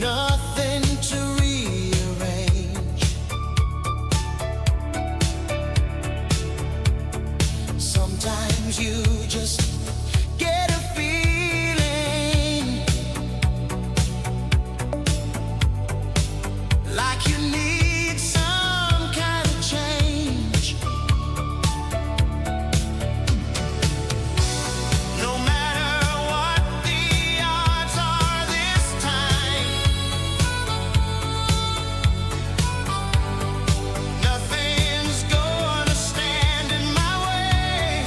nothing to rearrange. Sometimes you just get a feeling like you need some kind of change. No matter what the odds are this time, nothing's gonna stand in my way.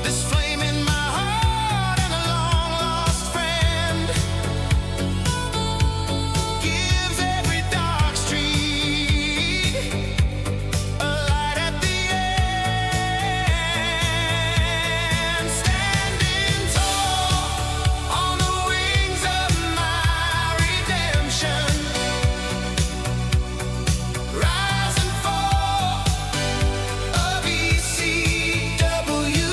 This flame in my heart and a long lost friend gives every dark street a light at the end. Standing tall on the wings of my redemption, rise and fall of ECW.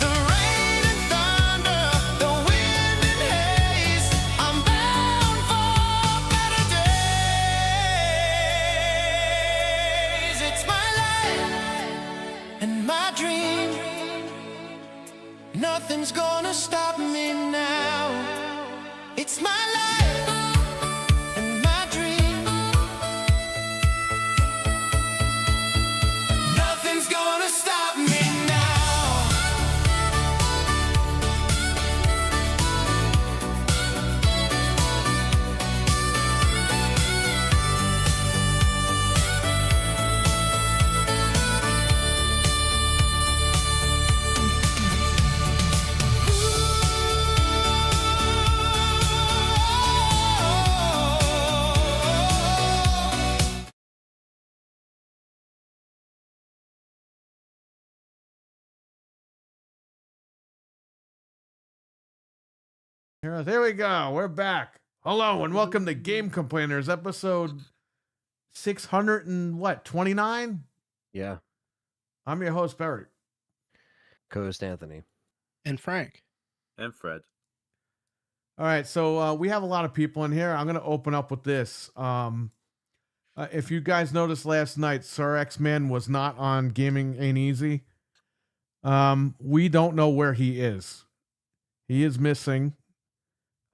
The rain and thunder, the wind and haze, I'm bound for better days. It's my life and my dream. Nothing's gonna stop me now. It's my life and my dream. Nothing's gonna stop me now. There we go. We're back. Hello and welcome to Game Complainers, episode 600 and what, 29? Yeah, I'm your host, Barry. co-host Anthony. And Frank. And Fred. All right, so we have a lot of people in here. I'm going to open up with this. If you guys noticed last night, Sir X-Man was not on Gaming Ain't Easy. We don't know where he is. He is missing.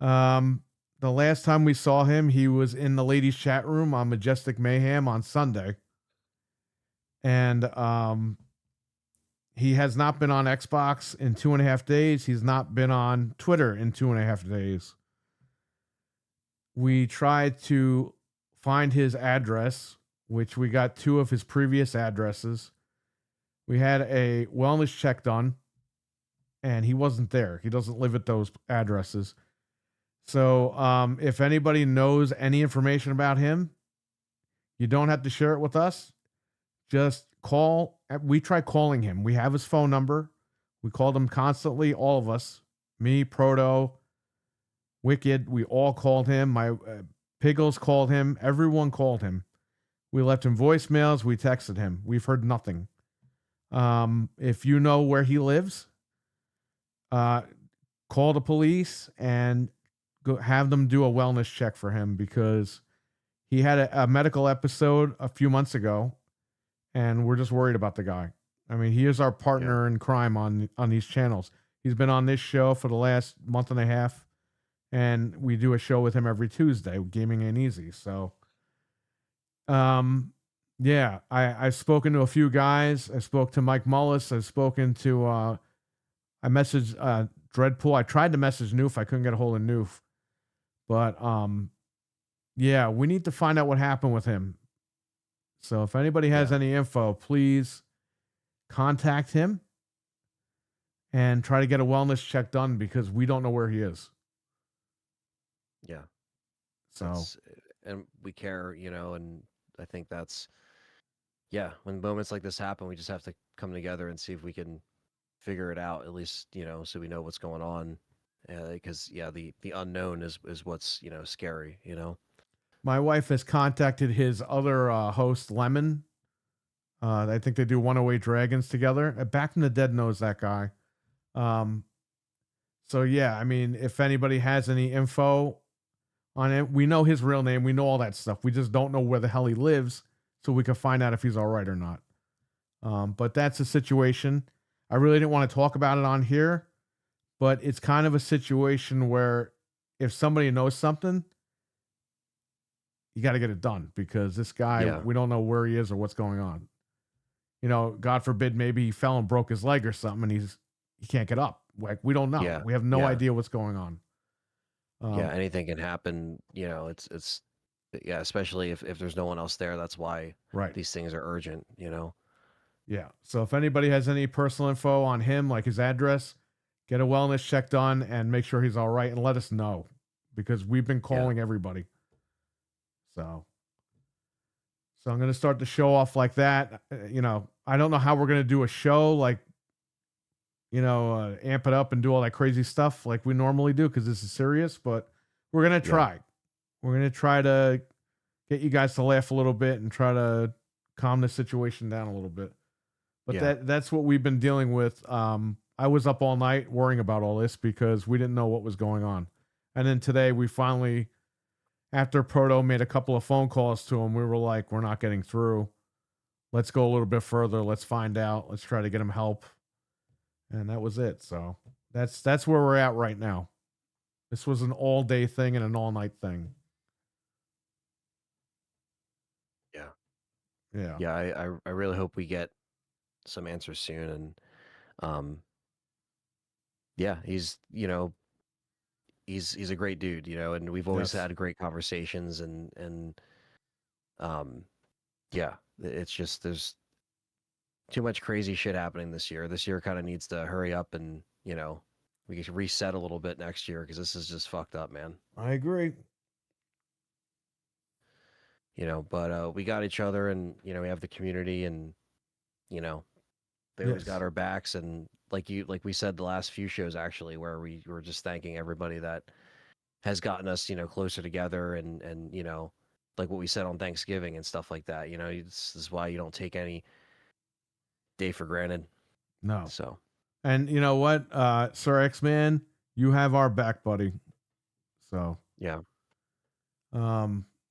The last time we saw him, he was in the ladies' chat room on Majestic Mayhem on Sunday. And he has not been on Xbox in 2.5 days. He's not been on Twitter in 2.5 days. We tried to find his address, which we got 2 of his previous addresses. We had a wellness check done, and he wasn't there. He doesn't live at those addresses. So if anybody knows any information about him, you don't have to share it with us. Just call. We try calling him. We have his phone number. We called him constantly, all of us. Me, Proto, Wicked, we all called him. My Piggles called him. Everyone called him. We left him voicemails. We texted him. We've heard nothing. If you know where he lives, call the police and go have them do a wellness check for him, because he had a medical episode a few months ago, and we're just worried about the guy. I mean, he is our partner in crime on these channels. He's been on this show for the last month and a half, and we do a show with him every Tuesday. Gaming Ain't Easy. So, yeah, I've spoken to a few guys. I spoke to Mike Mullis. I've spoken to, I messaged Dreadpool. I tried to message Noof. I couldn't get a hold of Noof. But, yeah, we need to find out what happened with him. So if anybody has any info, please contact him and try to get a wellness check done, because we don't know where he is. Yeah. So, and we care, and I think that's, when moments like this happen, we just have to come together and see if we can figure it out, at least, so we know what's going on. Because, the unknown is what's, scary, my wife has contacted his other host, Lemon, I think they do 108 Dragons together. Back from the Dead knows that guy. Um, so yeah, I mean, if anybody has any info on it, we know his real name, we know all that stuff. We just don't know where the hell he lives, so we can find out if he's all right or not. But that's the situation. I really didn't want to talk about it on here, but it's kind of a situation where if somebody knows something, you got to get it done because this guy, Yeah. we don't know where he is or what's going on. You know, God forbid, maybe he fell and broke his leg or something, and he can't get up. Like we don't know. Yeah, We have no yeah. idea what's going on. Yeah, anything can happen. You know, it's yeah, especially if there's no one else there. That's why Right. these things are urgent. You know. Yeah. So if anybody has any personal info on him, like his address, get a wellness check done and make sure he's all right and let us know because we've been calling everybody. So I'm going to start the show off like that. You know, I don't know how we're going to do a show like, you know, amp it up and do all that crazy stuff like we normally do because this is serious, but we're going to try. We're going to try to get you guys to laugh a little bit and try to calm the situation down a little bit. But that's what we've been dealing with. I was up all night worrying about all this because we didn't know what was going on. And then today we finally, after Proto made a couple of phone calls to him, we were like, we're not getting through. Let's go a little bit further. Let's find out. Let's try to get him help. And that was it. So that's where we're at right now. This was an all day thing and an all night thing. Yeah. Yeah. Yeah, I really hope we get some answers soon. And yeah, he's you know he's a great dude, you know, and we've always Yes. had great conversations and yeah, it's just there's too much crazy shit happening this year. This year kind of needs to hurry up and, you know, we can reset a little bit next year because this is just fucked up, man. I agree. You know, but we got each other and, you know, we have the community and, you know, they always Yes. got our backs. And like we said the last few shows actually, where we were just thanking everybody that has gotten us, you know, closer together and, you know, like what we said on Thanksgiving and stuff like that. You know, this is why you don't take any day for granted. No. So, And you know what, Sir X-Man, you have our back, buddy. So yeah.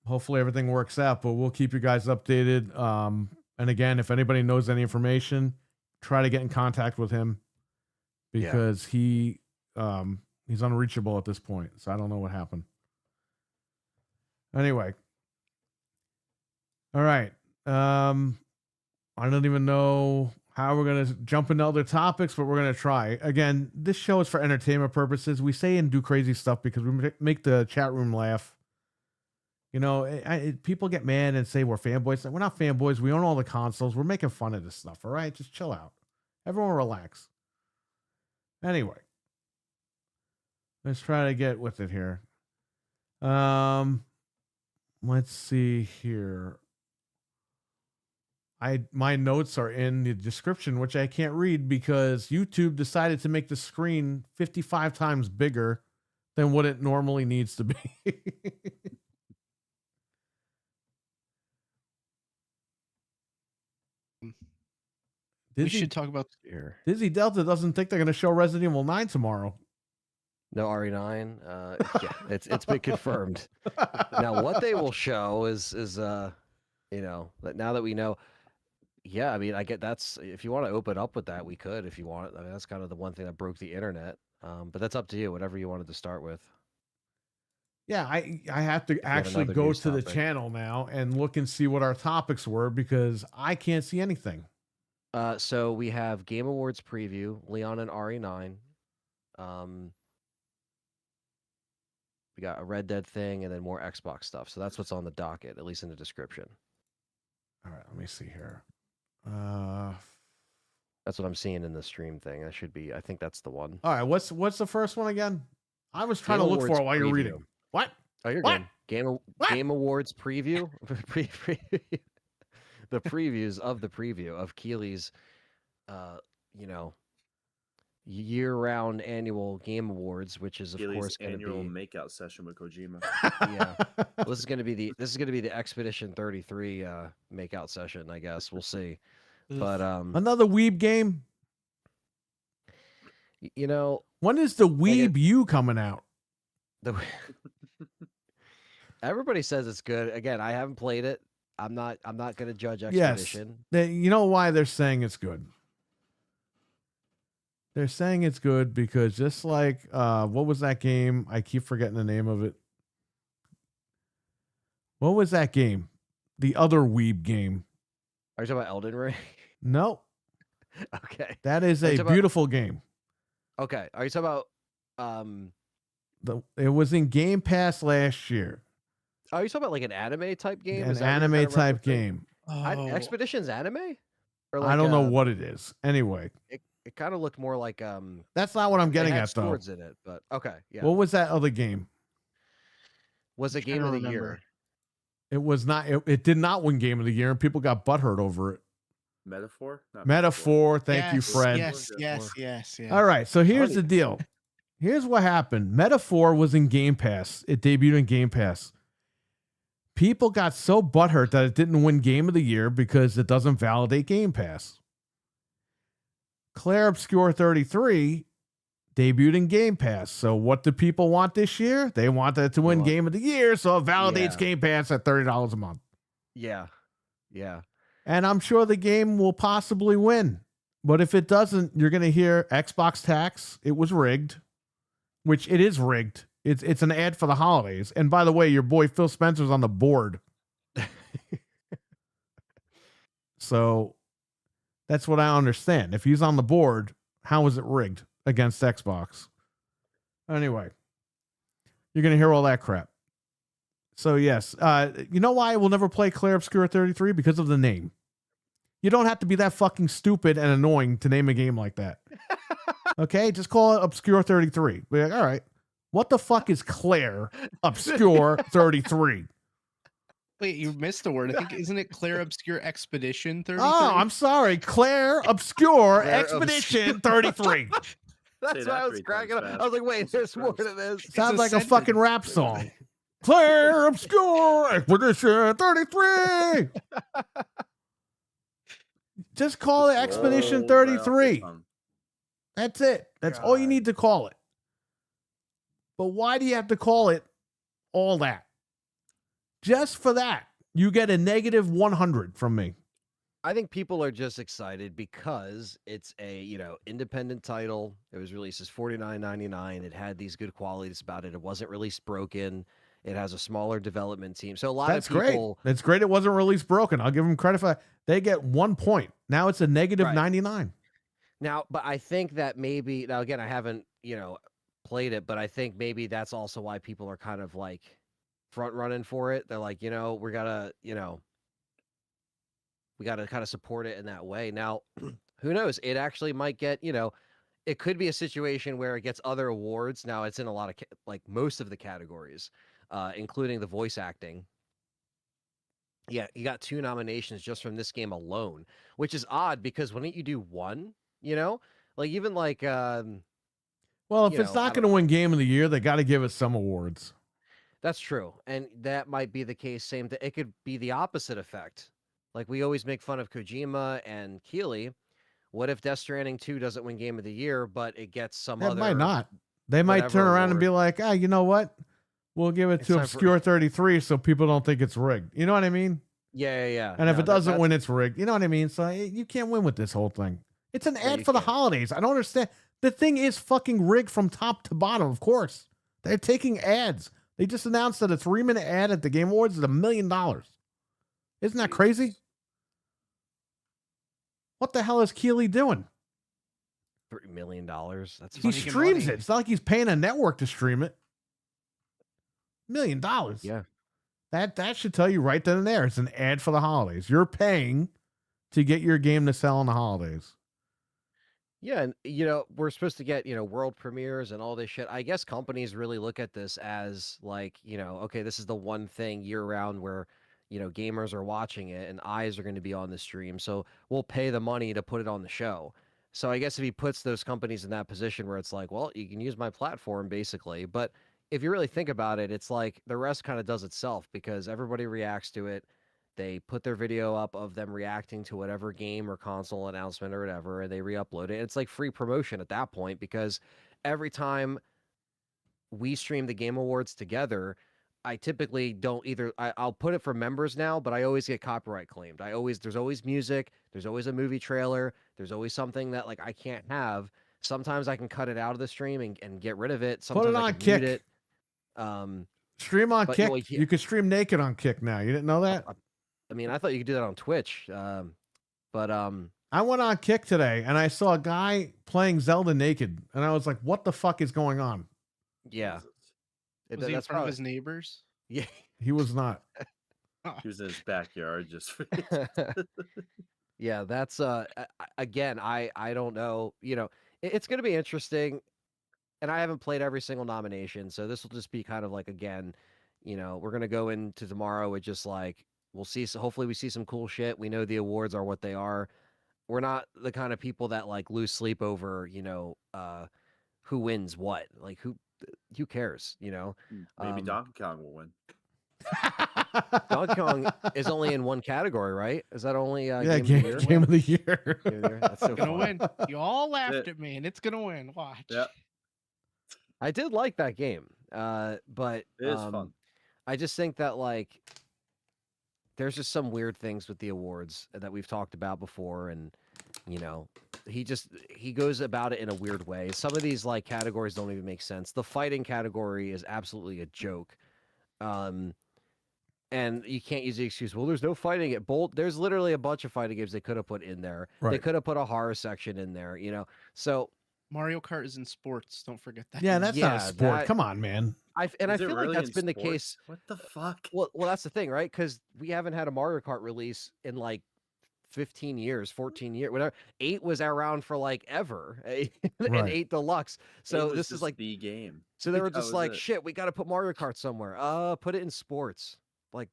Hopefully everything works out, but we'll keep you guys updated. And again, if anybody knows any information, try to get in contact with him because he's unreachable at this point. So I don't know what happened. Anyway. All right. I don't even know how we're going to jump into other topics, but we're going to try. Again, this show is for entertainment purposes. We say and do crazy stuff because we make the chat room laugh. You know, people get mad and say we're fanboys. We're not fanboys. We own all the consoles. We're making fun of this stuff. All right, just chill out. Everyone relax. Anyway, let's try to get with it here. Let's see here. My notes are in the description, which I can't read because YouTube decided to make the screen 55 times bigger than what it normally needs to be. We should talk about here. Dizzy Delta doesn't think they're going to show Resident Evil 9 tomorrow. No RE9. Yeah, it's been confirmed. Now, what they will show is you know, now that we know. Yeah, I mean, I get that's if you want to open up with that, we could if you want. I mean, that's kind of the one thing that broke the internet. But that's up to you. Whatever you wanted to start with. Yeah, I have to actually another go news to the topic. channel now and look and see what our topics were because I can't see anything. So we have Game Awards preview, Leon and RE9. We got a Red Dead thing and then more Xbox stuff. So that's what's on the docket, at least in the description. All right, let me see here. That's what I'm seeing in the stream thing. That should be. I think that's the one. All right, what's the first one again? I was trying Game to look for Awards it while you're preview. reading. What? Oh, you're What? good. Game Awards preview. The previews of the preview of Keely's, you know, year-round annual Game Awards, which is of Keely's course going to annual be makeout session with Kojima. yeah. Well, this is going to be the Expedition 33 makeout session, I guess. We'll see. But Another Weeb game. you know, When is the Weeb U coming out? the everybody says it's good. Again, I haven't played it. I'm not going to judge Expedition. You know why they're saying it's good? They're saying it's good because just like what was that game? I keep forgetting the name of it. What was that game? The other Weeb game. Are you talking about Elden Ring? No, Okay. that is Are you a talking about- beautiful game. Okay. Are you talking about It was in Game Pass last year. are you talking about like an anime type game? An Is that what you're anime kind of type referencing? game. Oh, Expedition's anime? Or I don't know uh, what it is. Anyway, It kind of looked more like that's not what I'm they getting had at though. swords in it, but okay, yeah. What was that other game? Was it trying game to of the remember. year? It was not. It did not win Game of the Year, and people got butthurt over it. Metaphor? Not Metaphor. Thank you, yes, Fred. Yes. All right. So here's Funny. the deal. Here's what happened. Metaphor was in Game Pass. It debuted in Game Pass. People got so butthurt that it didn't win Game of the Year because it doesn't validate Game Pass. Claire Obscure 33 debuted in Game Pass. So what do people want this year? They want it to win want- Game of the Year, so it validates Yeah. Game Pass at $30 a month. Yeah. Yeah. And I'm sure the game will possibly win. But if it doesn't, you're going to hear Xbox tax. It was rigged, which it is rigged. It's an ad for the holidays. And by the way, your boy Phil Spencer's on the board. So that's what I understand. If he's on the board, how is it rigged against Xbox? Anyway, you're going to hear all that crap. So yes, you know why I will never play Claire Obscura 33? Because of the name. You don't have to be that fucking stupid and annoying to name a game like that. Okay, just call it Obscure 33. Be like, all right, what the fuck is Claire Obscure 33? Wait, you missed the word. I think isn't it Claire Obscure Expedition 33? Oh, I'm sorry, Claire Obscure Claire Expedition 33. That's that why I was 3 times cracking up. fast. I was like, wait, Jesus there's more Christ. to this. Sounds a like a sentence. fucking rap song. Claire Obscure Expedition 33. Just call it Expedition Roll right off the 33. tongue. That's it. That's all you God. need to call it. But why do you have to call it all that? Just for that, you get a negative 100 from me. I think people are just excited because it's a, independent title. It was released as $49.99. It had these good qualities about it. It wasn't released broken. It has a smaller development team. So a lot That's of people great. That's great. It wasn't released broken. I'll give them credit for that. They get 1 point. Now it's a negative Right. 99. now, but I think that maybe now again, I haven't, played it, but I think maybe that's also why people are kind of like front running for it. They're like, we gotta kind of support it in that way. Now, who knows? It actually might get, it could be a situation where it gets other awards. Now it's in a lot of like most of the categories, including the voice acting. Yeah, you got 2 nominations just from this game alone, which is odd because why don't you do 1? Like even like Well, if You it's know, I not don't going to win Game of the Year, they got to give us some awards. that's true, and that might be the case. Same thing. It could be the opposite effect. Like we always make fun of Kojima and Keeley. What if Death Stranding 2 doesn't win Game of the Year, but it gets some It other? might not. They might whatever turn around and be award. like, you know what? We'll give it It's to time for- Obscure 33 so people don't think it's rigged. You know what I mean? Yeah. And if No, it doesn't that's- win, it's rigged. You know what I mean? So you can't win with this whole thing. It's an ad you for the can't. holidays. I don't understand. The thing is fucking rigged from top to bottom, of course. They're taking ads. They just announced that a 3-minute ad at the Game Awards is $1 million. Isn't that crazy? What the hell is Keeley doing? $3 million. That's He funny. making streams money. it. It's not like he's paying a network to stream it. $1 million. Yeah. That should tell you right then and there. It's an ad for the holidays. You're paying to get your game to sell on the holidays. Yeah, and we're supposed to get, world premieres and all this shit. I guess companies really look at this as like, okay, this is the one thing year round where, gamers are watching it and eyes are going to be on the stream. So we'll pay the money to put it on the show. So I guess if he puts those companies in that position where it's like, well, you can use my platform basically, but if you really think about it, it's like the rest kind of does itself because everybody reacts to it. They put their video up of them reacting to whatever game or console announcement or whatever, and they re-upload it. It's like free promotion at that point because every time we stream the Game Awards together, I typically don't either. I'll put it for members now, but I always get copyright claimed. There's always music, there's always a movie trailer, there's always something that like I can't have. Sometimes I can cut it out of the stream and get rid of it. Sometimes Put it I on can Kick. mute it. Um, Stream on But, Kick. well, yeah. You can stream naked on Kick now. You didn't know that? I mean, I thought you could do that on Twitch. But I went on Kick today and I saw a guy playing Zelda naked, and I was like, "What the fuck is going on?" yeah, Jesus. Was he in front of his neighbors? yeah. He was not. He was in his backyard just for Yeah, that's again, I don't know, it's going to be interesting, and I haven't played every single nomination, so this will just be kind of like, again, we're going to go into tomorrow with just like we'll see, so hopefully we see some cool shit. We know the awards are what they are. We're not the kind of people that like lose sleep over, who wins what. Like who cares, Maybe Donkey Kong will win. Donkey Kong is only in one category, right? Is that only Yeah, game of the year? game of the year. Game of the year? That's so Gonna funny. win. You all laughed it. at me, and it's gonna win. Watch. Yeah, I did like that game, but it is fun. I just think that like there's just some weird things with the awards that we've talked about before, and he goes about it in a weird way. Some of these like categories don't even make sense. The fighting category is absolutely a joke. And you can't use the excuse, well, there's no fighting at Bolt. There's literally a bunch of fighting games they could have put in there. They Right. could have put a horror section in there, So Mario Kart is in sports. Don't forget that. Yeah, that's not a Yeah, sport. that- Come on, man. I Is feel it like really that's in been the sports? case. What the fuck? Well, that's the thing, right? Because we haven't had a Mario Kart release in like 15 years, 14 years, whatever. 8 was around for like ever, and Right. 8 Deluxe. It So was this is just like, the game. so they were That just was like, it. shit, we got to put Mario Kart somewhere. Put it in sports. Like,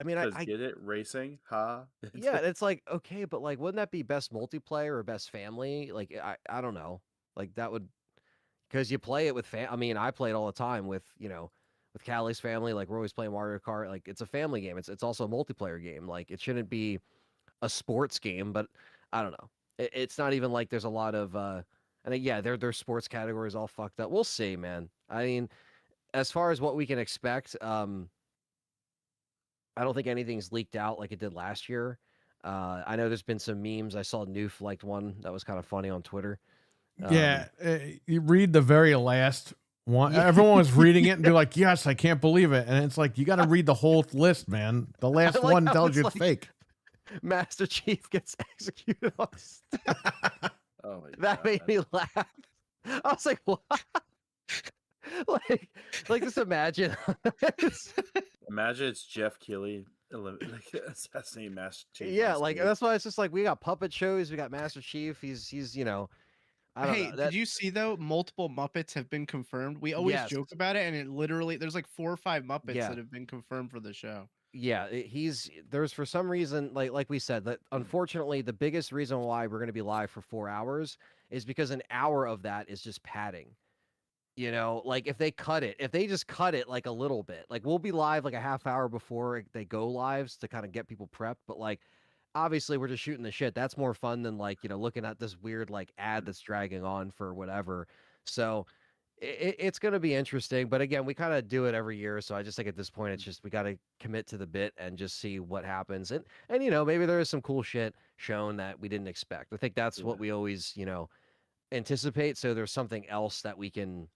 I mean, Because I get it racing, ha. yeah, it's like, okay, but like, wouldn't that be best multiplayer or best family? Like, I don't know. Like that would, because you play it with I mean, I play it all the time with with Callie's family. Like we're always playing Mario Kart. Like it's a family game. It's also a multiplayer game. Like it shouldn't be a sports game. But I don't know. It's not even like there's a lot of and yeah, their sports categories all fucked up. We'll see, man. I mean, as far as what we can expect, I don't think anything's leaked out like it did last year. I know there's been some memes. I saw Noof liked one that was kind of funny on Twitter. Yeah, you read the very last one. Yeah. Everyone was reading it and be like, "Yes, I can't believe it." And it's like you got to read the whole list, man. The last like one how tells it's you it's like- fake. Master Chief gets executed on stage. Oh my That made God. me laugh. I was like, what? like just imagine. Imagine it's Jeff Keighley assassinating Master Chief. on Yeah, like stage. that's why it's just like we got puppet shows, we got Master Chief. He's I don't Hey, know. did you see though? Multiple Muppets have been confirmed. We always Yes. joke about it, and it literally there's like 4 or 5 Muppets Yeah. that have been confirmed for the show. Yeah, there's for some reason like we said that unfortunately the biggest reason why we're going to be live for 4 hours is because an hour of that is just padding. Like if they just cut it like a little bit, like we'll be live like a half hour before they go lives to kind of get people prepped, but like obviously we're just shooting the shit. That's more fun than like, looking at this weird like ad that's dragging on for whatever. So it's going to be interesting, but again, we kind of do it every year. So I just think at this point, it's just, we got to commit to the bit and just see what happens. And maybe there is some cool shit shown that we didn't expect. I think that's what Yeah. we always, anticipate. So there's something else that we can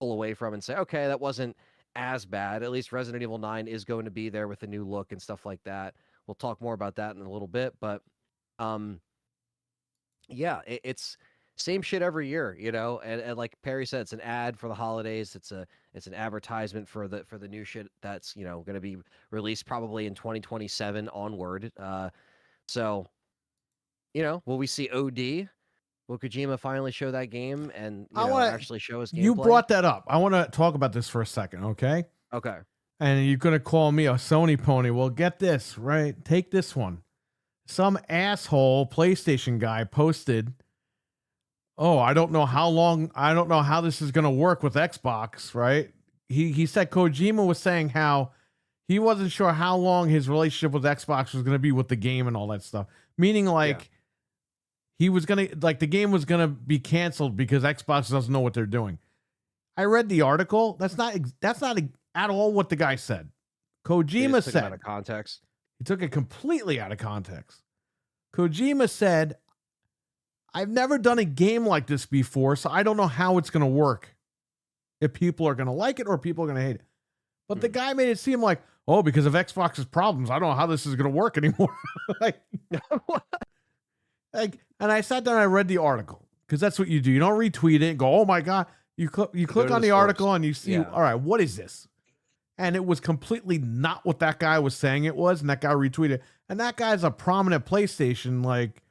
pull away from and say, okay, that wasn't as bad. At least Resident Evil 9 is going to be there with a new look and stuff like that. We'll talk more about that in a little bit, but yeah, it's same shit every year, and like Perry said, it's an ad for the holidays. It's an advertisement for the new shit that's going to be released probably in 2027 onward. So will we see OD? Will Kojima finally show that game and actually show us gameplay? You brought that up. I want to talk about this for a second, okay? Okay. And you're gonna call me a Sony pony. Well, get this, right? Take this one. Some asshole PlayStation guy posted oh, I don't know how this is going to work with Xbox, right? He said Kojima was saying how he wasn't sure how long his relationship with Xbox was going to be with the game and all that stuff. Meaning like he was going to like the game was going to be canceled because Xbox doesn't know what they're doing. I read the article. That's not at all what the guy said. They Kojima just took him out said of context. he took it completely out of context. Kojima said, I've never done a game like this before, so I don't know how it's going to work. If people are going to like it or people are going to hate it. But the guy made it seem like, oh, because of Xbox's problems, I don't know how this is going to work anymore. like, and I sat down and I read the article because that's what you do. You don't retweet it and go, oh my God. You click to on the the article source. and you see, Yeah. all right, what is this? And it was completely not what that guy was saying it was. And that guy retweeted. And that guy's a prominent PlayStation, like,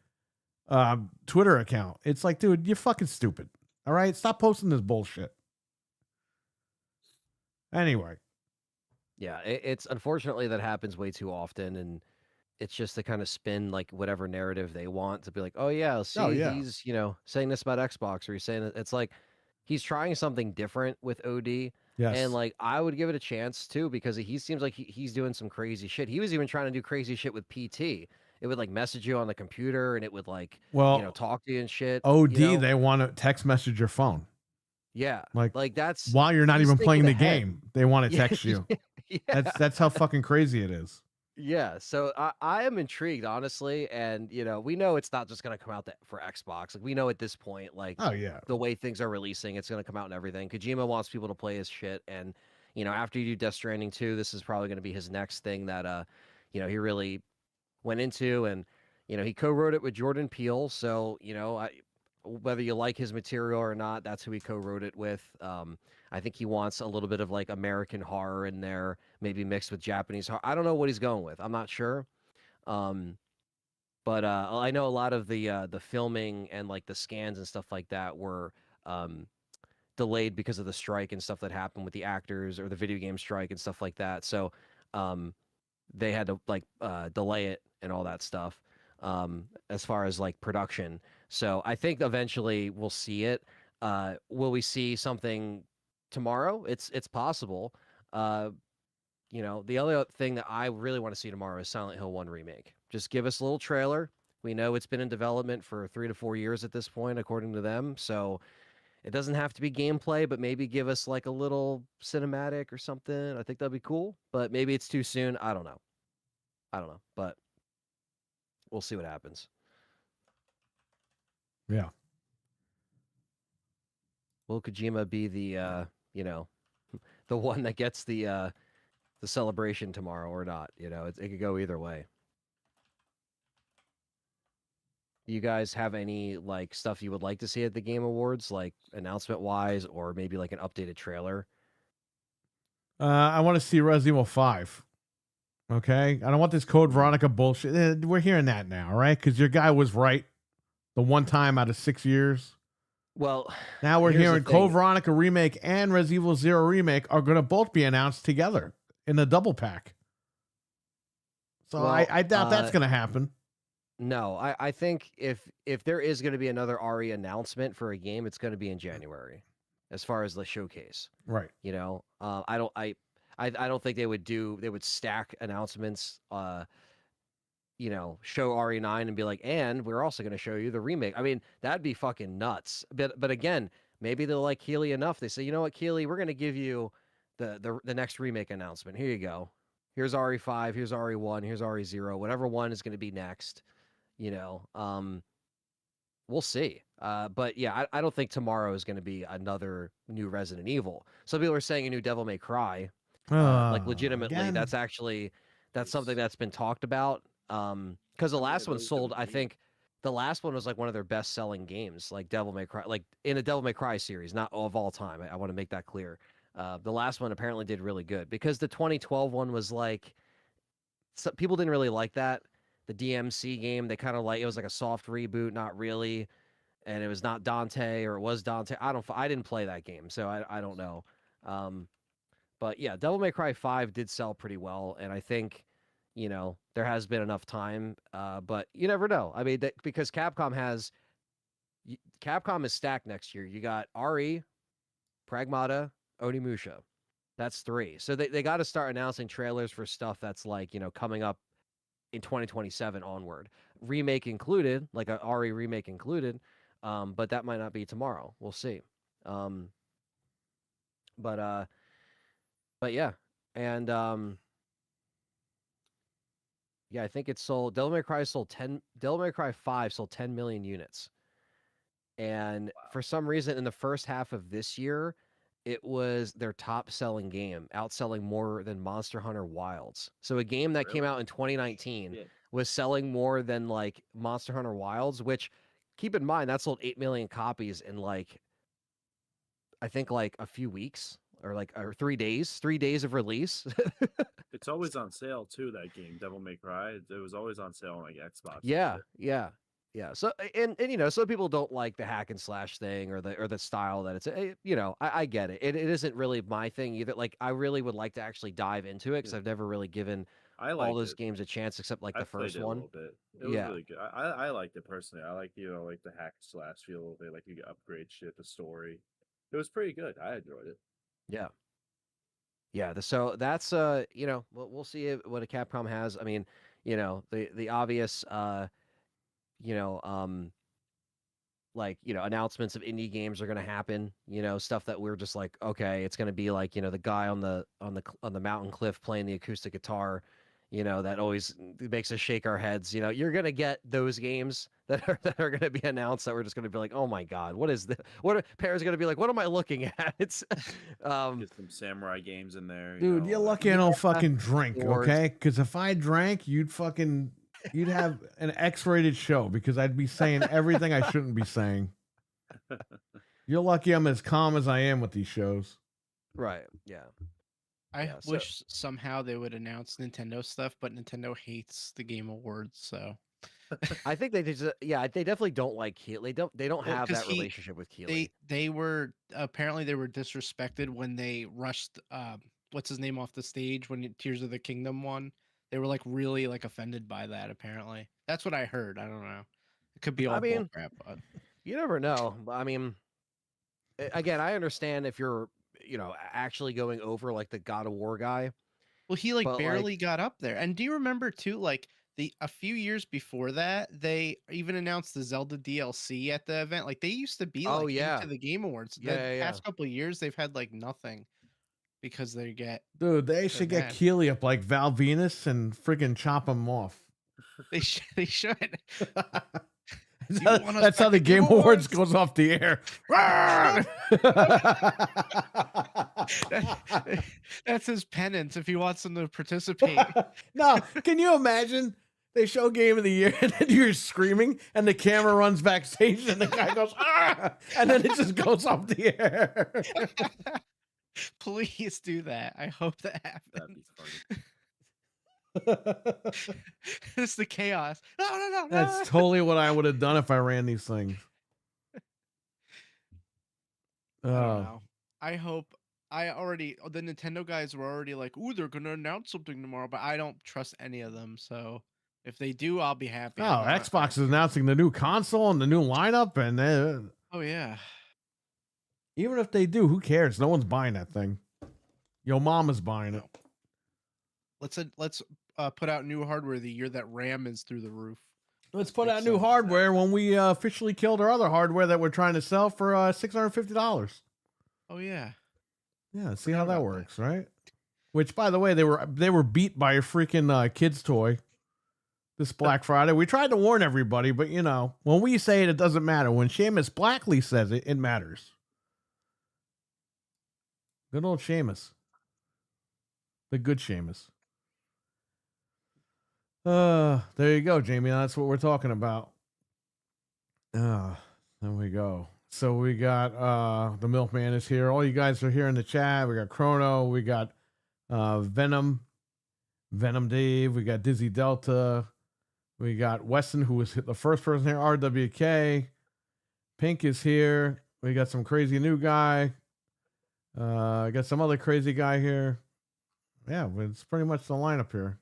Twitter account. It's like, dude, you're fucking stupid. All right. Stop posting this bullshit. Anyway. Yeah, it's unfortunately that happens way too often, and it's just to kind of spin like whatever narrative they want to be like, oh yeah, see, yeah. he's saying this about Xbox, or he's saying it's like he's trying something different with OD. Yes. And like I would give it a chance too because he seems like he's doing some crazy shit. He was even trying to do crazy shit with PT. It would like message you on the computer and it would like talk to you and shit. OD, you know? they want to text message your phone. Yeah. Like that's while you're not he's even playing the thinking ahead. game, they want to text you. Yeah. That's how fucking crazy it is. Yeah, so I am intrigued, honestly, and we know it's not just gonna come out for Xbox. Like we know at this point, like Oh yeah. the way things are releasing, it's gonna come out and everything. Kojima wants people to play his shit, and after you do Death Stranding 2, this is probably gonna be his next thing that he really went into, and he co-wrote it with Jordan Peele. So whether you like his material or not, that's who he co-wrote it with. I think he wants a little bit of like American horror in there, maybe mixed with Japanese horror. I don't know what he's going with. I'm not sure. But I know a lot of the filming and like the scans and stuff like that were delayed because of the strike and stuff that happened with the actors or the video game strike and stuff like that. So they had to like delay it and all that stuff as far as like production. So I think eventually we'll see it. Will we see something tomorrow? It's possible. The other thing that I really want to see tomorrow is Silent Hill 1 remake. Just give us a little trailer. We know it's been in development for 3 to 4 years at this point, according to them. So it doesn't have to be gameplay, but maybe give us like a little cinematic or something. I think that'd be cool, but maybe it's too soon. I don't know, but we'll see what happens. Yeah. Will Kojima be the the one that gets the celebration tomorrow or not? It could go either way. You guys have any like stuff you would like to see at the Game Awards, like announcement wise, or maybe like an updated trailer? I want to see Resident Evil 5. Okay. I don't want this Code Veronica bullshit. We're hearing that now, right? Because your guy was right the one time out of 6 years. Well, now we're here's the hearing thing. Code Veronica remake and Resident Evil 0 remake are going to both be announced together in a double pack. So Well, I doubt that's going to happen. No, I think if there is going to be another RE announcement for a game, it's going to be in January, as far as the showcase. Right. I don't think they would stack announcements. Show RE9 and be like, and we're also going to show you the remake. I mean, that'd be fucking nuts. But again, maybe they'll like Keeley enough. They say, you know what, Keeley, we're going to give you the next remake announcement. Here you go. Here's RE5. Here's RE1. Here's RE0. Whatever one is going to be next. We'll see. But yeah, I don't think tomorrow is going to be another new Resident Evil. Some people are saying a new Devil May Cry. Like legitimately, again. that's something that's been talked about. Because the last one sold, I think the last one was like one of their best selling games, like Devil May Cry, like in a Devil May Cry series, not of all time. I want to make that clear. The last one apparently did really good because the 2012 one was like, people didn't really like that. The DMC game, they kind of like, it was like a soft reboot, not really. And it was not Dante, or it was Dante. I didn't play that game, so I don't know. But yeah, Devil May Cry 5 did sell pretty well, and I think, there has been enough time. But you never know. I mean, because Capcom has Capcom is stacked next year. You got RE, Pragmata, Onimusha. That's 3. So they got to start announcing trailers for stuff that's like, coming up in 2027 onward. Remake included, like a RE remake included. But that might not be tomorrow. We'll see. But yeah. And yeah, I think it sold Devil May Cry 5 sold 10 million units. And for some reason in the first half of this year, it was their top selling game, outselling more than Monster Hunter Wilds. So a game that came Really? out in 2019 Yeah. was selling more than like Monster Hunter Wilds, which keep in mind that sold 8 million copies in like I think like a few weeks or 3 days of release. It's always on sale too. That game, Devil May Cry, it was always on sale on like Xbox. and Yeah, shit. yeah, yeah. So and some people don't like the hack and slash thing or the style that it's. I get it. It isn't really my thing either. Like I really would like to actually dive into it because Yeah. I've never really given I all liked those it. games a chance except like I the first played it a one. little bit. It was Yeah. really good. I liked it personally. I like like the hack slash feel a little bit. Like you could upgrade shit, the story. It was pretty good. I enjoyed it. Yeah. Yeah, so that's we'll see what a Capcom has. I mean, the obvious announcements of indie games are going to happen, stuff that we're just like, okay, it's going to be like, the guy on the mountain cliff playing the acoustic guitar, that always makes us shake our heads. You're going to get those games that are going to be announced that we're just going to be like, oh my God, what is this? Pear's going to be like, what am I looking at? It's Get some samurai games in there. Dude, all you're that. lucky I don't fucking drink, Awards. okay? Because if I drank, you'd have an X-rated show because I'd be saying everything I shouldn't be saying. You're lucky I'm as calm as I am with these shows. right. Yeah. I Yeah, so- wish somehow they would announce Nintendo stuff, but Nintendo hates the Game Awards, so I think they they definitely don't like Keeley. They don't Well, have 'cause that he- relationship with Keeley. they were apparently they were disrespected when they rushed what's his name off the stage when Tears of the Kingdom won. They were like really like offended by that. Apparently, that's what I heard. I don't know. It could be all I mean, bullcrap. But You never know. But I mean, again, I understand if you're, actually going over like the God of War guy. well, he like But, like- barely got up there. And do you remember too? Like a few years before that, they even announced the Zelda DLC at the event. Like they used to be Oh, like yeah. into the Game Awards. Yeah, The yeah, past couple of years, they've had like nothing because they get Dude, they should get mad. Keeley up like Val Venus and friggin' chop him off. they should. That's You how- want us that's how back the at Game Game Awards Awards? goes off the air. That's his penance if he wants them to participate. No, can you imagine? They show Game of the Year and then you're screaming and the camera runs backstage and the guy goes, ah! And then it just goes off the air. Please do that. I hope that That'd be happens. funny. It's the chaos. No. That's totally what I would have done if I ran these things. I don't Oh, know. I hope the Nintendo guys were already like, ooh, they're gonna announce something tomorrow, but I don't trust any of them. So if they do, I'll be happy. oh, Xbox is announcing the new console and the new lineup, and Oh yeah. even if they do, who cares? No one's buying that thing. Yo, mama's buying it. Let's put out new hardware the year that RAM is through the roof. Let's put Makes out new sense. hardware when we officially killed our other hardware that we're trying to sell for $650. Oh yeah. Yeah, see how Forgot that about works, right? Which, by the way, they were beat by a freaking kids toy this Black Friday. We tried to warn everybody, but when we say it, it doesn't matter. When Seamus Blackley says it, it matters. Good old Seamus, the good Seamus. There you go, Jamie. That's what we're talking about. There we go. So we got the Milkman is here. All you guys are here in the chat. We got Chrono. We got Venom Dave. We got Dizzy Delta. We got Weston, who was the first person here. RWK. Pink is here. We got some crazy new guy. Got some other crazy guy here. Yeah, it's pretty much the lineup here.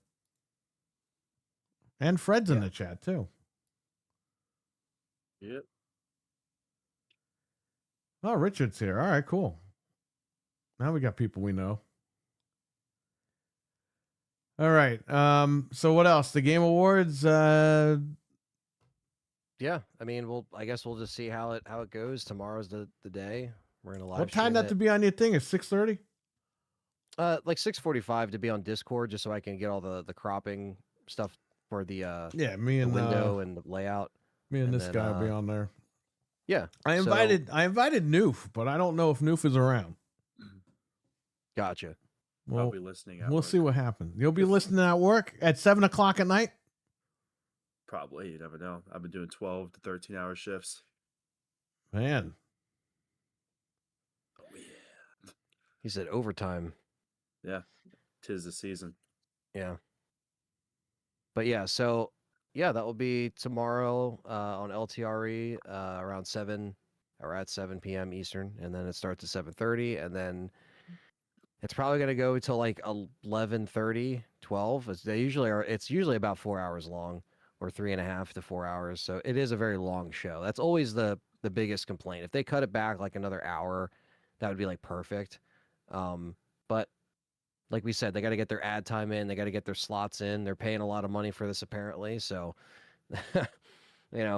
And Fred's in the chat too. Yep. Oh, Richard's here. All right, cool. Now we got people we know. All right. So what else? The Game Awards. Yeah, I mean, I guess we'll just see how it goes. Tomorrow's the day. We're gonna live What time stream that it. to be on your thing? Is 6:30? Like 6:45 to be on Discord, just so I can get all the cropping stuff for the Yeah, me the and window and the layout. me and and this then, guy will be on there. Yeah, I so- invited Noof, but I don't know if Noof is around. Gotcha. Well, I'll be listening. At we'll work. see what happens. You'll be listening at work at 7:00 at night. Probably. You never know. I've been doing 12 to 13-hour shifts. Man, Oh yeah. He said overtime. Yeah. 'Tis the season. Yeah. But yeah, so yeah, that will be tomorrow on LTRE around 7 or at 7 p.m. Eastern, and then it starts at 7:30, and then it's probably going to go till like 11:30, 12. It's usually about 4 hours long, or 3.5 to 4 hours. So it is a very long show. That's always the biggest complaint. If they cut it back like another hour, that would be like perfect. But like we said, they got to get their ad time in. They got to get their slots in. They're paying a lot of money for this apparently. So, we got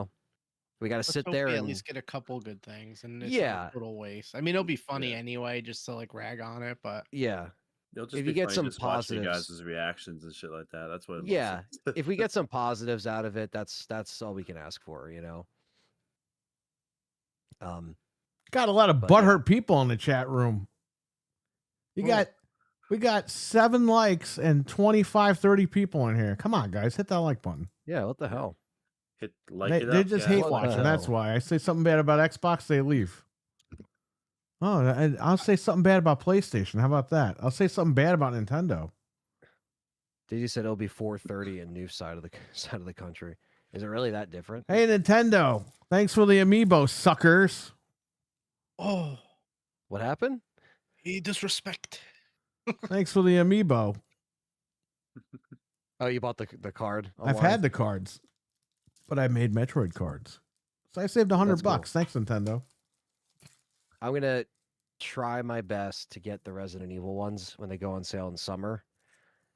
to Let's sit hope there we and at least get a couple good things, and it's Yeah. not a total waste. I mean, it'll be funny Yeah. anyway, just to like rag on it, but yeah. It'll just If be you get funny some just watching you positives- guys' reactions and shit like that. That's what. it Yeah, is. if we get some positives out of it, that's all we can ask for, got a lot of But, yeah. butthurt people in the chat room. We got 7 likes and 25, 30 people in here. Come on, guys, hit that like button. Yeah, what the hell? Hit like They, it they up, just guys. hate What the watching. That's hell? why I say something bad about Xbox, they leave. Oh, and I'll say something bad about PlayStation. How about that? I'll say something bad about Nintendo. Did said it'll be 4:30 in new side of the side of the country. Is it really that different? Hey, Nintendo, thanks for the amiibo, suckers. oh, What happened? he disrespect. Thanks for the amiibo. Oh, you bought the card. I've had the cards, but I made Metroid cards, so I saved $100. That's cool. Thanks, Nintendo. I'm gonna try my best to get the Resident Evil ones when they go on sale in summer.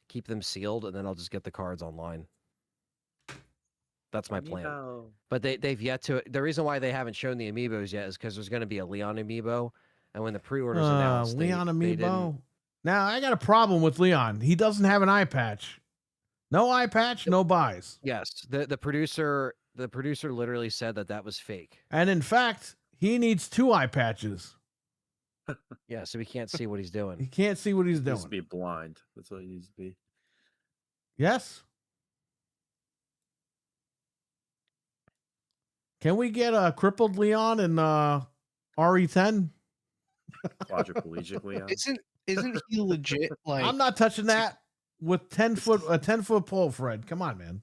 Keep them sealed, and then I'll just get the cards online. That's my plan. Amiibo. But they've yet to. The reason why they haven't shown the amiibos yet is because there's going to be a Leon amiibo, and when the pre-orders announced, Leon they didn't- amiibo. Now I got a problem with Leon. He doesn't have an eye patch. No eye patch, no buys. Yes, the producer literally said that was fake. And in fact, he needs 2 eye patches. Yeah, so we can't see what he's He doing. can't see what he's He needs to doing. be blind. That's what he needs to be. Yes. Can we get a crippled Leon in RE10? Quadriplegic Leon. Isn't he legit? Like, I'm not touching that with 10-foot pole, Fred. Come on, man.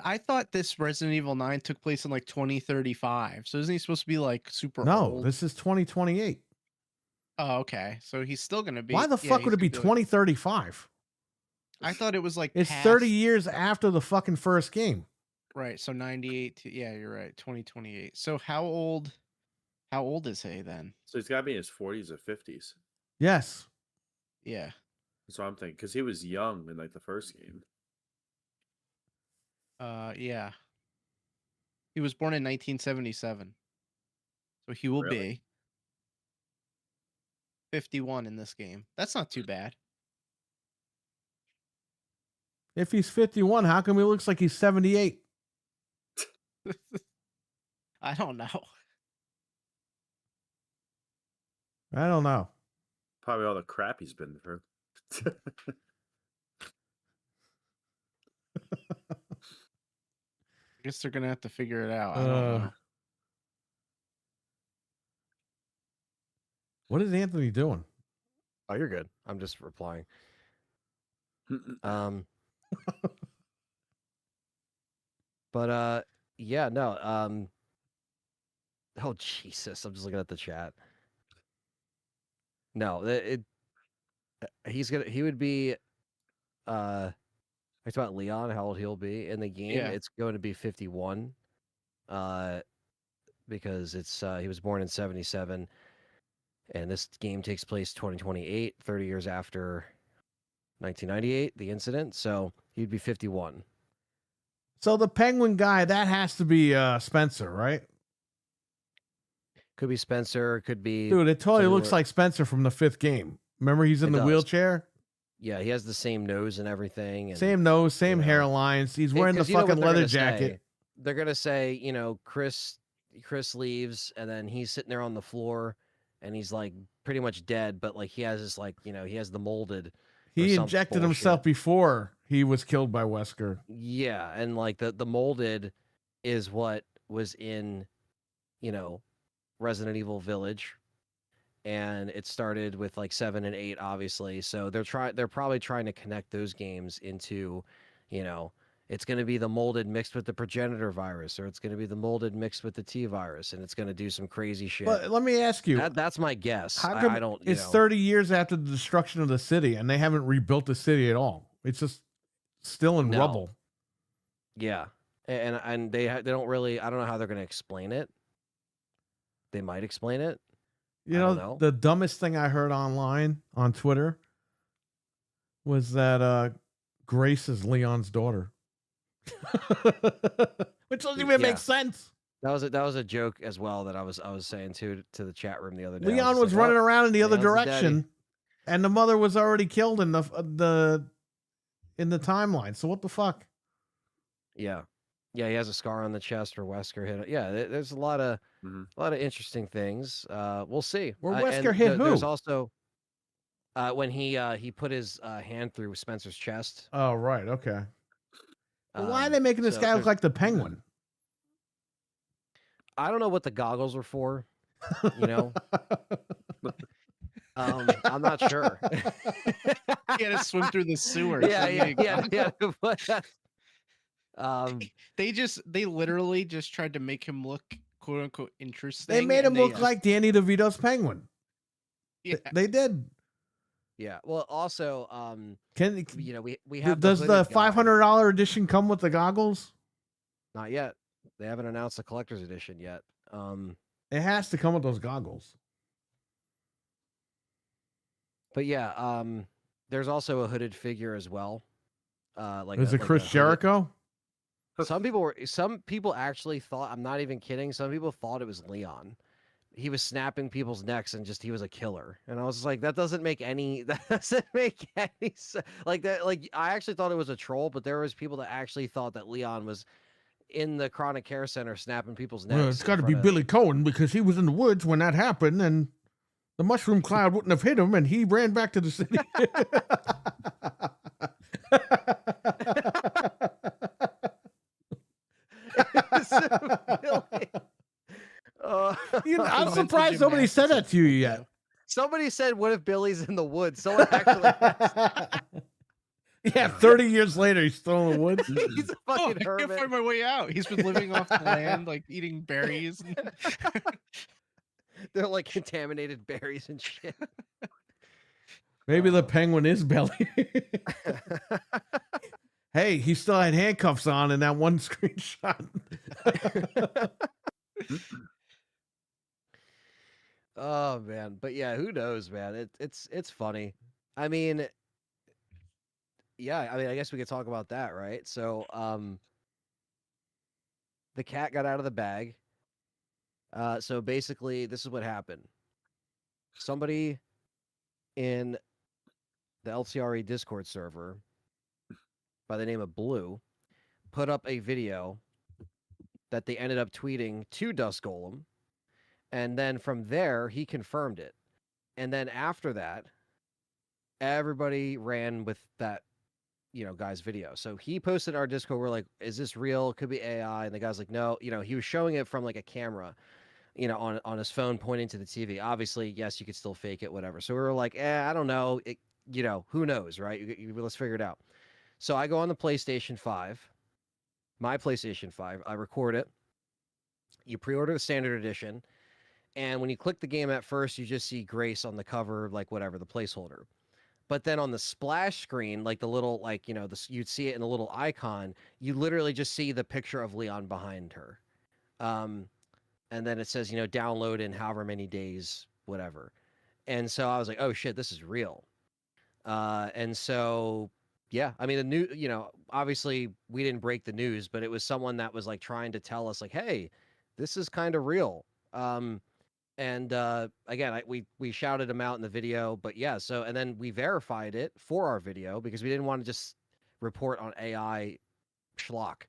I thought this Resident Evil 9 took place in like 2035. So isn't he supposed to be like super No, old? this is 2028. Oh, okay. So he's still gonna be. Why the yeah, fuck he's would it be gonna like- 2035? I thought it was like It's past- 30 years after the fucking first game. Right. So 98. Yeah, you're right. 2028. So how old is he then? So he's got to be in his 40s or 50s. Yes. Yeah. That's what I'm thinking. Because he was young in like the first game. Yeah. He was born in 1977. So he will Really? be 51 in this game. That's not too bad. If he's 51, how come he looks like he's 78? I don't know. I don't know. Probably all the crap he's been through. I guess they're gonna have to figure it out. I don't know. What is Anthony doing? Oh, you're good. I'm just replying. But yeah, no. Oh Jesus, I'm just looking at the chat. No, he would be. It's about Leon, how old he'll be in the game. Yeah. It's going to be 51. Because because it's he was born in 77, and this game takes place 2028, 30 years after 1998, the incident. So he'd be 51. So the penguin guy, that has to be Spencer, right? Could be Spencer. Could be Dude, it totally somebody looks where- like Spencer from the 5th game. Remember, he's in It the does. wheelchair. Yeah, he has the same nose and everything. And Same nose, same know, hairlines. He's wearing the 'cause you know what fucking they're leather gonna jacket. say. They're gonna say, you know, Chris leaves, and then he's sitting there on the floor, and he's like pretty much dead, but like he has this like, you know, he has the molded. He some injected bullshit. himself before he was killed by Wesker. Yeah, and like the molded is what was in, you know, Resident Evil Village, and it started with like 7 and 8, obviously. So they're probably trying to connect those games into, you know, it's going to be the molded mixed with the progenitor virus, or it's going to be the molded mixed with the T virus, and it's going to do some crazy shit. But let me ask you, That's my guess. how come I don't. You it's know, 30 years after the destruction of the city and they haven't rebuilt the city at all? It's just still in No. rubble. Yeah, and they don't really. I don't know how they're going to explain it. They might explain it. You I know, don't know. the dumbest thing I heard online on Twitter was that Grace is Leon's daughter. Which doesn't even Yeah. make sense. That was a joke as well that I was saying to the chat room the other day. Leon just was like, running "Oh, around in the other Leon's the daddy." direction, and the mother was already killed in the timeline. So what the fuck? Yeah, he has a scar on the chest where Wesker hit it. Yeah, there's a lot of interesting things. We'll see. Where And Wesker hit There's who? also when he put his hand through Spencer's chest. Oh, right. Okay. Well, why are they Um, making this so guy look there's- like the Penguin? I don't know what the goggles were for. You know, I'm not sure. He had to swim through the sewer. yeah. They literally just tried to make him look quote unquote interesting. They made him and look like Danny DeVito's Penguin. Yeah. They did. Yeah. Well, also, Can you know, we have does the hooded guy. $500 edition come with the goggles? Not yet. They haven't announced the collector's edition yet. It has to come with those goggles. But yeah, there's also a hooded figure as well. Like Is a- it like Chris a hooded- Jericho? Some people actually thought, I'm not even kidding, some people thought it was Leon. He was snapping people's necks and he was a killer. And I was just like, that doesn't make any sense. Like that, like I actually thought it was a troll, but there was people that actually thought that Leon was in the chronic care center snapping people's necks. Well, it's in got to be front of- Billy Cohen because he was in the woods when that happened, and the mushroom cloud wouldn't have hit him, and he ran back to the city. Billy. You know, I'm Mental surprised nobody said that to you yet. Somebody said, "What if Billy's in the woods?" Someone actually asked. Yeah, 30 years later, he's still in the woods. He's a Oh, I fucking can't hermit. find my way out. He's been living off the land, like eating berries. They're like contaminated berries and shit. Maybe the penguin is Billy. Hey, he still had handcuffs on in that one screenshot. Oh man, but yeah, who knows, man? It's funny. I mean, yeah, I mean, I guess we could talk about that, right? So, the cat got out of the bag. So basically, this is what happened. Somebody in the LTRE Discord server by the name of Blue put up a video that they ended up tweeting to Dust Golem. And then from there, he confirmed it. And then after that, everybody ran with that, you know, guy's video. So he posted our Discord. We're like, is this real? Could be AI. And the guy's like, no. You know, he was showing it from like a camera, you know, on his phone pointing to the TV. Obviously, yes, you could still fake it, whatever. So we were like, I don't know. You know, who knows, right? Let's figure it out. So I go on the PlayStation 5, my PlayStation 5. I record it. You pre-order the standard edition. And when you click the game at first, you just see Grace on the cover, like whatever, the placeholder. But then on the splash screen, like the little, like, you know, you'd see it in a little icon, you literally just see the picture of Leon behind her. And and then it says, you know, download in however many days, whatever. And so I was like, oh shit, this is real. And so, yeah, I mean, the new, you know, obviously we didn't break the news, but it was someone that was like trying to tell us, like, hey, this is kind of real. And again, we shouted him out in the video, but yeah, so and then we verified it for our video because we didn't want to just report on AI schlock.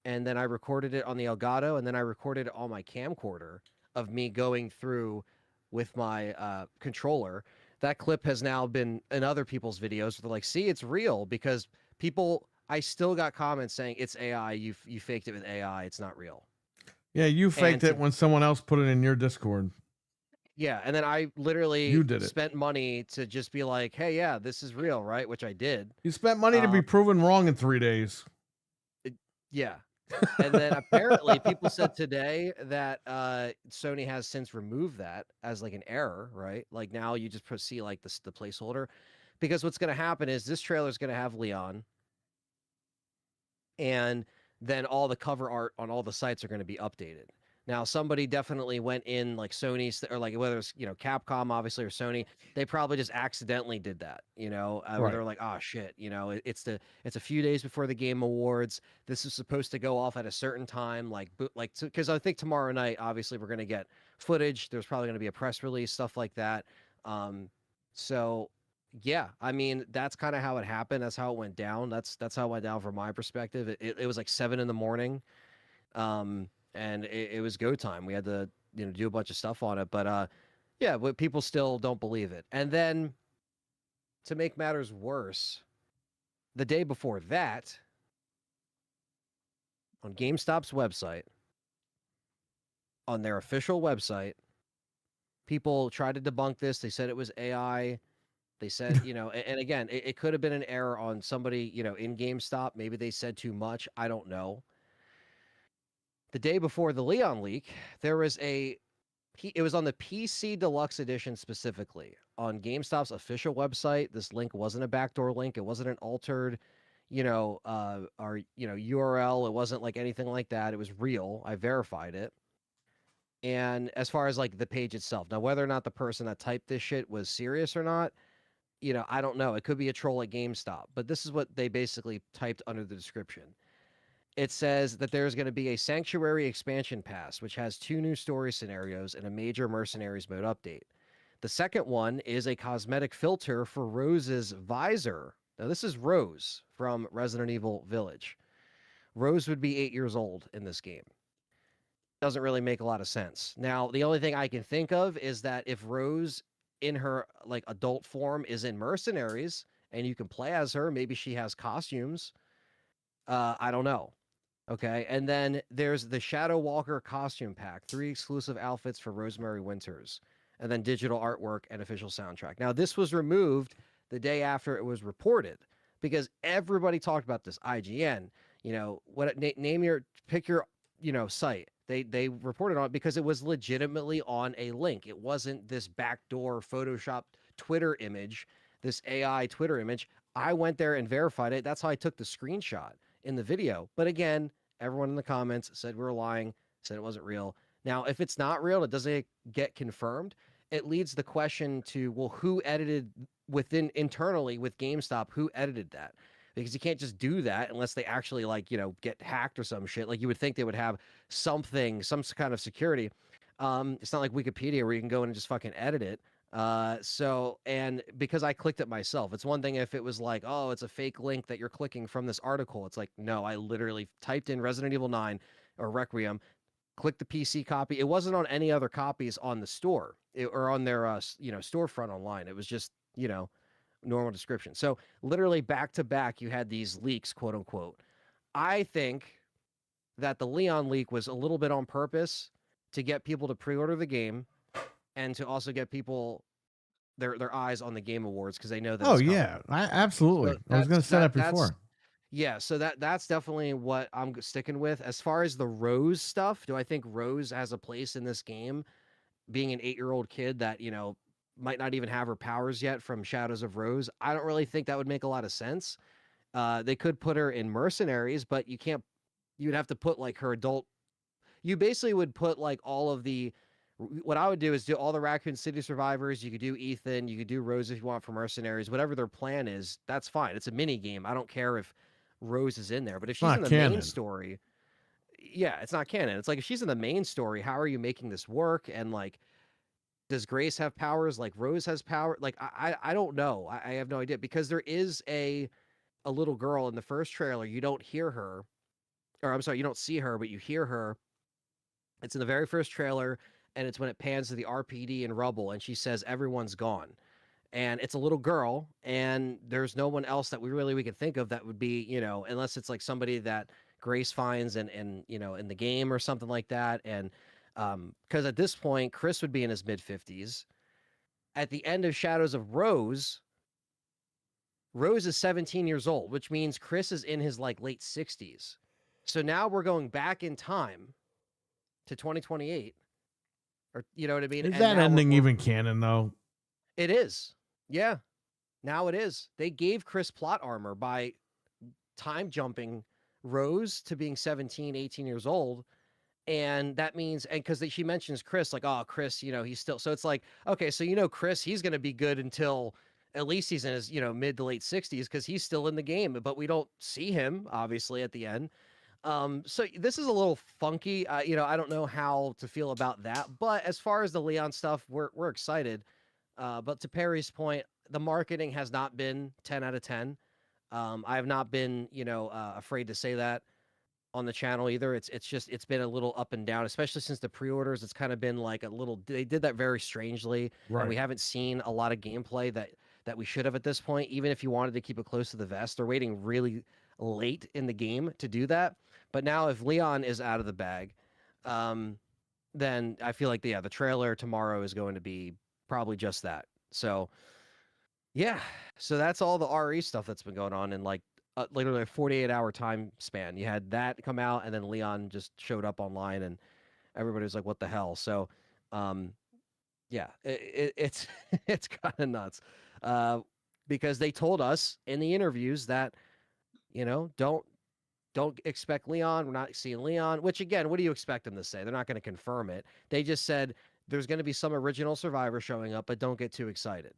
And then I recorded it on the Elgato, and then I recorded it on my camcorder of me going through with my controller. That clip has now been in other people's videos. They're like, see, it's real because people. I still got comments saying it's AI. You faked it with AI. It's not real. Yeah, you faked to- it when someone else put it in your Discord. Yeah, and then I literally You did it. spent money to just be like, hey, yeah, this is real, right? Which I did. You spent money to be proven wrong in 3 days. Yeah. And then apparently people said today that Sony has since removed that as like an error, right? Like now you just see like the placeholder, because what's going to happen is this trailer is going to have Leon, and then all the cover art on all the sites are going to be updated. Now, somebody definitely went in, like Sony's, or like whether it's, you know, Capcom, obviously, or Sony, they probably just accidentally did that, you know, where Right. they're like, oh shit, you know, it's a few days before the Game Awards. This is supposed to go off at a certain time, like because I think tomorrow night, obviously, we're going to get footage. There's probably going to be a press release, stuff like that. So yeah, I mean, that's kind of how it happened. That's how it went down. That's how it went down from my perspective. It was like 7 a.m. And it was go time. We had to, you know, do a bunch of stuff on it, but yeah, but people still don't believe it. And then to make matters worse, the day before that, on GameStop's website, on their official website, people tried to debunk this. They said it was AI. They said, you know, and again, it could have been an error on somebody, you know, in GameStop. Maybe they said too much. I don't know. The day before the Leon leak, there was it was on the PC Deluxe Edition specifically on GameStop's official website. This link wasn't a backdoor link. It wasn't an altered, you know, or, you know, URL. It wasn't like anything like that. It was real. I verified it. And as far as like the page itself, now, whether or not the person that typed this shit was serious or not, you know, I don't know. It could be a troll at GameStop, but this is what they basically typed under the description. It says that there's going to be a Sanctuary expansion pass, which has 2 new story scenarios and a major Mercenaries mode update. The second one is a cosmetic filter for Rose's visor. Now, this is Rose from Resident Evil Village. Rose would be 8 years old in this game. Doesn't really make a lot of sense. Now, the only thing I can think of is that if Rose in her like adult form is in Mercenaries and you can play as her, maybe she has costumes. I don't know. Okay, and then there's the Shadow Walker costume pack, 3 exclusive outfits for Rosemary Winters, and then digital artwork and official soundtrack. Now, this was removed the day after it was reported because everybody talked about this. IGN, you know, pick your, you know, site. They reported on it because it was legitimately on a link. It wasn't this backdoor Photoshop Twitter image, this AI Twitter image. I went there and verified it. That's how I took the screenshot in the video. But again, everyone in the comments said we were lying, said it wasn't real. Now, if it's not real, it doesn't get confirmed. It leads the question to, well, who edited internally with GameStop? Who edited that? Because you can't just do that unless they actually, like, you know, get hacked or some shit. Like, you would think they would have something, some kind of security. It's not like Wikipedia where you can go in and just fucking edit it. And because I clicked it myself, it's one thing if it was like, oh, it's a fake link that you're clicking from this article. It's like, no, I literally typed in Resident Evil 9 or Requiem, clicked the PC copy. It wasn't on any other copies on the store or on their, you know, storefront online. It was just, you know, normal description. So literally back to back, you had these leaks, quote unquote. I think that the Leon leak was a little bit on purpose to get people to pre-order the game and to also get people their eyes on the Game Awards because they know that. Oh yeah, absolutely. So I was going to say that that's- before. Yeah, so that's definitely what I'm sticking with. As far as the Rose stuff, do I think Rose has a place in this game? Being an 8-year-old kid that, you know, might not even have her powers yet from Shadows of Rose, I don't really think that would make a lot of sense. They could put her in Mercenaries, but you'd have to put like her adult you basically would put like all of the. What I would do is do all the Raccoon City survivors. You could do Ethan. You could do Rose if you want for mercenaries. Whatever their plan is, that's fine. It's a mini game. I don't care if Rose is in there, but if she's not in the canon. main story, yeah, it's not canon. It's like if she's in the main story, how are you making this work? And like, does Grace have powers like Rose has power? Like, I don't know. I have no idea because there is a little girl in the first trailer. You don't hear her, or I'm sorry, you don't see her, but you hear her. It's in the very first trailer, and it's when it pans to the RPD and rubble, and she says everyone's gone. And it's a little girl, and there's no one else that we could think of that would be, you know, unless it's like somebody that Grace finds and you know, in the game or something like that. And because at this point, Chris would be in his mid-50s. At the end of Shadows of Rose, Rose is 17 years old, which means Chris is in his like late 60s. So now we're going back in time to 2028, or you know what I mean? Is And that now ending we're- even canon though? It is. Yeah. Now it is. They gave Chris plot armor by time jumping Rose to being 17, 18 years old. And that means, and because she mentions Chris, like, oh, Chris, you know, he's still, so it's like, okay, so you know, Chris, he's going to be good until at least he's in his, you know, mid to late 60s because he's still in the game, but we don't see him, obviously, at the end. So this is a little funky. You know, I don't know how to feel about that. But as far as the Leon stuff, we're excited. But to Perry's point, the marketing has not been 10 out of 10. I have not been, you know, afraid to say that on the channel either. It's been a little up and down, especially since the pre-orders. It's kind of been like a little. They did that very strangely, and we haven't seen a lot of gameplay that we should have at this point. Even if you wanted to keep it close to the vest, they're waiting really late in the game to do that. But now, if Leon is out of the bag, then I feel like the trailer tomorrow is going to be probably just that. So, yeah. So that's all the RE stuff that's been going on in like literally a 48-hour time span. You had that come out, and then Leon just showed up online, and everybody was like, "What the hell?" So, yeah, it's it's kind of nuts because they told us in the interviews that, you know, don't expect Leon. We're not seeing Leon, which again, what do you expect them to say? They're not going to confirm it. They just said there's going to be some original survivor showing up, but don't get too excited.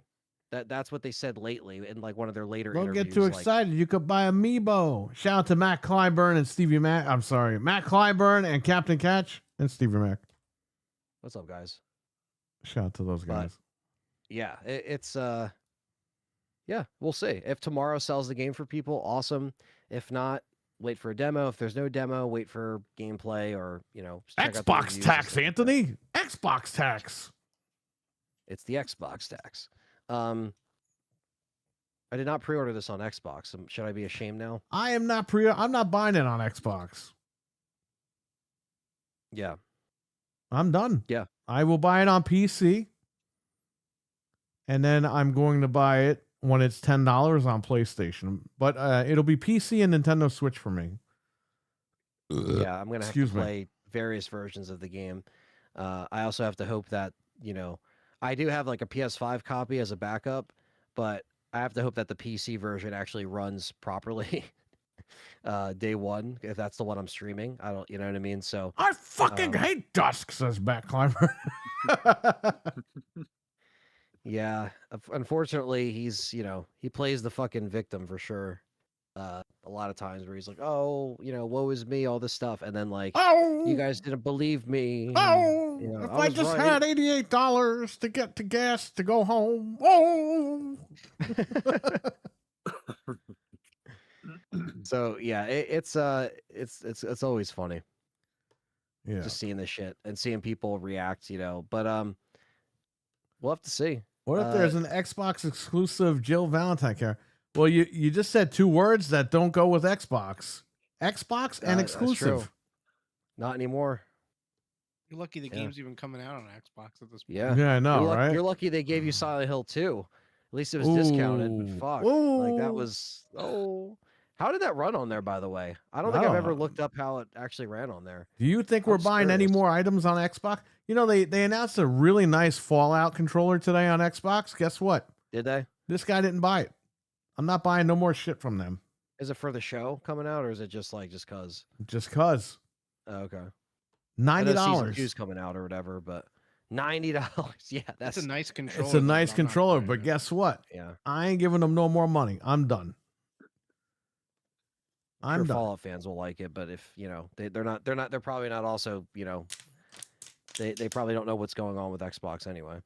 That's what they said lately in like one of their later Don't interviews. get too like, excited. You could buy Amiibo. Shout out to Matt Clyburn and Stevie Mac. I'm sorry, Matt Clyburn and Captain Catch and Stevie Mac. What's up, guys? Shout out to those But- guys. Yeah, it's yeah, we'll see. If tomorrow sells the game for people, awesome. If not, wait for a demo. If there's no demo, wait for gameplay or, you know, check out the Xbox reviews and tax, stuff like that. Anthony. Xbox tax. It's the Xbox tax. I did not pre-order this on Xbox. Should I be ashamed now? I am not I'm not buying it on Xbox. Yeah. I'm done. Yeah. I will buy it on PC. And then I'm going to buy it when it's $10 on PlayStation. But it'll be PC and Nintendo Switch for me. Yeah, I'm gonna have Excuse to me. play various versions of the game. I also have to hope that, you know, I do have like a PS5 copy as a backup, but I have to hope that the PC version actually runs properly day one, if that's the one I'm streaming. I don't, you know what I mean? So I fucking hate Dusk, says Matt Climber. yeah, unfortunately, he's, you know, he plays the fucking victim for sure. A lot of times where he's like, oh, you know, woe is me, all this stuff, and then like, Oh, you guys didn't believe me. and, oh, you know, if I I was just right." had $88 to get to gas to go home. Oh, So yeah, it's always funny yeah. just seeing this shit and seeing people react, you know. But we'll have to see. What if there's an Xbox exclusive Jill Valentine character? Well, you just said two words that don't go with Xbox. Xbox and That's true. exclusive. Not anymore. You're lucky the Yeah. game's even coming out on Xbox at this point. Yeah. Yeah, I know, you're, right? you're lucky they gave you Silent Hill 2. At least it was discounted. But Ooh. fuck. Like that Ooh. was how did that run on there, by the way? I don't I think I've don't ever know. looked up how it actually ran on there. Do you think I'm we're just buying any curious. more items on Xbox? You know, they announced a really nice Fallout controller today on Xbox. Guess what? Did they? This guy didn't buy it. I'm not buying no more shit from them. Is it for the show coming out, or is it just cause? Just cause. Oh, okay. I know season $90. 2's coming out or whatever, but $90. Yeah, That's that's a nice controller. It's a though, nice but I'm not controller, buying but it. guess what? yeah. I ain't giving them no more money. I'm done. I'm Sure, done. Fallout fans will like it, but if they're probably not also they probably don't know what's going on with Xbox anyway.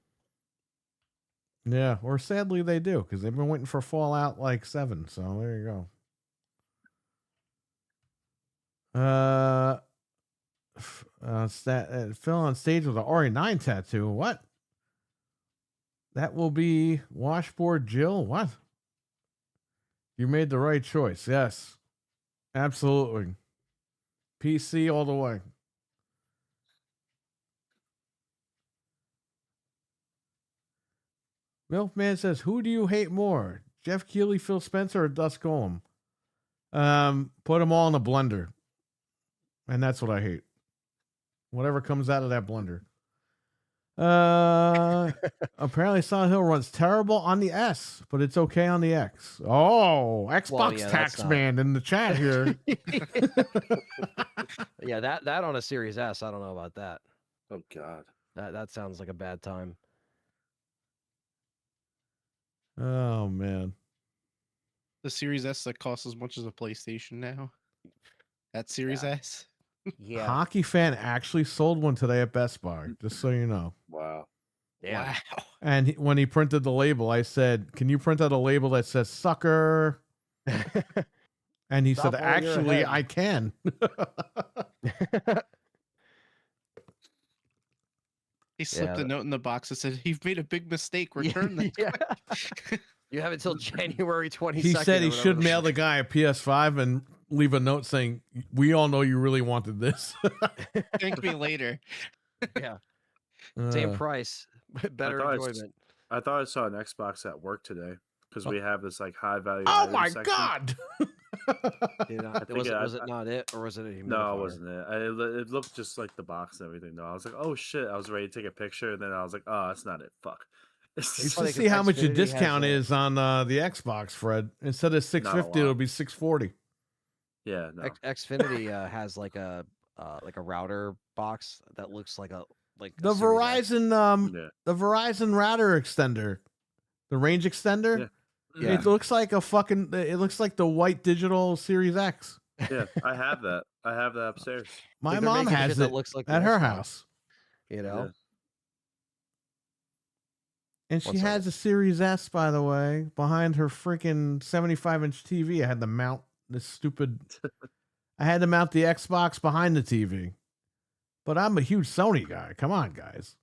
Yeah, or sadly they do because they've been waiting for Fallout like 7. So there you go. Phil on stage with an RE9 tattoo. What? That will be Washboard Jill. What? You made the right choice. Yes, absolutely. PC all the way. Milkman says, "Who do you hate more, Jeff Keighley, Phil Spencer, or Dust Golem?" Put them all in a blender, and that's what I hate. Whatever comes out of that blender. Apparently Silent Hill runs terrible on the S, but it's okay on the X. Oh, Xbox yeah, tax that's not- man in the chat here. Yeah, that on a Series S, I don't know about that. Oh God. That sounds like a bad time. Oh man. The Series S that costs as much as a PlayStation now. That Series S. Yeah, Hockey fan actually sold one today at Best Buy, just so you know. Wow. yeah. Wow. And when he printed the label, I said, "Can you print out a label that says sucker?" And he Stop said, while you're "Actually, ahead." I can." He slipped Yeah. a note in the box that said, "You've made a big mistake. Return that." Yeah. You have until January 22nd. He said or he whatever should the mail fuck. the guy a PS5 and leave a note saying, "We all know you really wanted this." Thank me later. Yeah, same Uh, price, but better thought it's- enjoyment. I thought I saw an Xbox at work today because we have this like high value. oh item my section. god! Did not, think was it, I- was it not it, or was it a humidifier? No, it wasn't it. It looked just like the box and everything. Though I was like, oh shit! I was ready to take a picture, and then I was like, oh, that's not it. Fuck. You It's should funny see 'cause how much your Xfinity has discount a- is on the Xbox, Fred. Instead of $650, it'll lot. be $640. Yeah, no. Xfinity has like a router box that looks like a The Series X. Verizon Yeah, the Verizon router extender, the range extender. Yeah. It looks like a fucking. It looks like the white digital Series X. yeah. I have that. I have that upstairs. My Like, they're mom making shit has that it looks like the at her Xbox, house, You know, and she One has a Series S, by the way, behind her freaking 75-inch TV. I had to mount this stupid. I had to mount the Xbox behind the TV, but I'm a huge Sony guy. Come on, guys.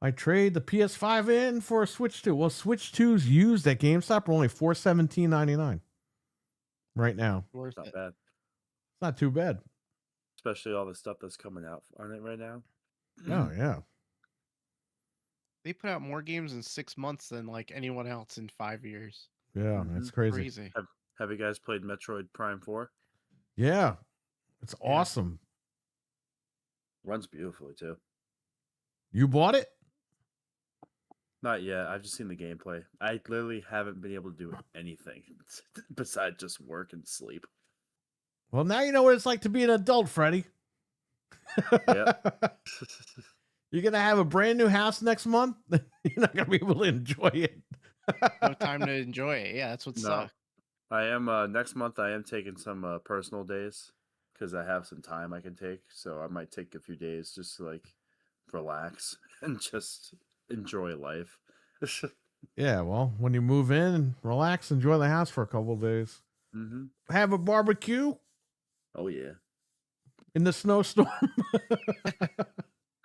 I trade the PS5 in for a Switch 2. Well, Switch 2's used at GameStop are only $417.99 right now. Worth Not it. bad. It's not too bad. Especially all the stuff that's coming out on it right now. Oh yeah. They put out more games in 6 months than like anyone else in 5 years. Yeah, that's crazy. Crazy. Have you guys played Metroid Prime 4? Yeah. It's Yeah. awesome. Runs beautifully too. You bought it? Not yet. I've just seen the gameplay. I literally haven't been able to do anything besides just work and sleep. Well, now you know what it's like to be an adult, Freddie. Yep. You're gonna have a brand new house next month. You're not gonna be able to enjoy it. No time to enjoy it. Yeah, that's what No. sucks. I am next month. I am taking some personal days because I have some time I can take. So I might take a few days just to like relax and just enjoy life. Yeah, well, when you move in, relax, enjoy the house for a couple of days. hmm Have a barbecue Oh yeah, in the snowstorm.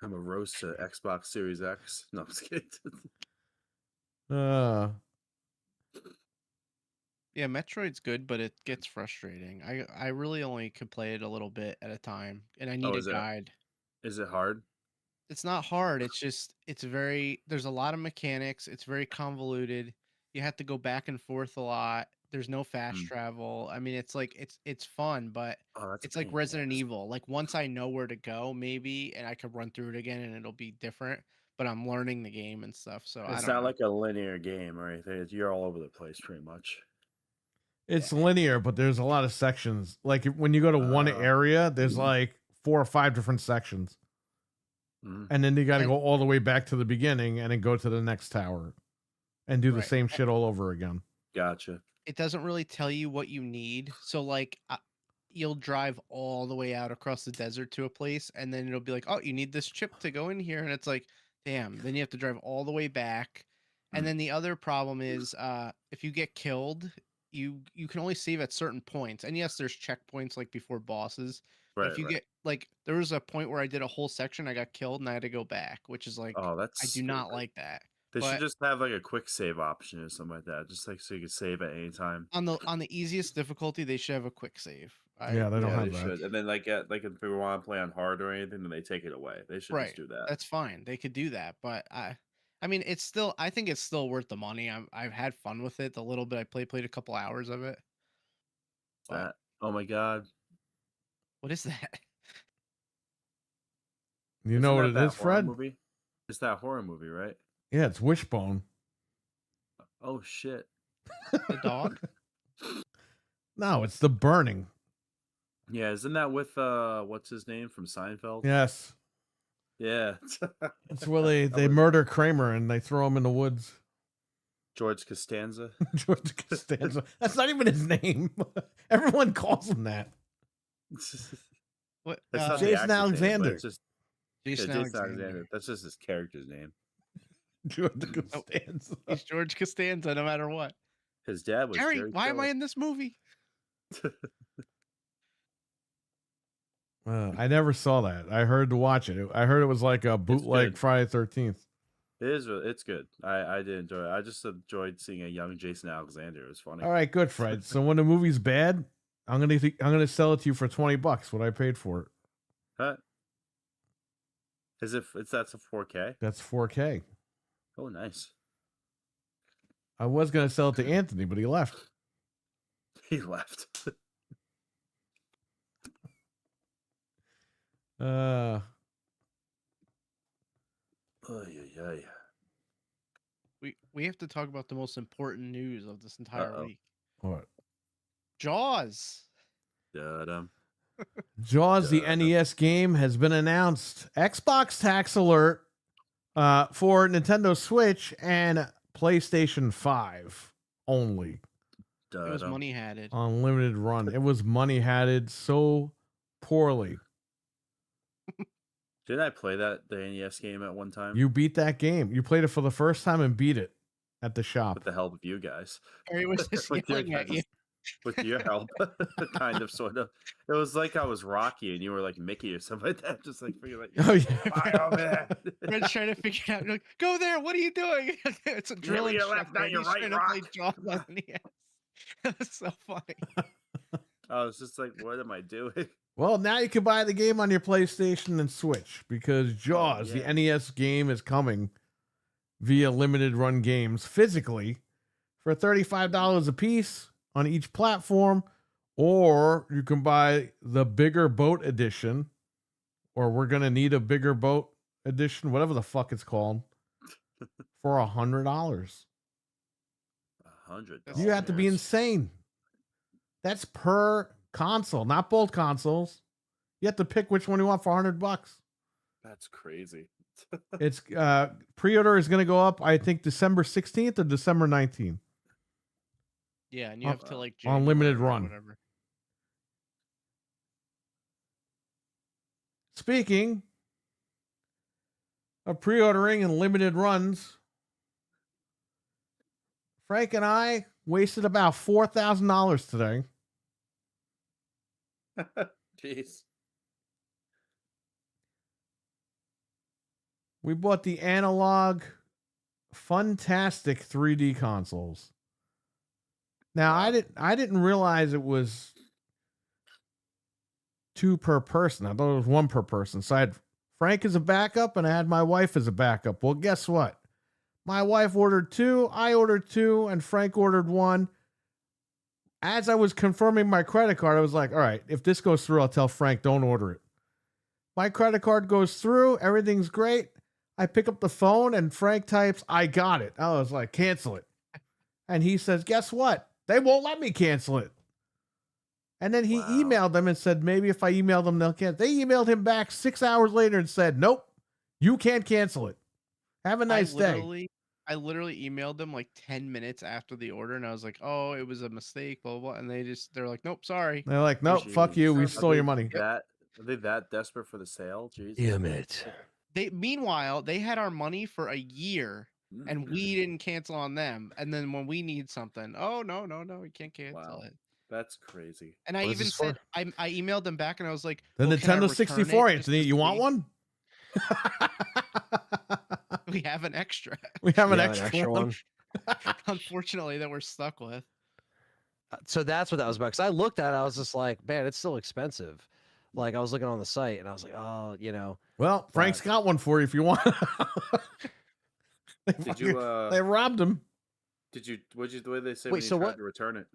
I'm a roast to Xbox Series X. No, I'm just kidding. Yeah, Metroid's good, but it gets frustrating. I really only could play it a little bit at a time, and I need a is it? guide. Is it hard? It's not hard. It's just there's a lot of mechanics. It's very convoluted. You have to go back and forth a lot. There's no fast Mm. travel. I mean, it's fun, but Oh, that's a it's like pain in the Resident ass. Evil. Like once I know where to go, maybe, and I could run through it again, and it'll be different. but I'm learning the game and stuff. So I It's don't not know. like a linear game or anything. You're all over the place pretty much. It's linear, but there's a lot of sections. Like when you go to one Oh. area, there's like 4 or 5 different sections. Mhm. And then you got to And- go all the way back to the beginning and then go to the next tower and do the Right. same shit all over again. Gotcha. It doesn't really tell you what you need. So like you'll drive all the way out across the desert to a place, and then it'll be like, oh, you need this chip to go in here, and it's like, damn. Then you have to drive all the way back. And then the other problem is, if you get killed, you can only save at certain points. And yes, there's checkpoints like before bosses. But Right. if you right. get like, there was a point where I did a whole section, I got killed, and I had to go back, which is like, Oh, that's. I do not stupid. like that. They but- should just have like a quick save option or something like that, just like so you can save at any time. On the easiest difficulty, they should have a quick save. Yeah, they don't Yeah, have they that. should. And then like if we want to play on hard or anything, then they take it away. They should Right. just do that. That's fine. They could do that, but I mean, it's still. I think it's still worth the money. I've had fun with it. The little bit I played a couple hours of it. That. Oh my god. What is that? You know what Isn't it that is, that horror Fred? Movie? It's that horror movie, right? Yeah, it's Wishbone. Oh shit. The dog? No, it's The Burning. Yeah, isn't that with what's his name from Seinfeld? Yes. Yeah. It's where they was- murder Kramer and they throw him in the woods. George Costanza. George Costanza. That's not even his name. Everyone calls him that. What? That's not the Jason actor's name, but Alexander. it's just, Jason Jason Alexander. That's just his character's name. George Costanza. He's George Costanza, no matter what. His dad was Jerry, Jerry why am I Keller. in this movie? I never saw that. I heard to watch it. I heard it was like a bootleg good. Friday 13th. It is. It's good. I did enjoy it. I just enjoyed seeing a young Jason Alexander. It was funny. All right, good, Fred. So when the movie's bad, I'm gonna sell it to you for $20. What I paid for it. Huh? As if that's a 4K. That's 4K. Oh, nice. I was gonna sell it to Anthony, but he left. He left. Uh, Oy, oy, oy. We have to talk about the most important news of this entire Uh-oh. week. what? Jaws. Da-dum. Jaws, the Duh. NES game, has been announced. Xbox tax alert for Nintendo Switch and PlayStation 5 only. It was Da-dum. money hatted. Unlimited run. It was money hatted so poorly. Didn't I play the NES game at one time? You beat that game. You played it for the first time and beat it at the shop. With the help of you guys. Harry was just With your yelling at you. guys'- With your help. Kind of, sort of. It was like I was Rocky and you were like Mickey or something like that. Just like figure like, Oh, yeah. "Fire, man." Fred's trying to figure out. Like, go there. What are you doing? It's a drilling your shot, left, not man. your He's right, trying to play Rock. Jaws on the NES. That's so funny. I was just like, what am I doing? Well, now you can buy the game on your PlayStation and Switch because Jaws, yeah. the NES game, is coming via limited run games physically for $35 a piece on each platform, or you can buy the bigger boat edition, or we're going to need a bigger boat edition, whatever the fuck it's called, for $100. $100. You have to be insane. That's per console, not both consoles. You have to pick which one you want for $100. That's crazy. It's pre-order is going to go up, I think, December 16th or December 19th. Yeah, and you have to like on limited January or run. whatever. Speaking of pre-ordering and limited runs, Frank and I wasted about $4,000 today. Jeez. We bought the Analog Funtastic 3D consoles. Now, I didn't realize it was 2 per person. I thought it was 1 per person. So I had Frank as a backup and I had my wife as a backup. Well, guess what? My wife ordered 2, I ordered 2, and Frank ordered 1. As I was confirming my credit card, I was like, all right, if this goes through, I'll tell Frank, don't order it. My credit card goes through. Everything's great. I pick up the phone and Frank types, I got it. I was like, cancel it. And he says, guess what? They won't let me cancel it. And then he Wow. emailed them and said, maybe if I email them, they'll cancel. They emailed him back 6 hours later and said, nope, you can't cancel it. Have a nice day. I literally emailed them like 10 minutes after the order, and I was like, "Oh, it was a mistake." Blah blah. Blah. And they're like, "Nope, sorry." They're like, nope, fuck you. We Are stole your they money. Are they that desperate for the sale? Jesus. Damn it. Meanwhile, they had our money for a year, and we didn't cancel on them. And then when we need something, oh no, we can't cancel Wow. it. That's crazy. And I What is even this for? said, I emailed them back, and I was like, The "Well, can I Nintendo return it 64, just Anthony. to You want see? one? We have an extra." We have an Yeah, extra, one. Unfortunately, that we're stuck with. So that's what that was about. Because I looked at it, I was just like, man, it's still expensive. Like I was looking on the site, and I was like, oh, you know. Well, Frank's got one for you if you want. Did you? They robbed him. Did you? What did they say Wait, when you so tried what- to return it?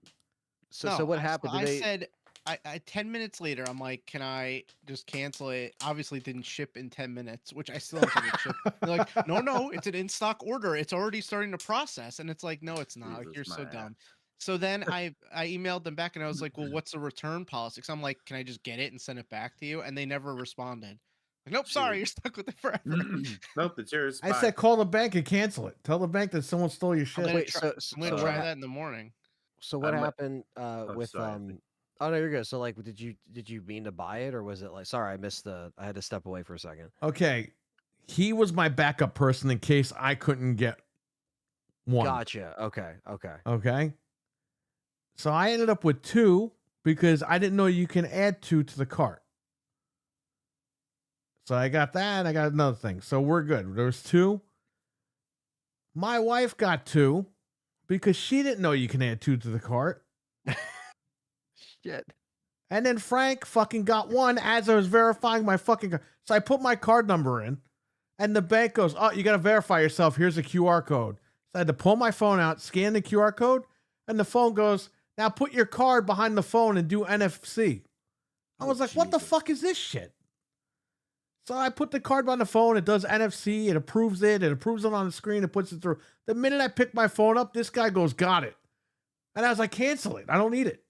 So what happened? Did I they? said, I 10 minutes later, I'm like, can I just cancel it? Obviously, it didn't ship in 10 minutes, which I still don't think it shipped. They're like, no, it's an in-stock order. It's already starting to process. And it's like, no, it's not. Like, Jesus, you're so my dumb. So then I emailed them back and I was like, well, what's the return policy? Because I'm like, can I just get it and send it back to you? And they never responded. Like, nope, sorry, Jeez. you're stuck with it forever. Nope, it's yours. I Bye. said, call the bank and cancel it. Tell the bank that someone stole your I'm shit. gonna Wait, try, so I'm gonna what try hap- that in the morning. So what I might- happened with sorry, Anthony. Oh no, you're good. So like, did you mean to buy it, or was it like? Sorry, I had to step away for a second. Okay. He was my backup person in case I couldn't get one. Gotcha. Okay. Okay. So I ended up with two because I didn't know you can add two to the cart. So I got that and I got another thing. So we're good. There was two. My wife got two because she didn't know you can add two to the cart. Shit. And then Frank fucking got one as I was verifying my fucking card. So I put my card number in and the bank goes, oh, you got to verify yourself. Here's a QR code. So I had to pull my phone out, scan the QR code, and the phone goes, now put your card behind the phone and do NFC. I Oh, was like, what the Jesus. fuck is this shit? So I put the card behind the phone. It does NFC. It approves it. It approves it on the screen. It puts it through. The minute I pick my phone up, this guy goes, got it. And I was like, cancel it. I don't need it.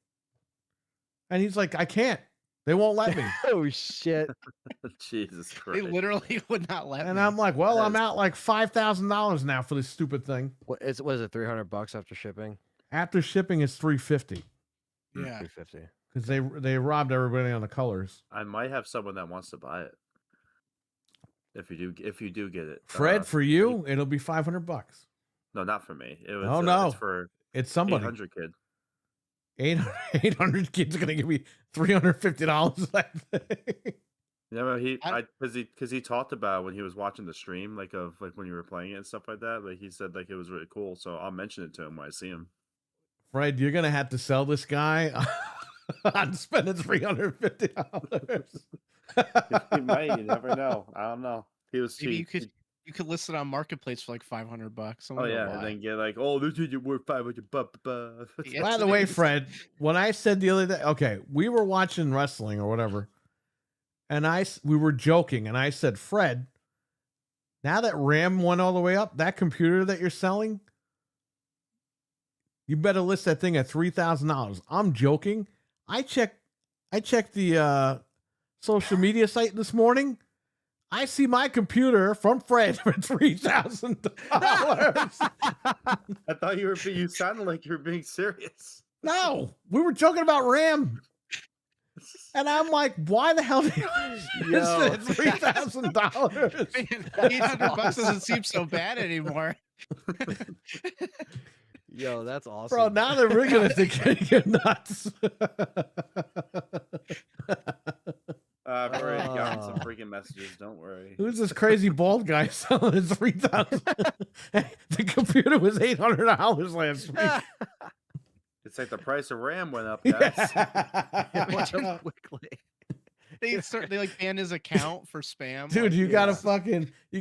And he's like, I can't. They won't let me. Oh shit. Jesus They Christ. literally would not let And me. I'm like, well, That I'm is- out like $5,000 now for this stupid thing. What is it? $300 after shipping? After shipping, it's $350 Yeah. $350. because they robbed everybody on the colors. I might have someone that wants to buy it. If you do get it, Fred, for you, it'll be $500. no, not for me. It was, Oh, no. it's for It's somebody. 800 kid. 800 kids are gonna give me $350. Yeah, but I- because he talked about when he was watching the stream, like when you were playing it and stuff like that. Like he said, like it was really cool. So I'll mention it to him when I see him. Fred, you're gonna have to sell this guy on spending $350. He might. You never know. I don't know. He was. Maybe he- you could list it on Marketplace for like $500. Oh Someone will yeah, buy and it. then get like, oh, this is worth 500. Yeah. By the way, Fred, when I said the other day, okay, we were watching wrestling or whatever, and we were joking, and I said, Fred, now that RAM went all the way up, that computer that you're selling, you better list that thing at $3,000. I'm joking. I checked the social media site this morning. I see my computer from Fred for $3,000. I thought you sounded like you were being serious. No, we were joking about RAM. And I'm like, why the hell did you list Yo, it at $3,000? Man, $800 doesn't seem so bad anymore. Yo, that's awesome. Bro, now they're really gonna think you're nuts. I've already gotten some Ah. freaking messages. Don't worry. Who's this crazy bald guy selling his $3,000? The computer was $800 last week. It's like the price of RAM went up, guys. Watch him quickly. They like banned his account for spam. Dude, like, you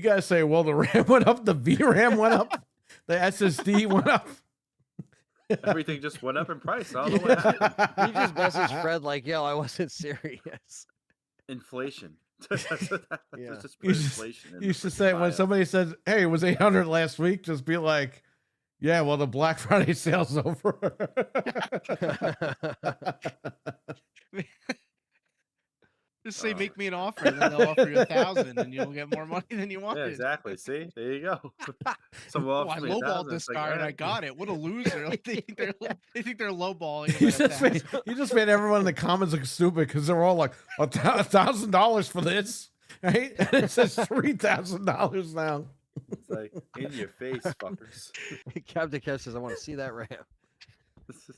gotta say, well, the RAM went up, the VRAM went up, the SSD went up. Everything just went up in price. I don't know what happened. You just messaged Fred like, yo, I wasn't serious. Inflation. Just put You should, inflation in you the should freaking say when bio. somebody says, "Hey, it was 800 last week," just be like, "Yeah, well, the Black Friday sale's over." Just say, Oh, make me an offer, and then they'll offer you 1,000, and you'll get more money than you yeah, wanted. exactly. See, there you go. Someone Oh, I offers me 1,000. lowballed this It's like, guy all and I right. got it. What a loser! Like, they think they're lowballing him you at just made, 1,000. you just made everyone in the comments look stupid because they're all like, $1,000 for this, right? And it says $3,000 now. It's like in your face, fuckers. Captain Kev says, "I want to see that ram."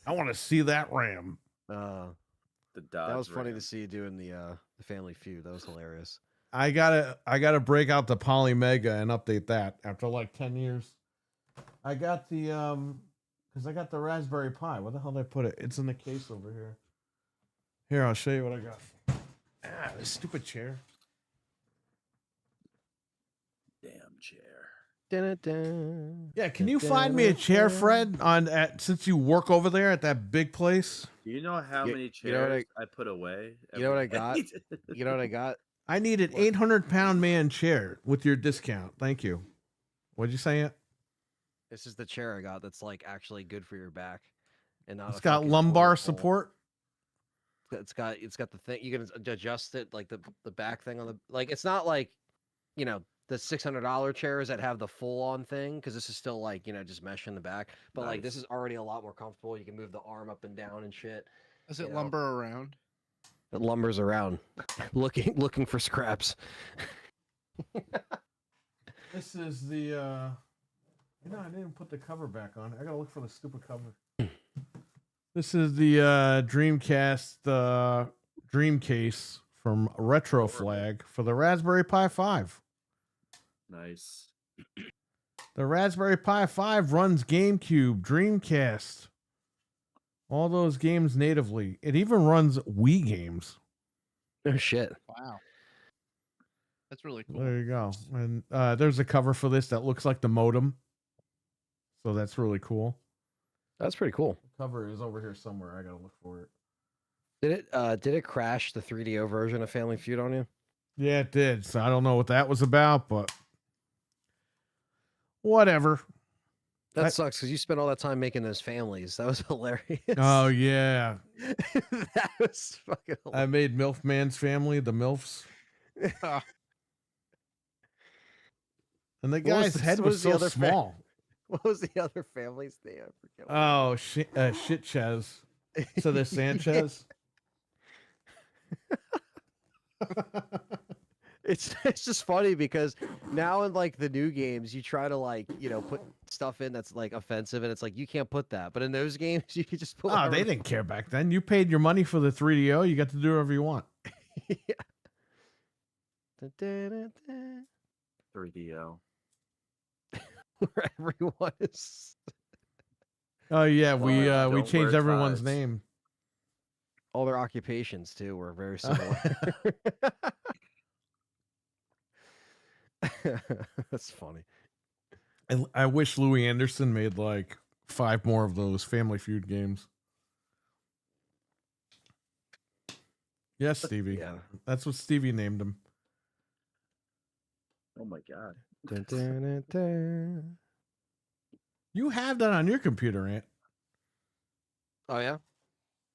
I want to see that ram. Uh, The Dodge that was funny Ram. to see you doing the Family Feud. That was hilarious. I gotta break out the Poly Mega and update that after like 10 years. I got the because I got the Raspberry Pi. Where the hell did I put it? It's in the case over here. Here, I'll show you what I got. This stupid chair. Damn chair. Dun-dun-dun. Yeah, can you find me a chair, Fred? Since you work over there at that big place, Do you know how You- many you know what chairs I put away? you know what every I got? night? You know what I got? I need an What? 800-pound man chair with your discount. Thank you. What'd you say? This is the chair I got. That's like actually good for your back, and not. It's a got fucking lumbar toilet bowl. support. It's got the thing you can adjust it, like the back thing on the, like, it's not like, you know, the $600 chairs that have the full on thing, because this is still like, you know, just mesh in the back, but like this Nice. is already a lot more comfortable. You can move the arm up and down and shit. Does You it know. lumber around? It lumbers around looking for scraps. This is the I didn't put the cover back on. I gotta look for the stupid cover. This is the Dreamcast Dream Case from Retro Flag for the Raspberry Pi 5. Nice. The Raspberry Pi 5 runs GameCube, Dreamcast, all those games natively. It even runs Wii games. Oh shit. Wow, that's really cool. There you go. And there's a cover for this that looks like the modem. So that's really cool. That's pretty cool. The cover is over here somewhere. I gotta look for it. Did it crash the 3DO version of Family Feud on you? Yeah, it did. So I don't know what that was about, but whatever. That I- sucks because you spent all that time making those families. That was hilarious. Oh yeah. That was fucking I hilarious. made Milfman's family, the Milfs. And the What was guy's the- head what was was the so other small. What was the other family's name? I forget. what Oh, shit, Chez. So there's Sanchez. It's just funny because now in like the new games, you try to like, you know, put stuff in that's like offensive, and it's like you can't put that. But in those games, you could just put. Oh, they didn't care back then. You paid your money for the 3DO. You got to do whatever you want. Yeah. Dun-dun-dun-dun. 3DO. Where everyone is. Oh yeah, we Well, we don't changed wear everyone's ties. name. All their occupations too were very similar. That's funny. I wish Louis Anderson made like 5 more of those Family Feud games. Yes, Stevie. Yeah. That's what Stevie named him. Oh my god. Dun-dun-dun-dun. You have that on your computer, Ant. Oh yeah,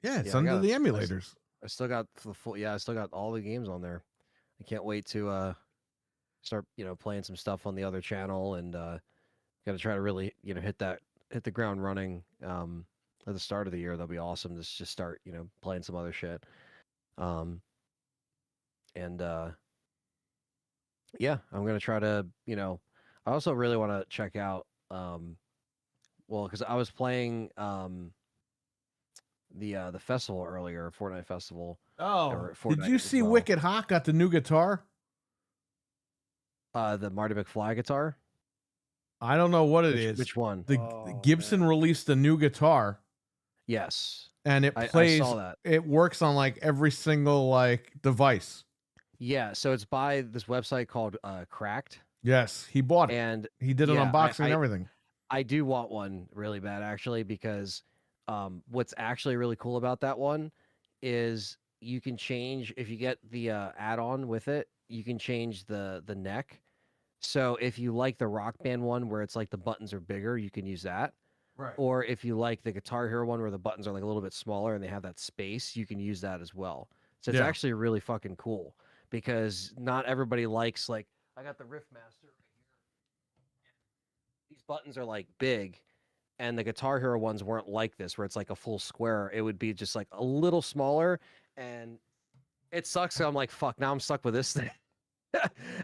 Yeah, it's Yeah, I under got the it. emulators. I still got the full. Yeah, I still got all the games on there. I can't wait to start, you know, playing some stuff on the other channel, and got to try to really, you know, hit the ground running at the start of the year. That'll be awesome to just start, you know, playing some other shit. And yeah, I'm gonna try to, you know, I also really want to check out well, because I was playing the festival earlier, Fortnite festival. Oh, or did Fortnite you as see well. Wicked Hawk got the new guitar? The Marty McFly guitar. I don't know what it is. Which one? The Oh, Gibson man. released a new guitar, Yes, and it I plays. saw that. It works on like every single like device. Yeah, so it's by this website called Cracked, Yes, he bought it. and He did an yeah, unboxing and I- everything. I do want one really bad actually, because what's actually really cool about that one is you can change if you get the add-on with it. You can change the neck. So if you like the Rock Band one where it's like the buttons are bigger, you can use that. Right. Or if you like the Guitar Hero one where the buttons are like a little bit smaller and they have that space, you can use that as well. So it's Yeah. actually really fucking cool because not everybody likes like I got the Riff Master right here. These buttons are like big and the Guitar Hero ones weren't like this where it's like a full square. It would be just like a little smaller and it sucks. So I'm like, fuck, now I'm stuck with this thing.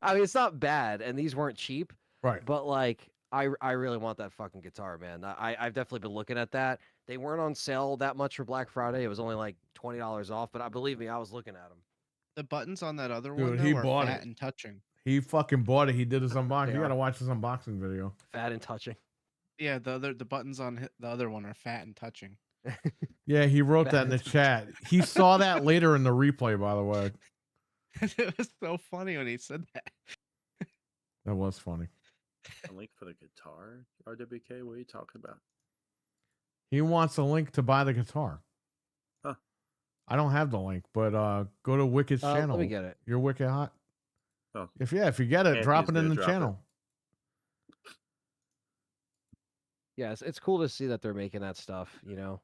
I mean, it's not bad and these weren't cheap, Right. but like I really want that fucking guitar, man. I've definitely been looking at that. They weren't on sale that much for Black Friday. It was only like $20 off, but believe me, I was looking at them. The buttons on that other Dude, one he though, are bought fat it. and touching. He fucking bought it. He did his unboxing. They You are. gotta watch his unboxing video. Fat and touching. Yeah, the buttons on the other one are fat and touching. Yeah, he wrote that in the Fat. chat. He saw that later in the replay, by the way. It was so funny when he said that. That was funny. A link for the guitar, RWK. What are you talking about? He wants a link to buy the guitar. Huh. I don't have the link, but go to Wicked's channel. Let me get it. You're Wicked Hot. Oh. If you get it, Anthony's drop it in gonna the drop it. channel. Yeah, it's cool to see that they're making that stuff, you know.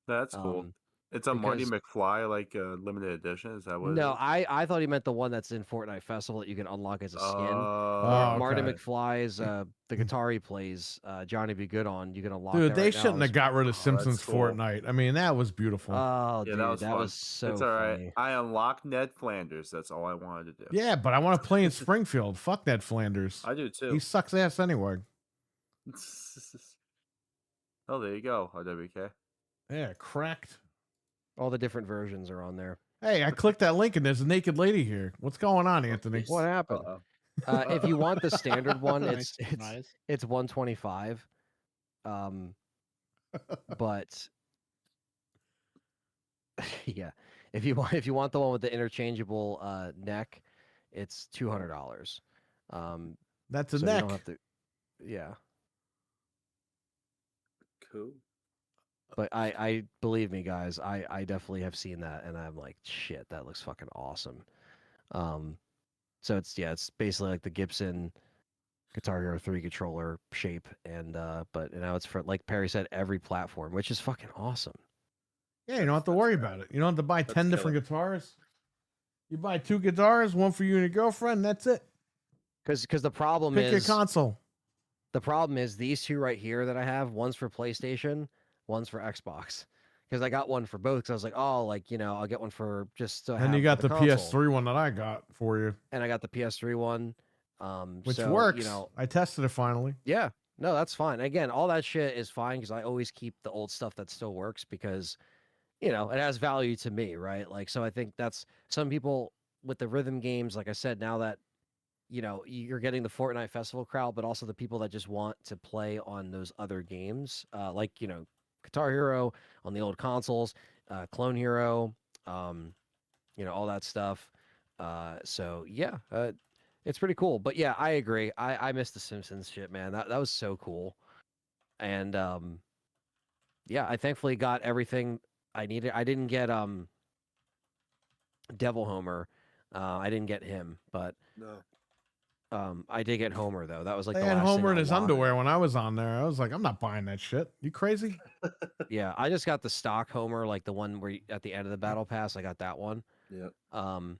That's cool. Um, It's a Marty because- McFly like limited edition. Is that what? No, it is? I thought he meant the one that's in Fortnite Festival that you can unlock as a skin. Oh, Marty okay. McFly's the guitar he plays, Johnny Be Good on. You can unlock. Dude, that they right now. shouldn't have It's- got rid of Oh, that's Simpsons cool. Fortnite. I mean, that was beautiful. Oh, Yeah, dude, that was fun. so It's all right. funny. I unlocked Ned Flanders. That's all I wanted to do. Yeah, but I want to play in Springfield. Fuck Ned Flanders. I do too. He sucks ass anyway. Oh, there you go, RWK. Yeah, cracked. All the different versions are on there. Hey, I clicked that link and there's a naked lady here. What's going on, Anthony? What happened? Uh-oh. If you want the standard one, Nice it's surprise. it's 125. But yeah, if you want the one with the interchangeable neck, it's $200. That's a so neck. you don't have to. Yeah, Cool. but I believe me, guys, I definitely have seen that, and I'm like, shit, that looks fucking awesome. So it's basically like the Gibson Guitar Hero 3 controller shape, and but now it's for, like Perry said, every platform, which is fucking awesome. Yeah, you don't have to worry about it. You don't have to buy 10 different guitars. You buy 2 guitars, one for you and your girlfriend. That's it. Because the problem Pick your is console. the problem is these two right here that I have. One's for PlayStation, one's for Xbox. Because I got one for both. Because I was like, oh, like, you know, I'll get one for just to And have you for got the console. PS3 one that I got for you, And I got the PS3 one, which so, works. You know, I tested it finally. yeah, no, that's fine. Again, all that shit is fine because I always keep the old stuff that still works because, you know, it has value to me, right? Like, so I think that's some people with the rhythm games. Like I said, now that you know you're getting the Fortnite Festival crowd, but also the people that just want to play on those other games, like you know, Guitar Hero on the old consoles, Clone Hero, you know, all that stuff. So yeah, it's pretty cool. But yeah, I agree. I miss the Simpsons shit, man. That was so cool. And yeah, I thankfully got everything I needed. I didn't get Devil Homer. I didn't get him, but No. I did get Homer though. That was like They the had last thing Homer in I his wanted. underwear when I was on there. I was like, I'm not buying that shit. You crazy? Yeah, I just got the stock Homer, like the one where at the end of the battle pass, I got that one. Yep. And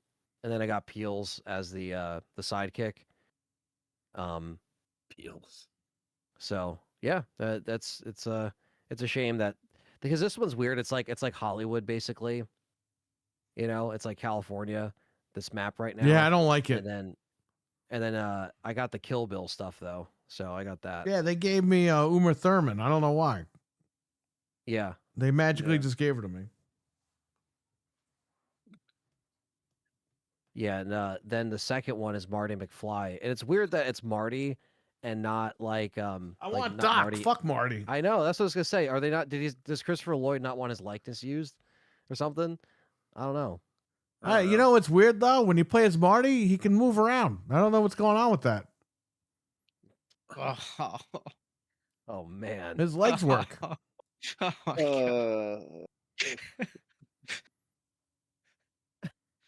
then I got Peels as the sidekick. Peels. So yeah, it's a shame that because this one's weird. It's like Hollywood basically. You know, it's like California. This map right now. Yeah, I don't like it. And then I got the Kill Bill stuff though, so I got that. Yeah, they gave me Uma Thurman. I don't know why. Yeah. They magically Yeah. just gave her to me. Yeah, and then the second one is Marty McFly, and it's weird that it's Marty and not like I like want not Doc. Marty. Fuck Marty. I know that's what I was gonna say. Are they not? Does Christopher Lloyd not want his likeness used or something? I don't know. I don't You know what's weird though? When you play as Marty, he can move around. I don't know what's going on with that. Oh, Oh man. His legs work. Oh my God.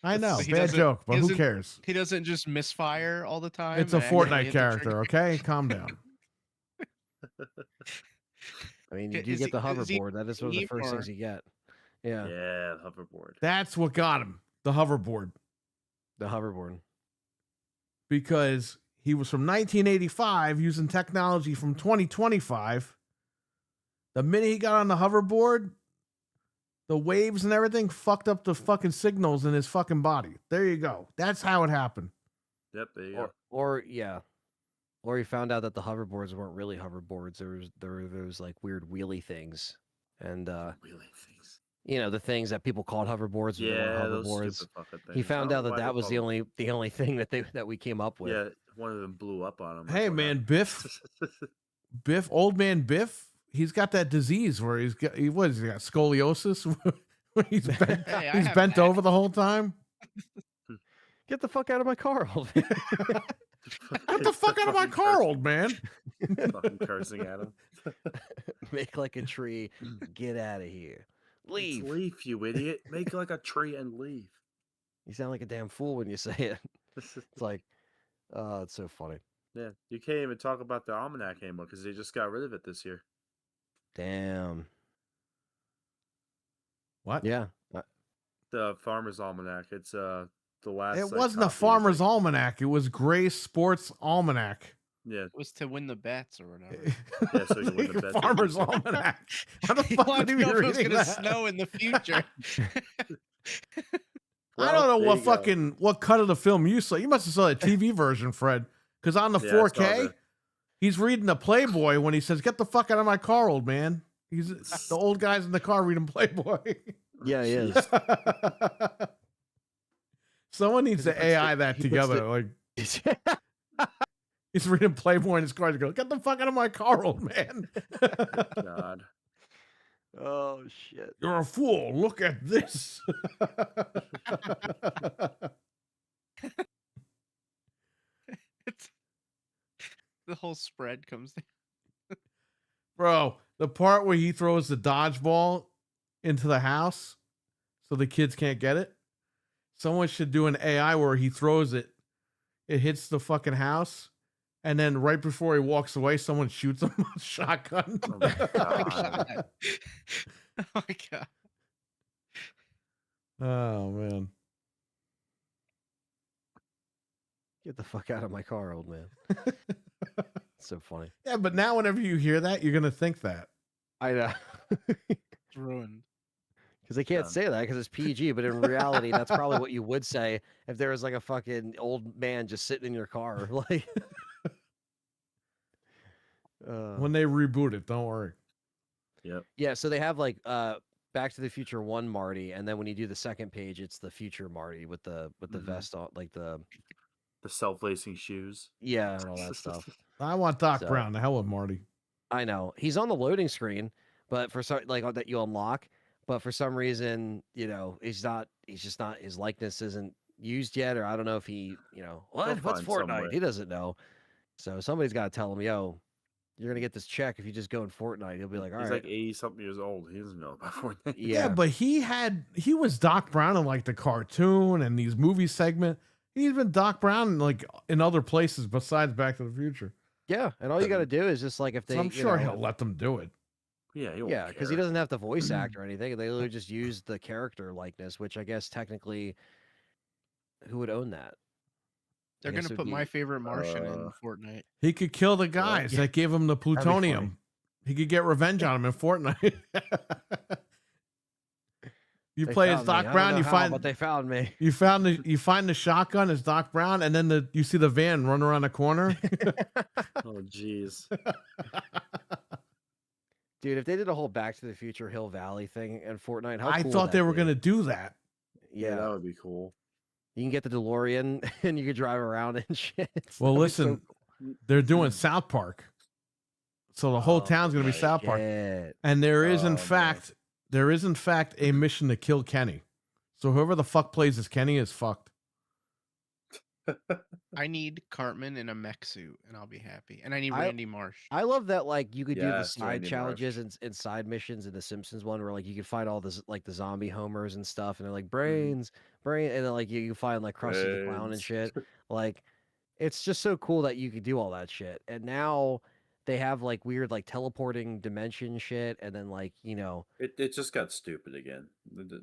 I know, He bad doesn't- joke, but he who doesn't- cares? He doesn't just misfire all the time. It's a and accidentally Fortnite hit the character, trigger. okay? Calm down. I mean, you Is do get the he- is he hoverboard. That is one of the cheap first things or- you get. Yeah, Yeah, hoverboard. That's what got him, the hoverboard, the hoverboard. because he was from 1985 using technology from 2025. The minute he got on the hoverboard, the waves and everything fucked up the fucking signals in his fucking body. There you go. That's how it happened. Yep, there you go. Or yeah, or he found out that the hoverboards weren't really hoverboards. There were those like weird wheelie things, and Really things. you know, the things that people called hoverboards. But they weren't Yeah, those hoverboards. stupid fucking things. He I found don't out know that why they that was call the only thing that we came up with. Yeah, one of them blew up on him. Hey man, Biff, old man Biff, he's got that disease where he got scoliosis. Where he's bent, Hey, I he's have bent that. over the whole time. Get the fuck out of my car, old man. Get the fuck out of my car, old man. Fucking cursing at him. Make like a tree. Get out of here. Leave. Leave, you idiot. Make like a tree and leave. You sound like a damn fool when you say it. It's like, oh, it's so funny. Yeah, you can't even talk about the almanac anymore because they just got rid of it this year. Damn. What? Yeah. The Farmer's Almanac. It's the last. It like, wasn't a copy is, Farmer's like- Almanac. It was Gray's Sports Almanac. Yeah, It was to win the bets or whatever. Yeah, so you win the bets. Farmer's Almanac. How the He fuck wanted did to he know if it was reading gonna that? snow in the future. I don't know Well, what there you go. fucking what cut of the film you saw. You must have saw the TV version, Fred. Because on the Yeah, I saw 4K, the- he's reading the Playboy when he says, "Get the fuck out of my car, old man." He's the old guys in the car reading Playboy. Yeah, he is. Jeez. Someone needs Because to he puts AI the- that he puts together. the- Like he's reading Playboy in his car. He goes, "Get the fuck out of my car, old man." God. Oh shit. You're a fool. Look at this. It's- the whole spread comes down. Bro, the part where he throws the dodgeball into the house so the kids can't get it. Someone should do an AI where he throws it, it hits the fucking house, and then right before he walks away, someone shoots him with a shotgun. Oh my Oh my God. god. Oh my god. Oh man. Get the fuck out of my car, old man. So funny. Yeah, but now whenever you hear that, you're gonna think that. I know. It's ruined. Because they can't Done. say that because it's PG, but in reality, that's probably what you would say if there was like a fucking old man just sitting in your car. Like, When they reboot it, don't worry. Yep. yeah, so they have like Back to the Future 1 Marty, and then when you do the second page, it's the future Marty with the Mhm. vest on, like the The self-lacing shoes. yeah and all that stuff. I want Doc So- Brown. The hell with Marty. I know he's on the loading screen, but for some like that you unlock, but for some reason, you know, he's just not, his likeness isn't used yet, or I don't know if he, you know, what's find some Fortnite? way. He doesn't know. So somebody's got to tell him, yo, you're gonna get this check if you just go in Fortnite. He'll be like, all He's right, like 80-something years old. He doesn't know about Fortnite. Yeah, but he was Doc Brown in like the cartoon and these movie segment. He's been Doc Brown like in other places besides Back to the Future. yeah, and all you got to do is just like if they, So I'm you sure know, he'll let them do it. Yeah, he won't yeah, because he care. doesn't have to voice act or anything. They literally just use the character likeness, which I guess technically, who would own that? They're guess gonna it would put be- My Favorite Martian in Uh, Fortnite. He could kill the guys yeah. that gave him the be funny. plutonium. He could get revenge on him in Fortnite. You They play as found me. I Doc don't Brown. know You how, find but they found me. you find the shotgun as Doc Brown, and then you see the van run around the corner. Oh, jeez. Dude, if they did a whole Back to the Future Hill Valley thing in Fortnite, how I cool would thought they that were be? gonna do that. Yeah, Yeah, that would be cool. you can get the DeLorean and you can drive around and shit. Well, That'd be so listen, they're doing South Park, so the whole Oh, town's gonna be right. South Park, shit. and there is Oh, in man. fact a mission to kill Kenny. So whoever the fuck plays as Kenny is fucked. I need Cartman in a mech suit, and I'll be happy. And I need I- Randy Marsh. I love that like you could do the Yes, side Randy challenges Marsh. and side missions in the Simpsons one where like you could find all this like the zombie homers and stuff and they're like Mm-hmm. brain and then like you find like Krusty the Clown and Brains. shit. Like it's just so cool that you could do all that shit. And now they have like weird like teleporting dimension shit and then like, you know, It just got stupid again. It just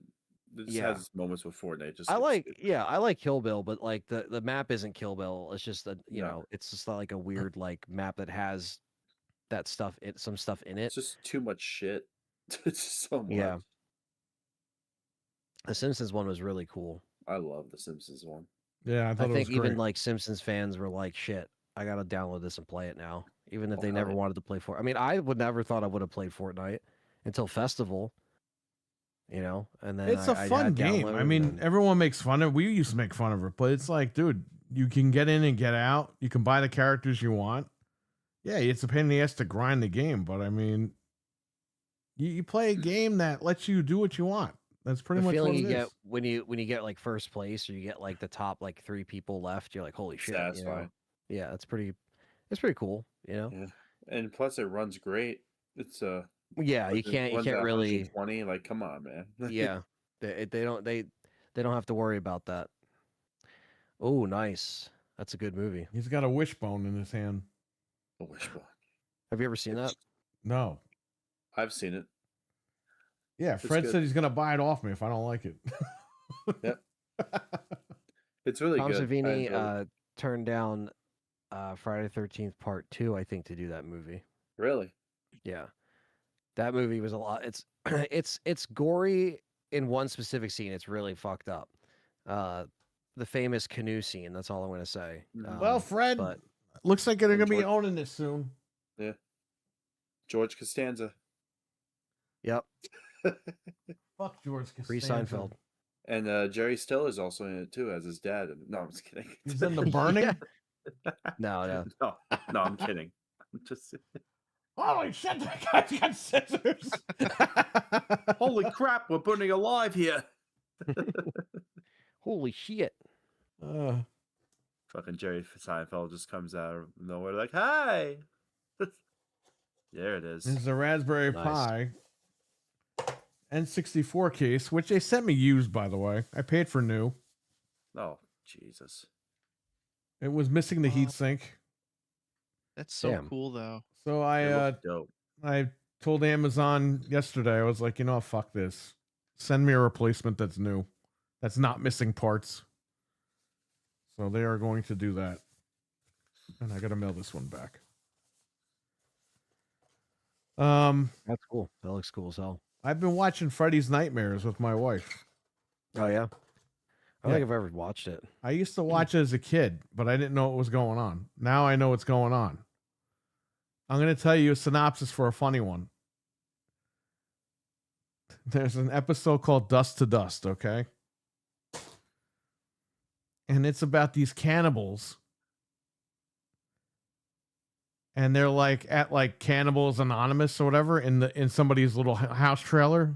Yeah. has its moments with Fortnite. Just I gets like stupid. I like Kill Bill, but like the map isn't Kill Bill. It's just you No. know, it's just like a weird like map that has that stuff some stuff in it. It's just too much shit. It's just so much. Yeah. The Simpsons one was really cool. I love the Simpsons one. Yeah, I I thought it was think even great. like Simpsons fans were like, "Shit, I gotta download this and play it now." Even if Oh, they hell never yeah. wanted to play I mean, I would never thought I would have played Fortnite until Festival, you know, and then It's a I fun had game. I downloaded mean, and- everyone makes fun of. We used to make fun of it, but it's like, dude, you can get in and get out. You can buy the characters you want. Yeah, it's a pain in the ass to grind the game, but I mean, you play a game that lets you do what you want. That's pretty the much feeling what you it get is. when you get like first place or you get like the top like 3 people left, you're like, "Holy shit!" You know? Satisfying. Yeah, it's pretty cool, you know. Yeah. And plus, it runs great. It's Yeah, you can't really 120. Like, come on, man. yeah. They don't have to worry about that. Oh, nice. That's a good movie. He's got a wishbone in his hand. The Wishbone. Have you ever seen that? No. I've seen it. Yeah, It's Fred good. said he's gonna buy it off me if I don't like it. Yep. It's really Tom good. I Savini enjoyed it. turned down Friday the 13th Part 2, I think, to do that movie. Really? Yeah. That movie was a lot. It's it's gory in one specific scene. It's really fucked up. The famous canoe scene, that's all I'm gonna say. Mhm. Well, Fred, but looks like they're gonna be George- owning this soon. Yeah. George Costanza. yep, Fuck George free Costanza. Seinfeld. And Jerry Stiller's also in it too, as his dad. No, I'm just kidding. He's in the burning. Yeah. No. No, I'm kidding. I'm just Holy shit, that guy's got scissors. holy crap, we're burning alive here. Holy shit. Fucking Jerry Seinfeld just comes out of nowhere like, hi. There it is. This is a Raspberry Nice. Pi N64 case, which they sent me used, by the way. I paid for new. Oh, Jesus. It was missing the Wow. heatsink. That's so Damn. cool, though. So It I looks dope. I told Amazon yesterday, I was like, you know, fuck this. Send me a replacement that's new, that's not missing parts. So they are going to do that. And I got to mail this one back. That's cool. That looks cool as hell. I've been watching Freddy's Nightmares with my wife. Oh yeah. I don't Yeah. think I've ever watched it. I used to watch it as a kid, but I didn't know what was going on. Now I know what's going on. I'm going to tell you a synopsis for a funny one. There's an episode called Dust to Dust, okay? And it's about these cannibals. And they're like at like Cannibals Anonymous or whatever in somebody's little house trailer.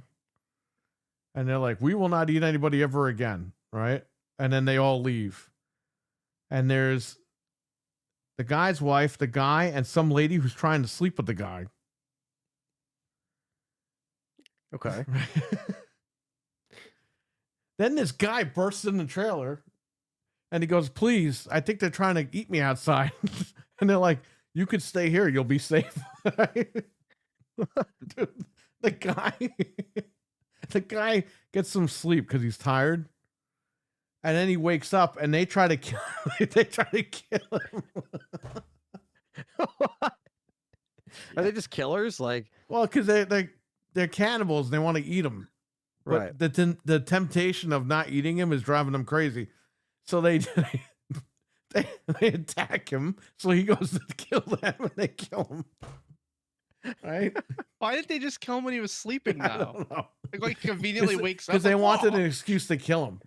And they're like, we will not eat anybody ever again, right? And then they all leave. And there's the guy's wife, the guy, and some lady who's trying to sleep with the guy. Okay. Then this guy bursts in the trailer and he goes, please, I think they're trying to eat me outside. And they're like, you could stay here. You'll be safe. Dude, the guy gets some sleep because he's tired. And then he wakes up and they try to kill him. Are they just killers? Like, Well, because they're cannibals and they want to eat him. right. But the temptation of not eating him is driving them crazy. So they attack him. So he goes to kill them and they kill him. Right? Why didn't they just kill him when he was sleeping I now? don't know. Like conveniently wakes up. Because they like, wanted "Oh." an excuse to kill him.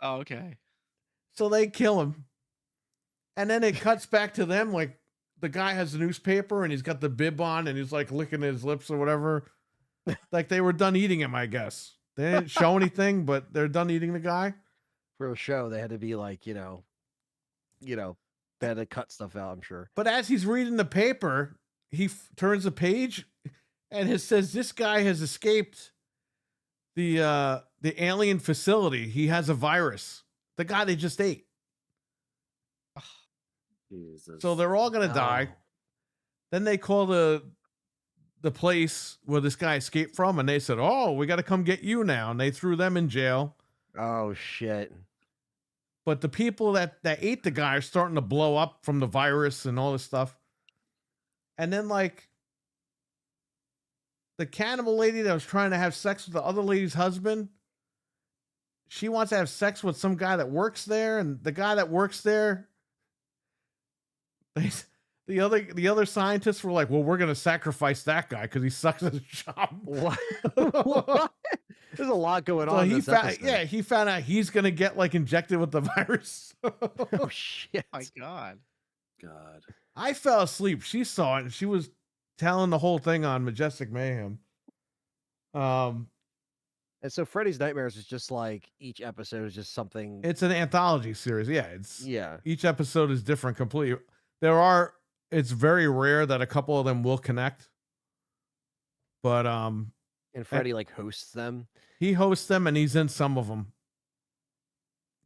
Oh, okay. So they kill him. And then it cuts back to them like the guy has a newspaper and he's got the bib on and he's like licking his lips or whatever. Like they were done eating him, I guess. They didn't show anything, but they're done eating the guy. For a show, they had to be like, you know, you know, they had to cut stuff out, I'm sure. But as he's reading the paper, he turns the page and it says this guy has escaped the alien facility. He has a virus. The guy they just ate. Jesus. So they're all gonna die. Oh. Then they call the place where this guy escaped from, and they said, "Oh, we got to come get you now." And they threw them in jail. Oh shit. But the people that ate the guy are starting to blow up from the virus and all this stuff. And then like the cannibal lady that was trying to have sex with the other lady's husband, she wants to have sex with some guy that works there, and the guy that works there, the other scientists were like, "Well, we're gonna sacrifice that guy because he sucks at his job." What? What? There's a lot going So on. in he this found, episode. yeah, he found out he's gonna get like injected with the virus. Oh shit. My God. God. I fell asleep. She saw it and she was telling the whole thing on Majestic Mayhem. And so Freddy's Nightmares is just like each episode is just something. It's an anthology series. Yeah, Yeah. each episode is different completely. It's very rare that a couple of them will connect. But And Freddy like hosts them. he hosts them and he's in some of them.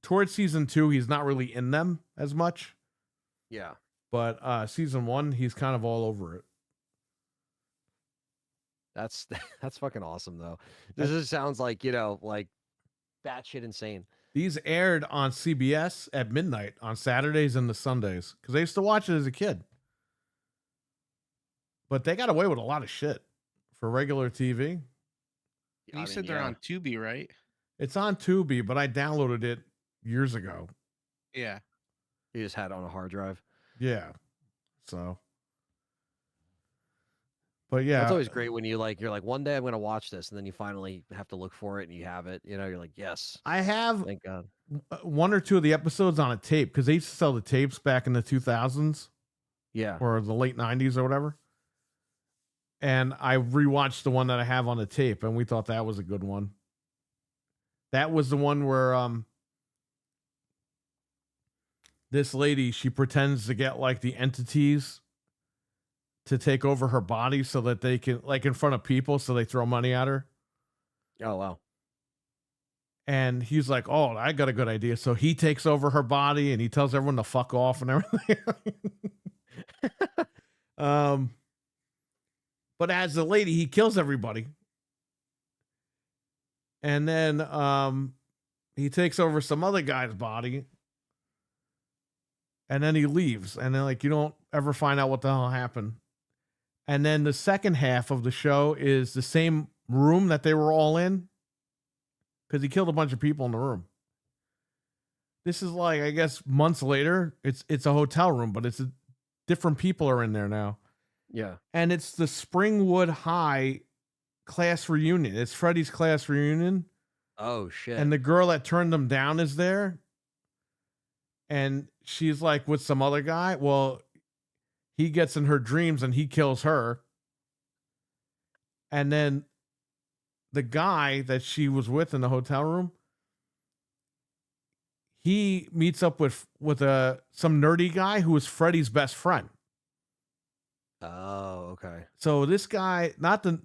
Towards season 2, he's not really in them as much. Yeah. But season 1, he's kind of all over it. That's fucking awesome though. This just sounds like, you know, like batshit insane. These aired on CBS at midnight on Saturdays and the Sundays because I used to watch it as a kid. But they got away with a lot of shit for regular TV. And you said they're on Tubi, right? It's on Tubi, but I downloaded it years ago. Yeah. You just had it on a hard drive. Yeah. So. But yeah. It's always great when you're like, one day I'm gonna watch this, and then you finally have to look for it and you have it. You know, you're like, yes, I have thank God. one or two of the episodes on a tape because they used to sell the tapes back in the 2000s Yeah. or the late 90s or whatever. And I rewatched the one that I have on the tape, and we thought that was a good one. That was the one where this lady, she pretends to get like the entities to take over her body so that they can, like in front of people, so they throw money at her. Oh wow. And he's like, "Oh, I got a good idea." So he takes over her body and he tells everyone to fuck off and everything. But as the lady, he kills everybody. And then he takes over some other guy's body. And then he leaves. And then like you don't ever find out what the hell happened. And then the second half of the show is the same room that they were all in. Because he killed a bunch of people in the room. This is like, I guess, months later. It's a hotel room, but different people are in there now. Yeah. And it's the Springwood High class reunion. It's Freddy's class reunion. Oh shit. And the girl that turned them down is there. And she's like with some other guy. Well, he gets in her dreams and he kills her. And then the guy that she was with in the hotel room, he meets up with some nerdy guy who is Freddy's best friend. Oh, okay. So this guy, not the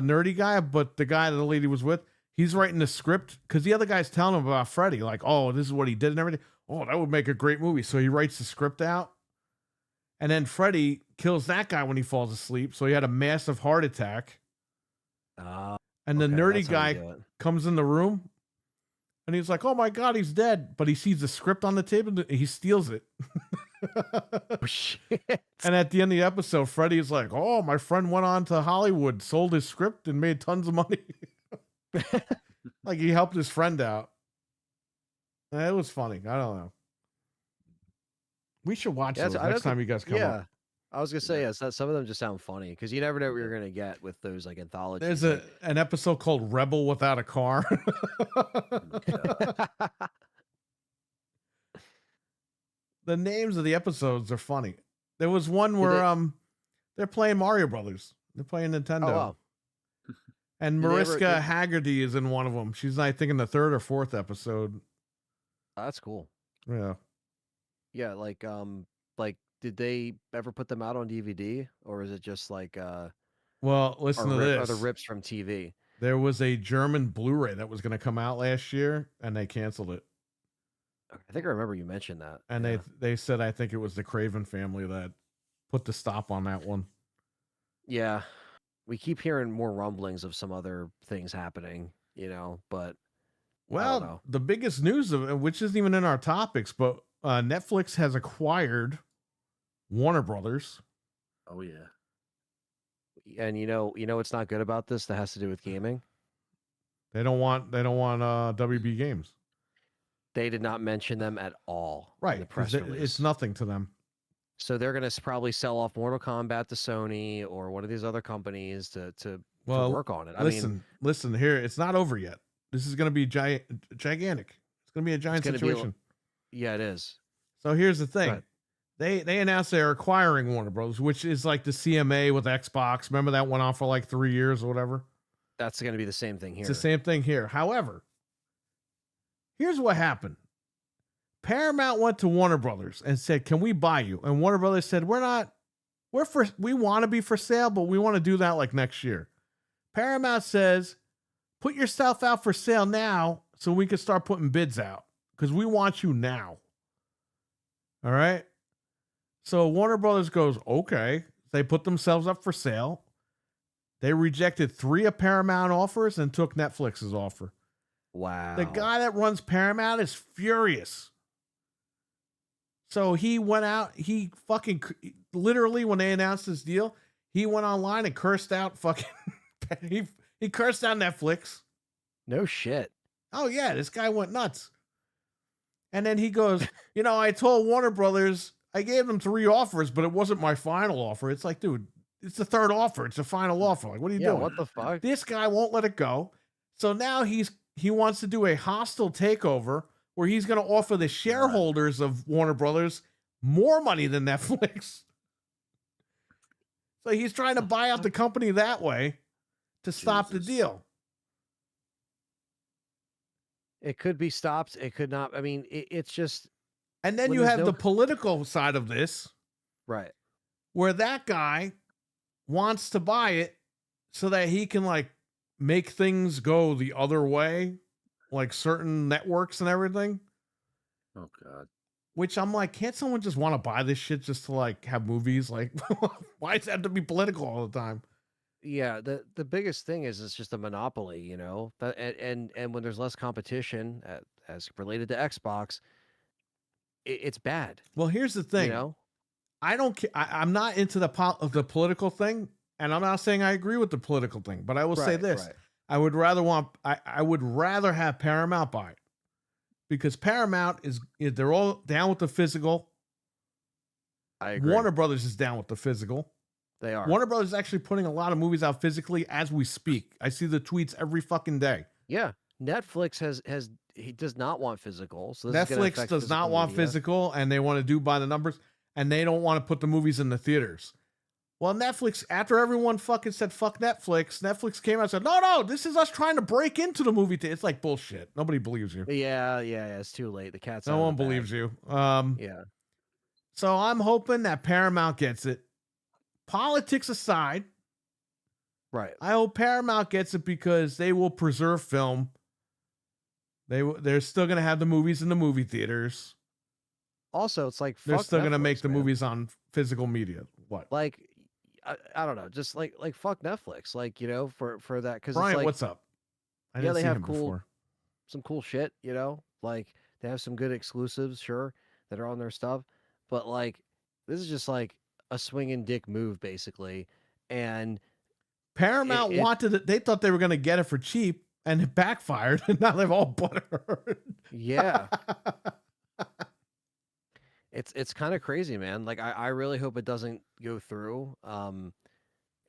nerdy guy, but the guy that the lady was with, he's writing the script because the other guy's telling him about Freddy, like, "Oh, this is what he did and everything. Oh, that would make a great movie." So he writes the script out, and then Freddy kills that guy when he falls asleep. So he had a massive heart attack, and the Okay, nerdy that's how you guy do it. comes in the room, and he's like, "Oh my God, he's dead!" But he sees the script on the table, and he steals it. Oh shit. And at the end of the episode, Freddy's like, "Oh, my friend went on to Hollywood, sold his script, and made tons of money." Like he helped his friend out. It was funny. I don't know. We should watch Yeah, those I next don't time you guys come Yeah. up. I was gonna say yes. Some of them just sound funny because you never know what you're gonna get with those like anthologies. There's an episode called Rebel Without a Car. The names of the episodes are funny. There was one where they're playing Mario Brothers. They're playing Nintendo. Oh wow. And Did they ever Mariska get- Haggerty is in one of them. She's, I think, in the third or fourth episode. That's cool. Yeah. Yeah, like did they ever put them out on DVD, or is it just like Well, listen to are the this. rips from TV? There was a German Blu-ray that was going to come out last year, and they canceled it. I think I remember you mentioned that. And yeah. they said I think it was the Craven family that put the stop on that one. Yeah, we keep hearing more rumblings of some other things happening, but Well, know. the biggest news of it, which isn't even in our topics, but Netflix has acquired Warner Brothers. Oh yeah. and what's not good about this that has to do with gaming? They don't want WB Games. They did not mention them at all in Right. the 'Cause press release. it's nothing to them. So they're going to probably sell off Mortal Kombat to Sony or one of these other companies to Well, work on it. listen here. It's not over yet. This is going to be gigantic. It's going to be a giant gonna be a- situation. Yeah, it is. So here's the thing. Right. They announced they're acquiring Warner Bros., which is like the CMA with Xbox. Remember that went on for like 3 years or whatever? That's going to be the same thing here. It's the same thing here. However, here's what happened. Paramount went to Warner Brothers and said, "Can we buy you?" And Warner Brothers said, we want to be for sale, but we want to do that like next year." Paramount says, "Put yourself out for sale now so we can start putting bids out because we want you now." All right. So Warner Brothers goes, okay. They put themselves up for sale. They rejected 3 of Paramount offers and took Netflix's offer. Wow. The guy that runs Paramount is furious. So he went out, he fucking literally, when they announced this deal, he went online and cursed out fucking he cursed out Netflix. No shit. Oh yeah, this guy went nuts. And then he goes, I told Warner Brothers, I gave them 3 offers, but it wasn't my final offer. It's like, dude, it's the 3rd offer. It's a final offer. Like, what are you doing? What the fuck? This guy won't let it go. So now he wants to do a hostile takeover where he's going to offer the shareholders of Warner Brothers more money than Netflix. So he's trying to buy out the company that way to stop the Jesus. deal. It could be stopped. It could not. I mean, it's just And then When you there's have no- the political side of this right. where that guy wants to buy it so that he can like make things go the other way, like certain networks and everything. Oh god. Which I'm like, can't someone just want to buy this shit just to like have movies? Like, why does it have to be political all the time? Yeah, the biggest thing is it's just a monopoly, and when there's less competition as related to Xbox, it's bad. Well, here's the thing. I don't. I'm not into the political thing, and I'm not saying I agree with the political thing. But I will say Right, this: right. I would rather have Paramount buy it because Paramount they're all down with the physical. I agree. Warner Brothers is down with the physical. They are. Warner Brothers is actually putting a lot of movies out physically as we speak. I see the tweets every fucking day. Yeah, Netflix he does not want physical. So this is gonna Netflix affect does not physical want media. physical, and they want to do by the numbers, and they don't want to put the movies in the theaters. Well, Netflix, after everyone fucking said fuck Netflix came out and said, no, this is us trying to break into the movie theater. It's like bullshit. Nobody believes you. Yeah, it's too late. The cat's No out one of the bag. believes you. Yeah, So I'm hoping that Paramount gets it. Politics aside, right. I hope Paramount gets it because they will preserve film. They're still going to have the movies in the movie theaters. Also, it's like They're fuck still going to Netflix, make the man. movies on physical media. What? Like, I don't know, just like fuck Netflix, like for that because Brian, it's like what's up? I Yeah, didn't they see have him cool- before. some cool shit, like they have some good exclusives, sure, that are on their stuff, but like this is just like a swinging dick move basically, and Paramount it- wanted it. They thought they were going to get it for cheap, and it backfired. And now they've all butthurt. yeah, it's kind of crazy, man. Like I really hope it doesn't go through.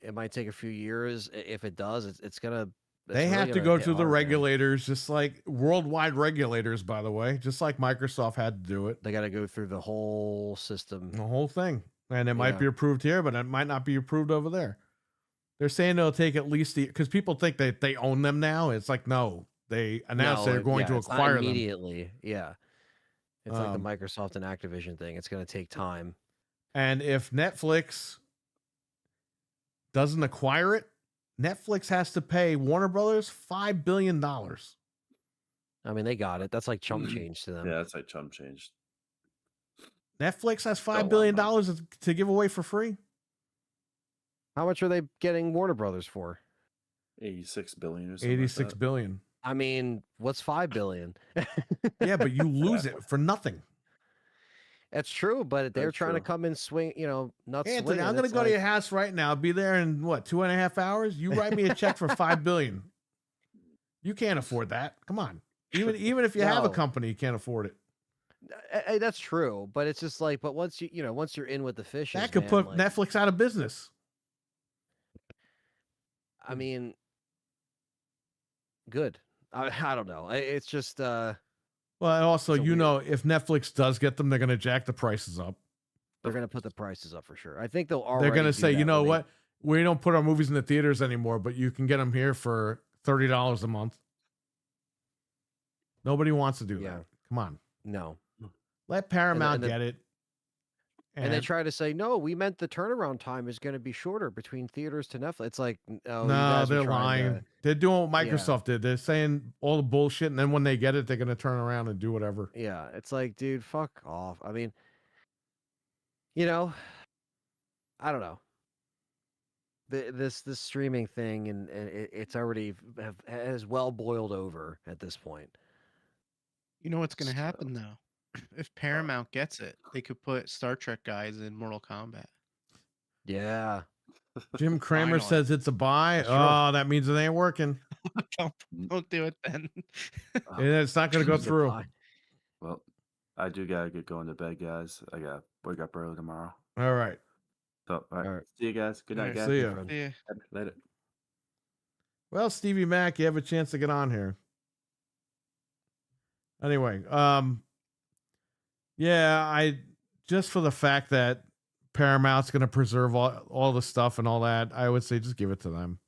It might take a few years. If it does, it's gonna. They it's really have to gonna go hit through the hard, man. regulators, just like worldwide regulators, by the way, just like Microsoft had to do it. They got to go through the whole system. The whole thing. And it might Yeah. be approved here, but it might not be approved over there. They're saying it'll take at least because people think that they own them now. It's like, no, they announced they're going to it's not acquire them. immediately. Yeah. It's like the Um, Microsoft and Activision thing. It's going to take time. And if Netflix doesn't acquire it, Netflix has to pay Warner Brothers $5 billion. I mean, they got it. That's like chump change to them. Yeah, that's like chump change. Netflix has Still a lot $5 of billion money. to give away for free. How much are they getting Warner Brothers for? 86 billion or something. like 86 that. billion. I mean, what's 5 billion? Yeah, but you lose it for nothing. That's true, but they're That's trying to true. come in swing, nuts Anthony, swinging. I'm gonna It's go to like- your house right now. I'll be there in what, 2.5 hours? You write me a check for $5 billion. You can't afford that. Come on. Even if you have a No. company, you can't afford it. That's true, but it's just like, but once once you're in with the fishes, That could man, put like, Netflix out of business. I mean, good. I don't know. It's just Well, and also, It's a weird- if Netflix does get them, they're gonna jack the prices up. they're gonna put the prices up for sure. I think they'll already. They're gonna do say, that you know when they- what? We don't put our movies in the theaters anymore, but you can get them here for $30 a month. Nobody wants to do Yeah. that. Come on, No, let Paramount and the- get it. and they try to say no. We meant the turnaround time is going to be shorter between theaters to Netflix. It's like, no, you no, guys are they're trying lying. to- They're doing what Yeah. Microsoft did. They're saying all the bullshit, and then when they get it, they're gonna turn around and do whatever. Yeah, it's like, dude, fuck off. I mean, I don't know. This streaming thing and it's already has well boiled over at this point. You know what's going to So- happen though? If Paramount gets it, they could put Star Trek guys in Mortal Kombat. Yeah, Jim Cramer Finally. says it's a buy. That's true. Oh, that means it ain't working. Don't do it then. And it's not gonna go It's a through. buy. Well, I do gotta get going to bed, guys. I got wake up early tomorrow. All right. So, all right. All right. See you guys. Good night, All right, guys. See ya. friend. Yeah. Later. Well, Stevie Mac, you have a chance to get on here. Anyway, yeah, I just for the fact that Paramount's going to preserve all the stuff and all that, I would say just give it to them.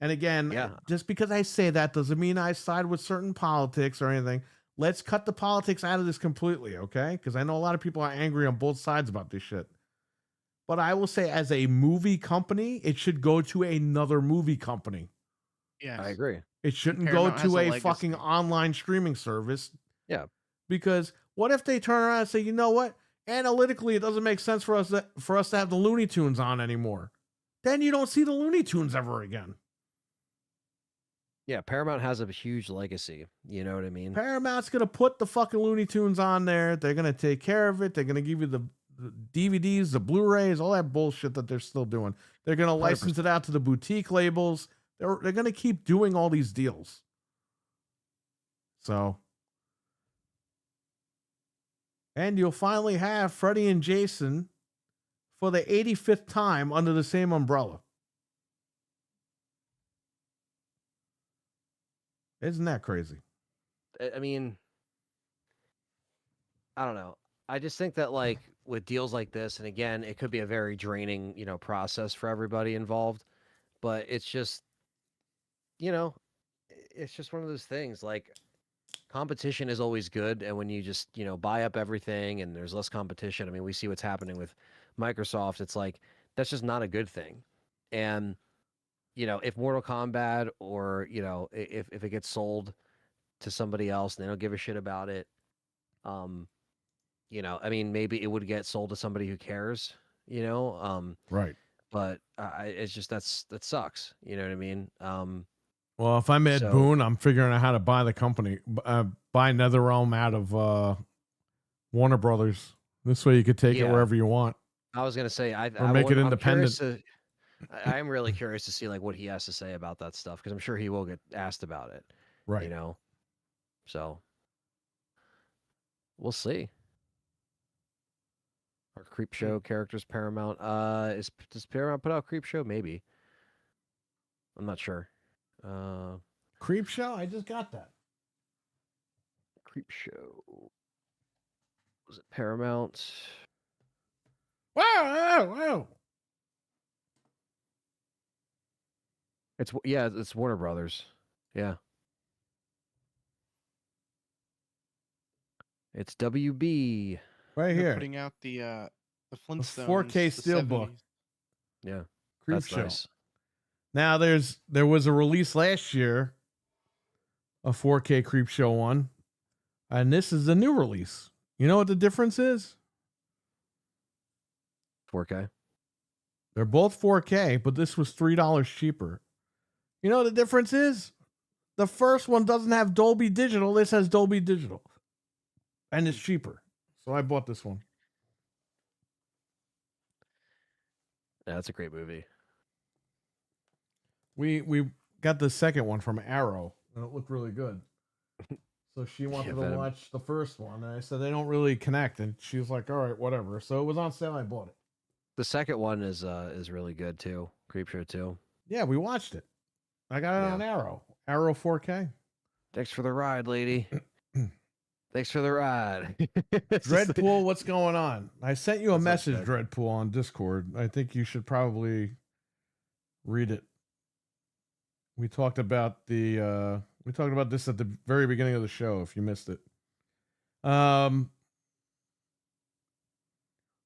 And again, Yeah. just because I say that doesn't mean I side with certain politics or anything. Let's cut the politics out of this completely, okay? Because I know a lot of people are angry on both sides about this shit. But I will say, as a movie company, it should go to another movie company. Yes. I agree. It shouldn't Paramount go has to a a legacy. fucking online streaming service. Yeah. Because what if they turn around and say, you know what? Analytically, it doesn't make sense for us to have the Looney Tunes on anymore. Then you don't see the Looney Tunes ever again. Yeah, Paramount has a huge legacy. You know what I mean? Paramount's gonna put the fucking Looney Tunes on there. They're gonna take care of it. They're gonna give you the DVDs, the Blu-rays, all that bullshit that they're still doing. They're gonna 100%. license it out to the boutique labels. They're gonna keep doing all these deals. So, and you'll finally have Freddy and Jason for the 85th time under the same umbrella. Isn't that crazy? I mean, I don't know. I just think that like with deals like this, and again, it could be a very draining, process for everybody involved, but it's just, it's just one of those things. Like competition is always good, and when you just, buy up everything and there's less competition, I mean, we see what's happening with Microsoft. It's like that's just not a good thing. And if Mortal Kombat or if it gets sold to somebody else and they don't give a shit about it, I mean, maybe it would get sold to somebody who cares, Right. but it's just that sucks. You know what I mean? Well, if I'm Ed So- Boon, I'm figuring out how to buy the company, buy NetherRealm out of Warner Brothers. This way you could take it Yeah. wherever you want. I was gonna say I make it I'm curious independent. I am really curious to see like what he has to say about that stuff because I'm sure he will get asked about it. Right. So we'll see. Our Creep Show characters Paramount. Does Paramount put out Creep Show? Maybe. I'm not sure. Creep Show? I just got that. Creep Show. Was it Paramount? Whoa. It's Warner Brothers. Yeah. It's WB. Right They're here. putting out the Flintstones. 4K the steelbook. 70s. Yeah, Creep that's show. nice. Now there was a release last year, a 4K Creep Show one, and this is the new release. You know what the difference is? 4K. They're both 4K, but this was $3 cheaper. You know what the difference is? The first one doesn't have Dolby Digital. This has Dolby Digital, and it's cheaper. So I bought this one. Yeah, that's a great movie. We got the second one from Arrow, and it looked really good. So she wanted to Venom. watch the first one, and I said they don't really connect, and she was like, "All right, whatever." So it was on sale. I bought it. The second one is really good too. Creepshow 2. Yeah, we watched it. I got it Yeah. on Arrow 4K. Thanks for the ride, lady. Thanks for the ride. It's just like- Dreadpool, what's going on? I sent you a What's up, message, Doug? Dreadpool, on Discord. I think you should probably read it. We talked about this at the very beginning of the show. If you missed it,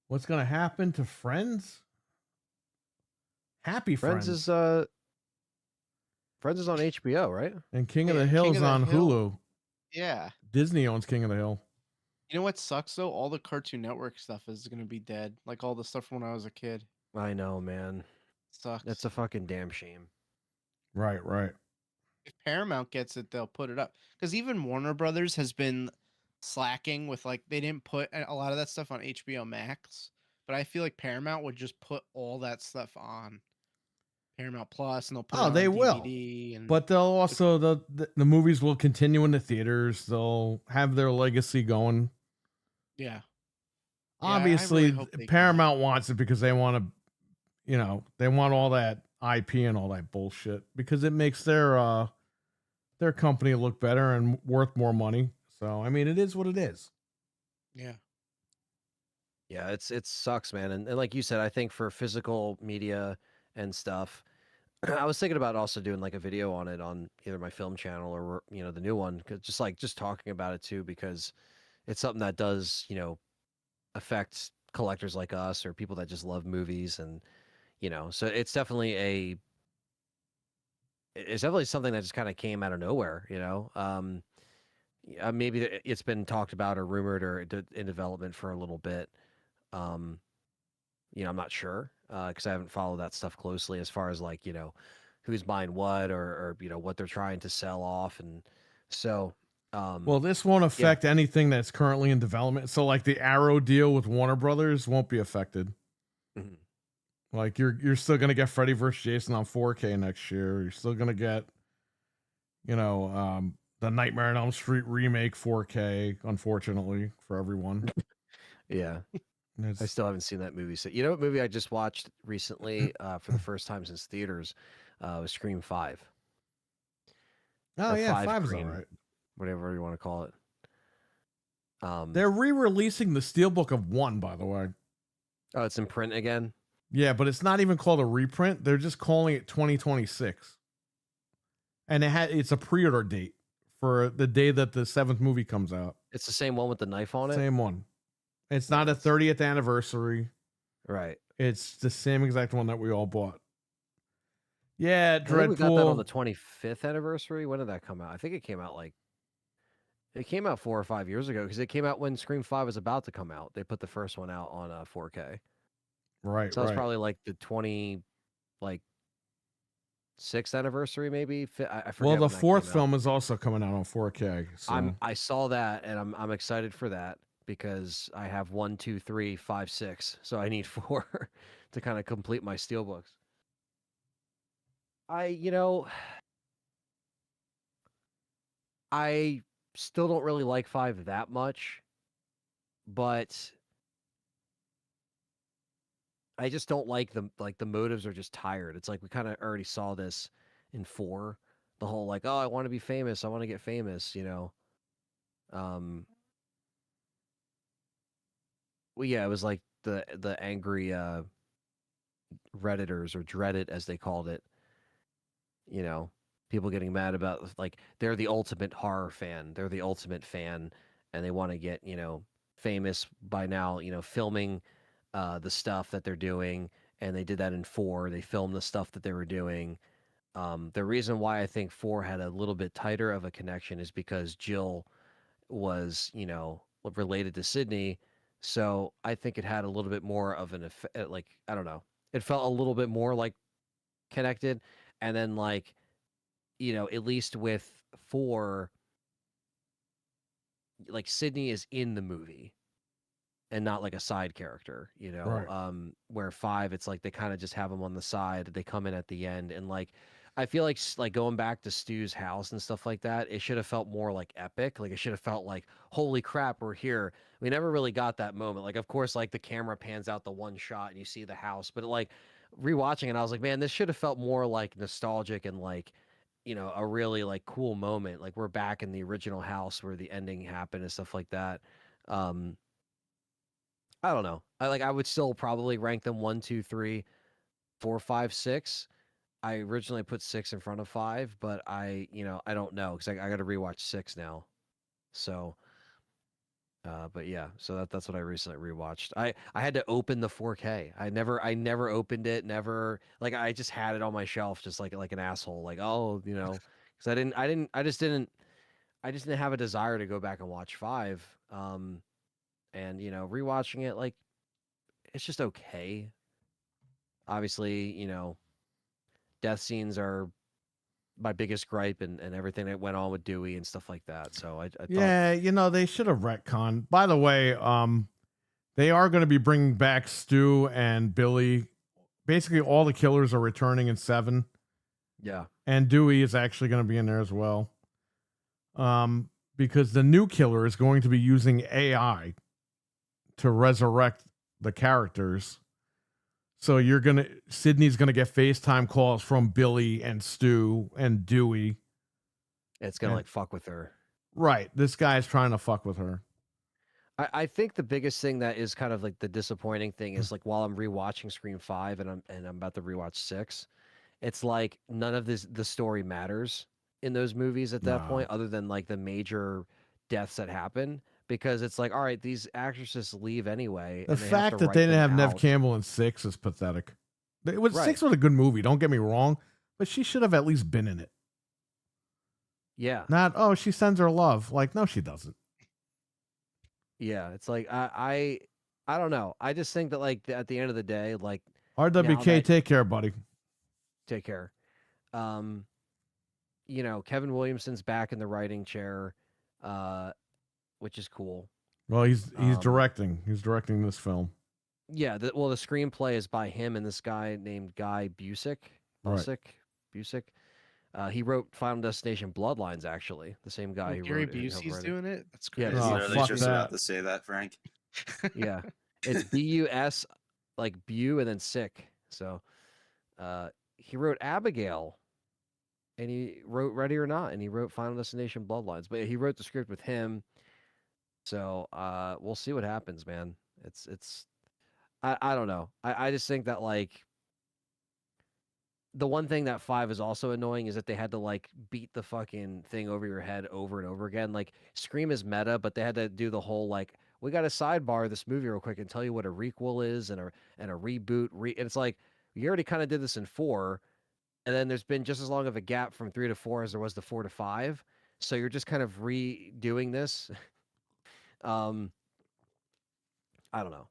what's gonna happen to Friends? Happy Friends Friends, is Friends is on HBO, right? and King of Yeah, the King Hill's of the on Hill. Hulu. Yeah. Disney owns King of the Hill. You know what sucks though? All the Cartoon Network stuff is gonna be dead. Like all the stuff from when I was a kid. I know, man. Sucks. That's a fucking damn shame. Right. If Paramount gets it, they'll put it up. Because even Warner Brothers has been slacking with like they didn't put a lot of that stuff on HBO Max, but I feel like Paramount would just put all that stuff on Paramount Plus, and they'll put it Oh, on they will. DVD. And But they'll also the movies will continue in the theaters. They'll have their legacy going. yeah, I Obviously, really hope they can. Paramount wants it because they want to, they want all that IP and all that bullshit because it makes their company look better and worth more money. So I mean, it is what it is. yeah, Yeah, it sucks, man. And like you said, I think for physical media and stuff, I was thinking about also doing like a video on it on either my film channel or the new one, 'cause just talking about it too, because it's something that does affect collectors like us or people that just love movies, and so it's definitely something that just kind of came out of nowhere. Maybe it's been talked about or rumored or in development for a little bit. I'm not sure because I haven't followed that stuff closely as far as like who's buying what or what they're trying to sell off, and so Well, this won't affect anything that's currently in development. So like the Arrow deal with Warner Brothers won't be affected. Mhm. Like you're still gonna get Freddy vs. Jason on 4K next year. You're still gonna get, the Nightmare on Elm Street remake 4K. Unfortunately for everyone, yeah. It's- I still haven't seen that movie. So, what movie I just watched recently for the first time since theaters was Scream 5. oh or yeah, 5 5 is Cream. all right. Whatever you want to call it. They're re-releasing the Steelbook of 1, by the way. Oh, it's in print again? Yeah, but it's not even called a reprint. They're just calling it 2026, and it's a pre-order date for the day that the 7th movie comes out. It's the same one with the knife on it? Same one. It's not a 30th anniversary. Right. It's the same exact one that we all bought. Yeah, I think we got that on the Dreadpool. 25th anniversary. When did that come out? I think it came out 4 or 5 years ago because it came out when Scream 5 was about to come out. They put the first one out on 4K. Right, So that was right. probably like the 6th anniversary, maybe. I forget. Well, the when that 4th came out. film is also coming out on 4K. So. I saw that and I'm excited for that because I have 1, 2, 3, 5, 6. So I need 4 to kind of complete my steelbooks. I still don't really like 5 that much, but I just don't like the motives are just tired. It's like we kind of already saw this in 4. The whole like, oh, I want to be famous, I want to get famous, Well, yeah, it was like the angry Redditors, or Dreadit as they called it. People getting mad about like they're the ultimate horror fan. They're the ultimate fan, and they want to get, famous by now, filming the stuff that they're doing, and they did that in 4. They filmed the stuff that they were doing. The reason why I think 4 had a little bit tighter of a connection is because Jill was, related to Sydney. So I think it had a little bit more of an effect. Like, I don't know. It felt a little bit more like connected. And then, like, at least with 4, like, Sydney is in the movie and not like a side character, Right. Where 5, it's like they kind of just have them on the side. They come in at the end, and like I feel like going back to Stu's house and stuff like that, it should have felt more like epic. Like, it should have felt like, holy crap, we're here. We never really got that moment. Like, of course, like the camera pans out the one shot and you see the house, but like rewatching it, I was like, man, this should have felt more like nostalgic and like, a really like cool moment. Like, we're back in the original house where the ending happened and stuff like that. Um, I don't know. I would still probably rank them 1, 2, 3, 4, 5, 6. I originally put 6 in front of 5, but I don't know because I got to rewatch 6 now. So, but yeah, so that's what I recently rewatched. I had to open the 4K. I never opened it. Never, like, I just had it on my shelf, just like an asshole. Like, oh, because I just didn't have a desire to go back and watch 5. And rewatching it, like, it's just okay. Obviously, death scenes are my biggest gripe, and everything that went on with Dewey and stuff like that. So I thought, Yeah, they should have retconned. By the way, they are going to be bringing back Stu and Billy. Basically, all the killers are returning in 7, yeah, and Dewey is actually going to be in there as well. Because the new killer is going to be using AI to resurrect the characters. So Sydney's gonna get FaceTime calls from Billy and Stu and Dewey. it's gonna Yeah. like fuck with her. Right. This guy's trying to fuck with her. I think the biggest thing that is kind of like the disappointing thing is, like, while I'm rewatching Scream 5 and I'm about to rewatch 6, it's like none of the story matters in those movies at that No. point, other than like the major deaths that happen. Because it's like, all right, these actresses leave anyway. The and they have fact to that write they didn't them have Nev out. Campbell in 6 is pathetic. Right. 6 was a good movie, don't get me wrong, but she should have at least been in it. Yeah. Not, oh, she sends her love. Like, no, she doesn't. Yeah, it's like I don't know. I just think that, like, at the end of the day, like, RWK, that- take care, buddy. take care. Kevin Williamson's back in the writing chair, which is cool. Well, he's Um, directing. He's directing this film. Yeah, the screenplay is by him and this guy named Guy Busick. Right. Busick. He wrote Final Destination Bloodlines, actually. The same guy who Gary wrote it. helped Busey's write it. doing it. That's Yeah, crazy. Oh, Literally fuck just that. about to say that, Frank. Yeah. It's BUS, like Bu and then sick. So he wrote Abigail, and he wrote Ready or Not, and he wrote Final Destination Bloodlines. But he wrote the script with him. So we'll see what happens, man. It's I don't know. I just think that, like, the one thing that 5 is also annoying is that they had to, like, beat the fucking thing over your head over and over again. Like, Scream is meta, but they had to do the whole, like, we got to sidebar this movie real quick and tell you what a requel is and a reboot. And it's like, you already kind of did this in 4, and then there's been just as long of a gap from 3 to 4 as there was to 4 to 5. So you're just kind of redoing this. I don't know.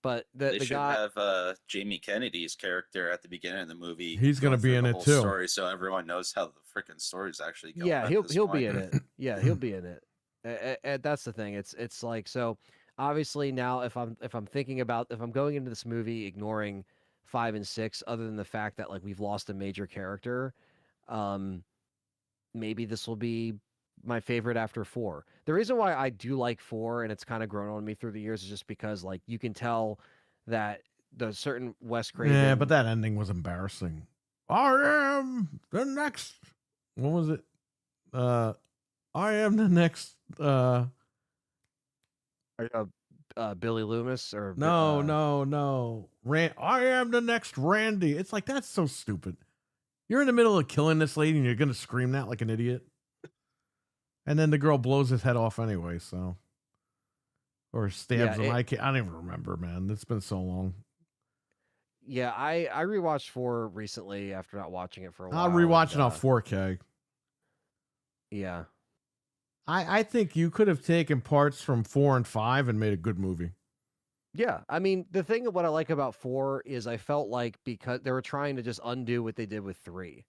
But They the should guy, have Jamie Kennedy's character at the beginning of the movie. He's gonna going be through in the it whole too. Story, so everyone knows how the freaking story's actually going. yeah, at he'll this be point. in it. Yeah, he'll be in it. And that's the thing. It's like, so obviously now if I'm thinking about, if I'm going into this movie ignoring 5 and 6, other than the fact that, like, we've lost a major character, maybe this will be my favorite after 4. The reason why I do like 4, and it's kind of grown on me through the years, is just because, like, you can tell that the certain Wes Craven. Yeah, but that ending was embarrassing. I am the next. What was it? I am the next. Billy Loomis or No. I am the next Randy. It's like, that's so stupid. You're in the middle of killing this lady and you're gonna scream that like an idiot. And then the girl blows his head off anyway. So or stabs him. it- I don't even remember, man. It's been so long. Yeah, I rewatched 4 recently after not watching it for a while. I'll rewatch it and, on 4K. Yeah. I think you could have taken parts from 4 and 5 and made a good movie. Yeah, I mean, the thing of what I like about 4 is I felt like because they were trying to just undo what they did with 3.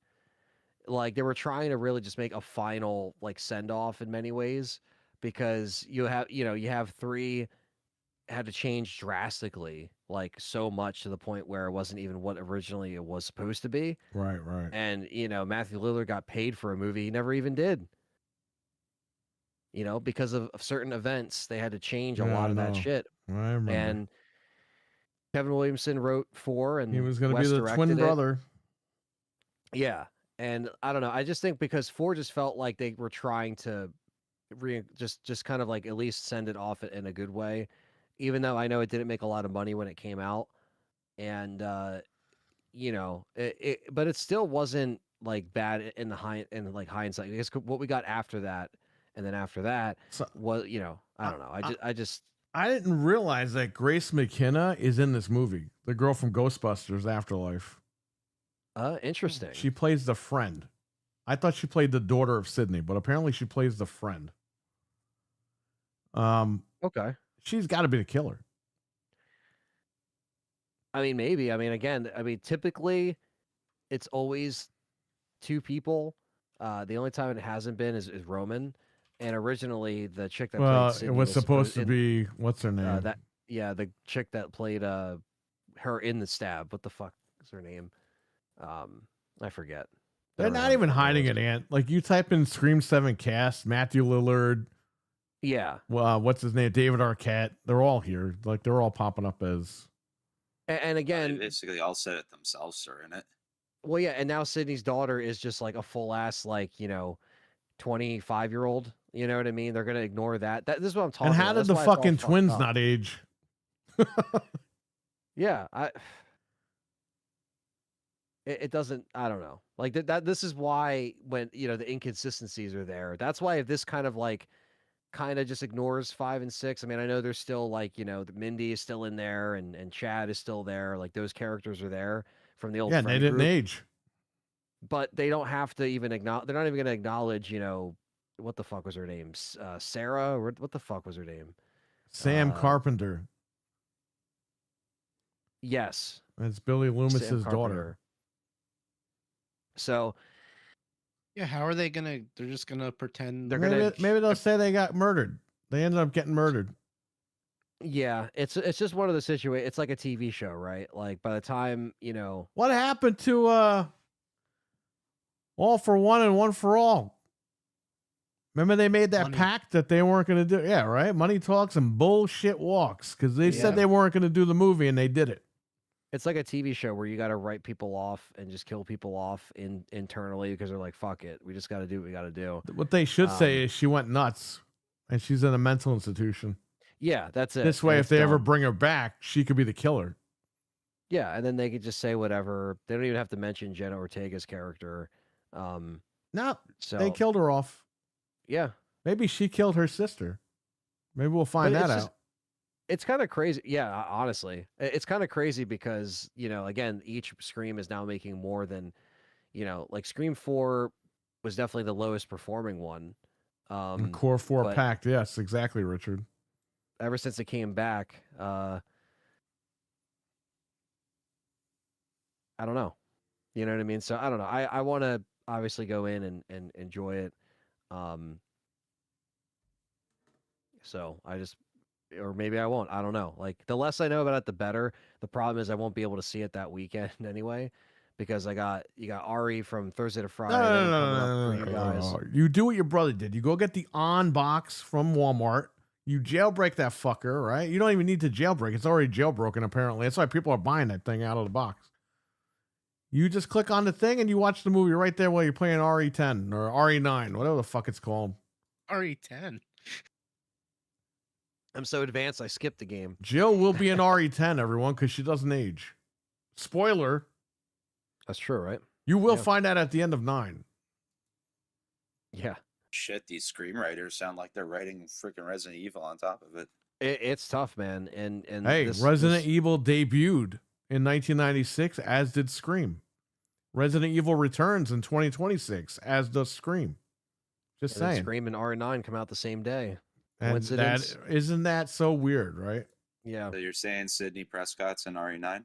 Like they were trying to really just make a final like send off in many ways because you have 3 had to change drastically, like so much to the point where it wasn't even what originally it was supposed to be. Right, right. And Matthew Lillard got paid for a movie he never even did. Because of certain events, they had to change a Yeah, lot I of that know. shit. I remember. And Kevin Williamson wrote 4, and he was going to be Wes the directed twin it. brother. Yeah, and I don't know. I just think because 4 just felt like they were trying to just kind of like at least send it off in a good way, even though I know it didn't make a lot of money when it came out, and but it still wasn't like bad in hindsight. Because what we got after that, and then after that So, was I don't know. I didn't realize that Grace McKenna is in this movie, the girl from Ghostbusters Afterlife. Interesting. She plays the friend. I thought she played the daughter of Sydney, but apparently she plays the friend. Okay. She's got to be the killer. I mean, maybe. I mean, again, typically it's always 2 people. The only time it hasn't been is Roman. And originally the chick that Well, played Sydney it was supposed to in, be, what's her name? the chick that played her in The Stab. What the fuck is her name? I forget. They're not even hiding it, Ant. Like you type in Scream 7 cast, Matthew Lillard, Yeah. what's his name? David Arquette. They're all here. Like they're all popping up as. And They again, basically all said it themselves are in it. well, yeah, and now Sydney's daughter is just like a full ass, 25-year-old. You know what I mean? They're gonna ignore that. This is what I'm talking And how about. did the That's why it's all fucking fucked twins up. not age? Yeah, it doesn't. I don't know. Like that. This is why when the inconsistencies are there. That's why if this kind of just ignores 5 and 6. I mean, I know there's still the Mindy is still in there and Chad is still there. Like those characters are there from the old. Yeah, and they friend didn't group, age. but they don't have to even acknowledge. They're not even going to acknowledge. What the fuck was her name? Sarah. Or what the fuck was her name? Sam Carpenter. Yes. That's Billy Sam Loomis's daughter. Carpenter. So Yeah, how are they gonna? They're just gonna pretend. They're Maybe, gonna- maybe they'll say they got murdered. They ended up getting murdered. yeah, it's just one of the situations. It's like a TV show, right? Like by the time What happened to All for One and One for All? Remember they made that Money. pact that they weren't going to do. Yeah, right. Money talks and bullshit walks because they Yeah. said they weren't going to do the movie and they did it. it's like a TV show where you got to write people off and just kill people off internally because they're like, fuck it, we just got to do what we got to do. What they should say is she went nuts and she's in a mental institution. Yeah, that's it. This way, And if it's they ever done. bring her back, she could be the killer. Yeah, and then they could just say whatever. They don't even have to mention Jenna Ortega's character. No, So they killed her off. yeah, Maybe she killed her sister. Maybe we'll find But that it's out. just- it's kind of crazy. Yeah, honestly, it's kind of crazy because again, each Scream is now making more than like Scream 4 was definitely the lowest performing one. And Core 4 but- packed. Yes, exactly, Richard. Ever since it came back, I don't know. You know what I mean? So I don't know. I want to obviously go in and enjoy it. So I just, or maybe I won't. I don't know. Like the less I know about it, the better. The problem is I won't be able to see it that weekend anyway, because you got Ari from Thursday to Friday. then coming up for you guys. no. You do what your brother did. You go get the On box from Walmart. You jailbreak that fucker, right? You don't even need to jailbreak. It's already jailbroken, apparently. That's why people are buying that thing out of the box. You just click on the thing and you watch the movie right there while you're playing RE10 or RE9, whatever the fuck it's called. RE10. I'm so advanced, I skipped the game. Jill will be in RE10, everyone, because she doesn't age. Spoiler, That's true, right? you will Yeah. find out at the end of 9. Yeah. Shit, these screenwriters sound like they're writing freaking Resident Evil on top of it. It's tough, man. And Hey, this, Resident this Evil debuted in 1996, as did Scream. Resident Evil returns in 2026, as does Scream. Just and then saying. Scream and R9 come out the same day. And Coincidence? that isn't that so weird, right? Yeah. So you're saying Sydney Prescott's in RE9?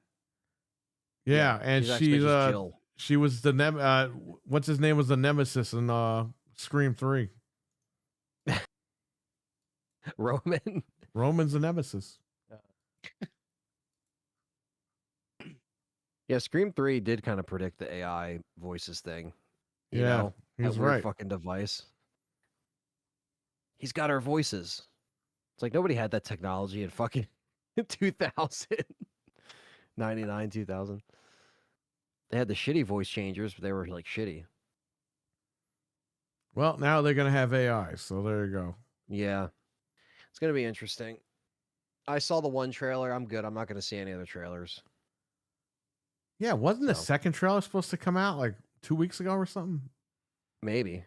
Yeah, and she's actually just Jill. she was the what's his name was the nemesis in Scream 3. Roman. Roman's the nemesis. Yeah, Scream 3 did kind of predict the AI voices thing. You Yeah, know, that he's weird right. fucking device. He's got our voices. It's like nobody had that technology in fucking 2000. 99, 2000. They had the shitty voice changers, but they were like shitty. Well, now they're gonna have AI, so there you go. Yeah. It's going to be interesting. I saw the one trailer. I'm good. I'm not going to see any other trailers. Yeah, wasn't the So. second trailer supposed to come out like 2 weeks ago or something? Maybe.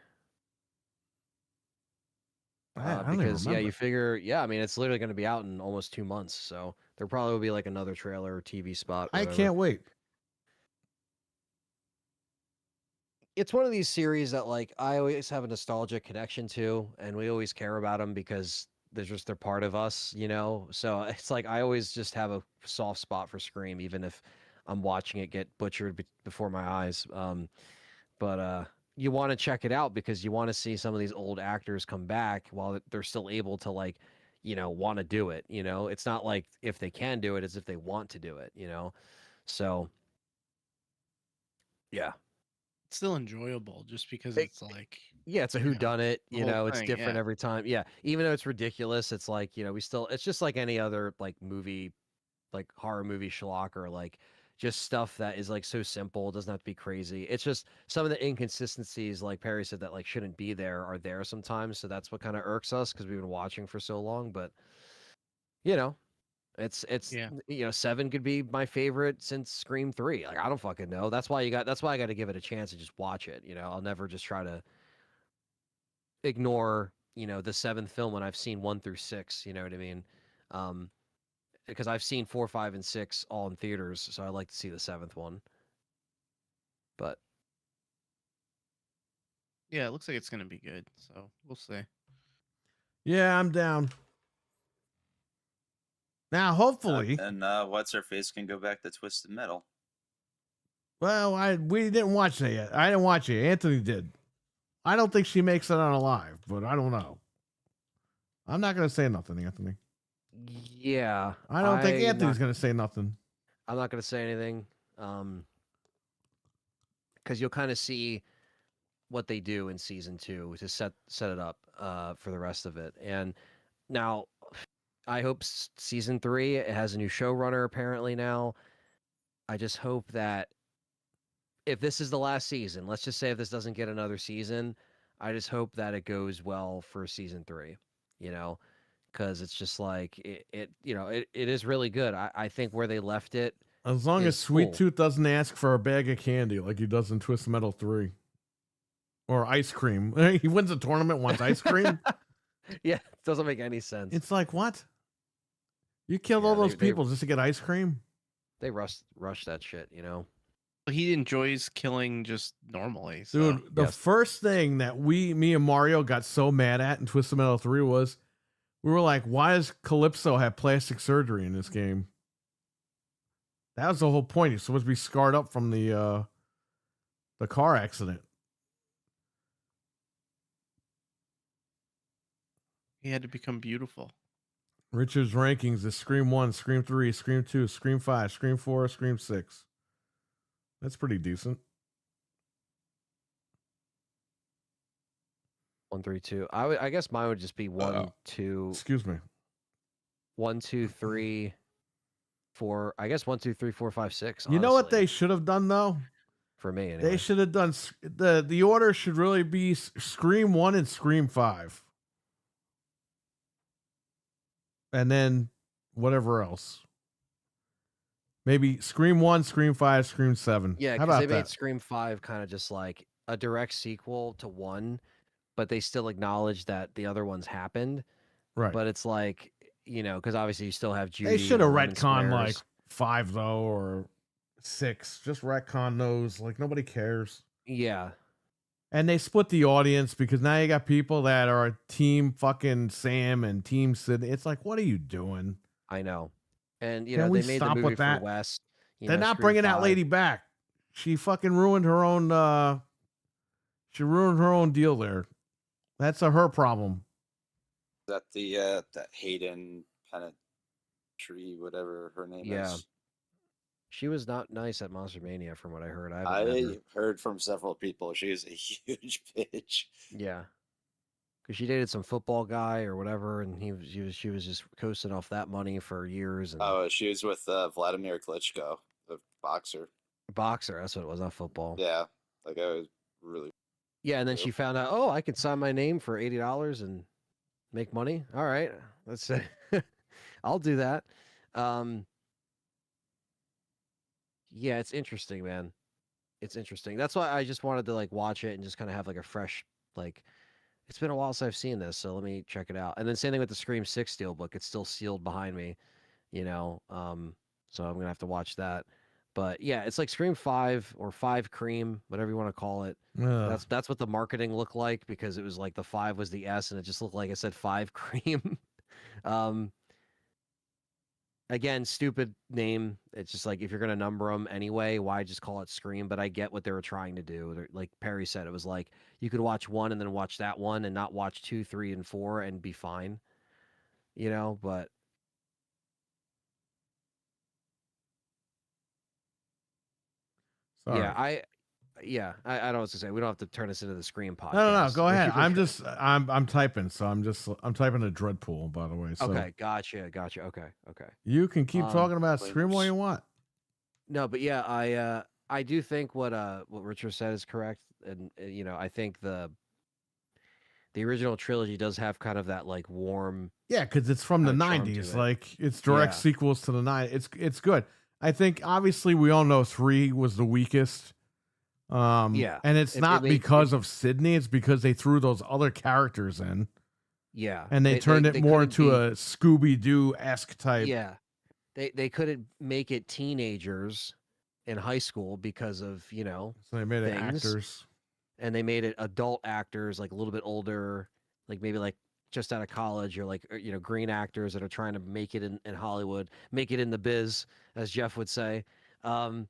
I don't even Because, remember. you figure, I mean, it's literally going to be out in almost 2 months. So there probably will be like another trailer or TV spot. I whatever. can't wait. It's one of these series that like I always have a nostalgic connection to, and we always care about them because they're part of us, you know. So it's like I always just have a soft spot for Scream, even if I'm watching it get butchered before my eyes. But you want to check it out because you want to see some of these old actors come back while they're still able to like, want to do it. You know, it's not like if they can do it, it's if they want to do it. You know, so yeah. It's still enjoyable just because It- it's like Yeah, it's a you who know, done it. the You whole know, it's thing, different yeah. every time. Yeah, even though it's ridiculous, it's like it's just like any other like movie, like horror movie schlock or like just stuff that is like so simple. It doesn't have to be crazy. It's just some of the inconsistencies, like Perry said, that like shouldn't be there are there sometimes. So that's what kind of irks us because we've been watching for so long. But you know, it's Yeah. 7 could be my favorite since Scream 3. Like I don't fucking know. That's why I got to give it a chance and just watch it. You know, I'll never just try to ignore the 7th film when I've seen 1 through 6. You know what I mean? Because I've seen 4, 5, and 6 all in theaters, so I like to see the 7th one. But Yeah, it looks like it's gonna be good. So we'll see. Yeah, I'm down. Now, hopefully, And what's her face can go back to Twisted Metal. well, we didn't watch that yet. I didn't watch it. Anthony did. I don't think she makes it on Alive, but I don't know. I'm not gonna say nothing, Anthony. yeah, I don't think I'm Anthony's not- gonna say nothing. I'm not going to say anything, because you'll kind of see what they do in season 2 to set it up for the rest of it. And now, I hope season 3 it has a new showrunner apparently now. I just hope that if this is the last season, let's just say if this doesn't get another season, I just hope that it goes well for season 3. Because it's just like it is really good. I think where they left it. As long as It's Sweet cool. Tooth doesn't ask for a bag of candy like he does in Twist Metal 3. Or ice cream. He wins a tournament, wants ice cream. Yeah, it doesn't make any sense. It's like, what? You killed Yeah, all those they- people just to get ice cream? They rush that shit. But he enjoys killing just normally. So. Dude, the Yes. first thing that me and Mario got so mad at in Twisted Metal 3 was we were like, why does Calypso have plastic surgery in this game? That was the whole point. He's supposed to be scarred up from the car accident. He had to become beautiful. Richard's rankings is Scream 1, Scream 3, Scream 2, Scream 5, Scream 4, Scream 6. That's pretty decent. 1, 3, 2. I guess mine would just be 1, 2, Excuse me. 1, 2, 3, 4. I guess 1, 2, 3, 4, 5, 6. You know what honestly, they should have done though? for me anyway. They should have done the order should really be Scream 1 and Scream 5. And then whatever else. Maybe Scream 1, Scream 5, Scream 7. Yeah, How because about they made that? Scream 5 kind of just like a direct sequel to 1, but they still acknowledge that the other ones happened. Right. But it's like because obviously you still have Judy. They should have and Lemon retconned like Squares. 5 though, or 6. Just retcon those. Like nobody cares. Yeah, And they split the audience because now you got people that are team fucking Sam and team Sid. It's like, what are you doing? I know. And Can we they made the stop movie with that? for West. They're not Scream bringing that 5. lady back. She fucking ruined her own. She ruined her own deal there. That's her problem. That that Hayden Panettiere, whatever her name Yeah. is. She was not nice at Monster Mania, from what I heard. I haven't met her. I heard from several people she is a huge bitch. Yeah, because she dated some football guy or whatever, and she was just coasting off that money for years. And Oh, she was with Vladimir Klitschko, the boxer. boxer, that's what it was, not football. Yeah, like I was really. Yeah, and then she found out, oh, I could sign my name for $80 and make money. All right, let's say, I'll do that. Yeah, it's interesting, man. It's interesting. That's why I just wanted to like watch it and just kind of have like a fresh like. It's been a while since I've seen this, so let me check it out. And then same thing with the Scream 6 Steelbook. It's still sealed behind me, so I'm gonna have to watch that. But yeah, it's like Scream 5 or 5 Cream, whatever you want to call it. Ugh. That's what the marketing looked like, because it was like the 5 was the S and it just looked like it said 5 Cream. Again, stupid name. It's just like, if you're gonna number them anyway, why just call it Scream? But I get what they were trying to do. Like Perry said, it was like you could watch 1 and then watch that one and not watch 2, 3, and 4 and be fine. But Sorry. yeah, I don't know what to say. We don't have to turn this into the Scream podcast. No. Go ahead. I'm typing. So I'm typing a Dreadpool, by the way. So Okay, gotcha. Okay. you can keep talking about Flamers. Scream all you want. No, but yeah, I do think what Richard said is correct, and I think the original trilogy does have kind of that like warm. Yeah, because it's from the Kinda charm to '90s. it. Like it's direct Yeah. sequels to the '90s. It's good. I think obviously we all know 3 was the weakest. Yeah, and it's it not made- because of Sydney. It's because they threw those other characters in, Yeah, and they turned it more couldn't into be- a Scooby Doo esque type. Yeah, they couldn't make it teenagers in high school because of So they made it Things. actors. and they made it adult actors, like a little bit older, like maybe like just out of college, or like green actors that are trying to make it in Hollywood, make it in the biz, as Jeff would say. And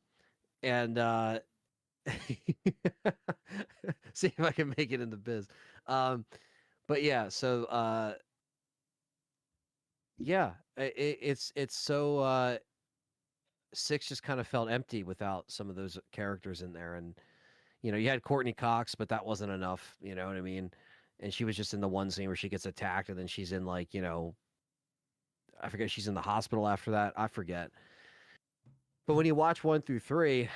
see if I can make it in the biz. But yeah, so yeah, it's so 6 just kind of felt empty without some of those characters in there. And you had Courtney Cox, but that wasn't enough, you know what I mean? And she was just in the one scene where she gets attacked, and then she's in like, I forget, she's in the hospital after that. I forget. But when you watch 1 through 3,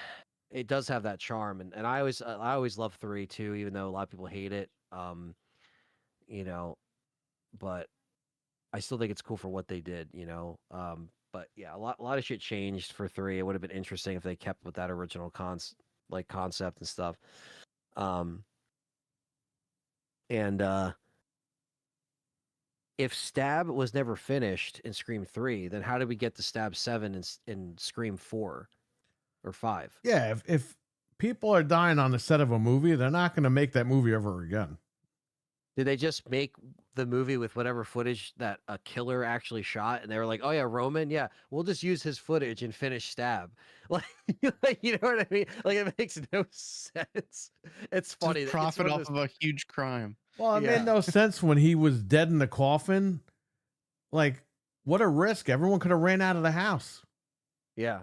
it does have that charm, and I always love 3 too, even though a lot of people hate it. But I still think it's cool for what they did, But yeah, a lot of shit changed for 3. It would have been interesting if they kept with that original concept and stuff. And if Stab was never finished in Scream 3, then how did we get to Stab 7 in Scream 4 or 5? Yeah, if people are dying on the set of a movie, they're not going to make that movie ever again. Did they just make the movie with whatever footage that a killer actually shot, and they were like, "Oh yeah, Roman, yeah, we'll just use his footage and finish Stab." Like, you know what I mean? Like, it makes no sense. It's funny. Just It's profit one of off those- of a huge crime. Well, it Yeah. made no sense when he was dead in the coffin. Like, what a risk. Everyone could have ran out of the house. Yeah,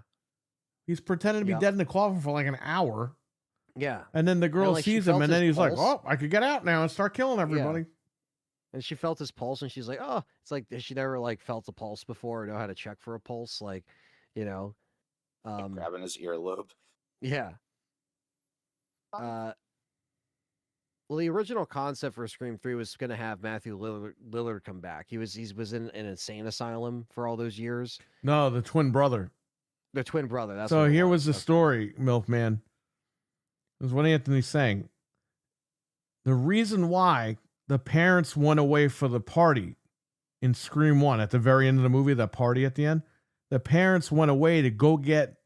He's pretending to be Yeah. dead in the coffin for like an hour. yeah. And then the girl like, she sees him, felt and then his he's like, pulse. "Oh, I could get out now and start killing everybody." And she felt his pulse, and she's like, "Oh, it's like she never like felt a pulse before, or know how to check for a pulse." Like, Grabbing his earlobe. yeah. Well, the original concept for Scream 3 was going to have Matthew Lillard come back. He was in an insane asylum for all those years. No, the twin brother. The twin brother. That's So what it here was the Okay. story, Milkman. It was what Anthony's saying. The reason why the parents went away for the party in Scream 1 at the very end of the movie, that party at the end, the parents went away to go get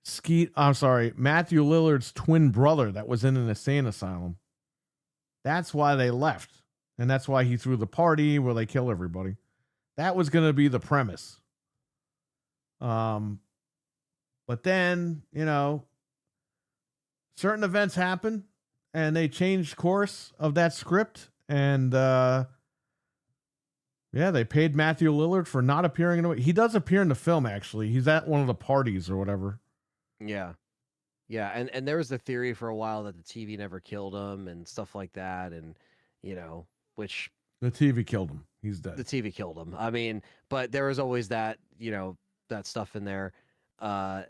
Matthew Lillard's twin brother that was in an insane asylum. That's why they left. And that's why he threw the party where they kill everybody. That was going to be the premise. But then, certain events happen and they changed course of that script. And, they paid Matthew Lillard for not appearing in it. He does appear in the film, actually. He's at one of the parties or whatever. Yeah. Yeah. And there was the theory for a while that the TV never killed him and stuff like that. And, which the TV killed him. He's dead. The TV killed him. I mean, but there was always that, that stuff in there. I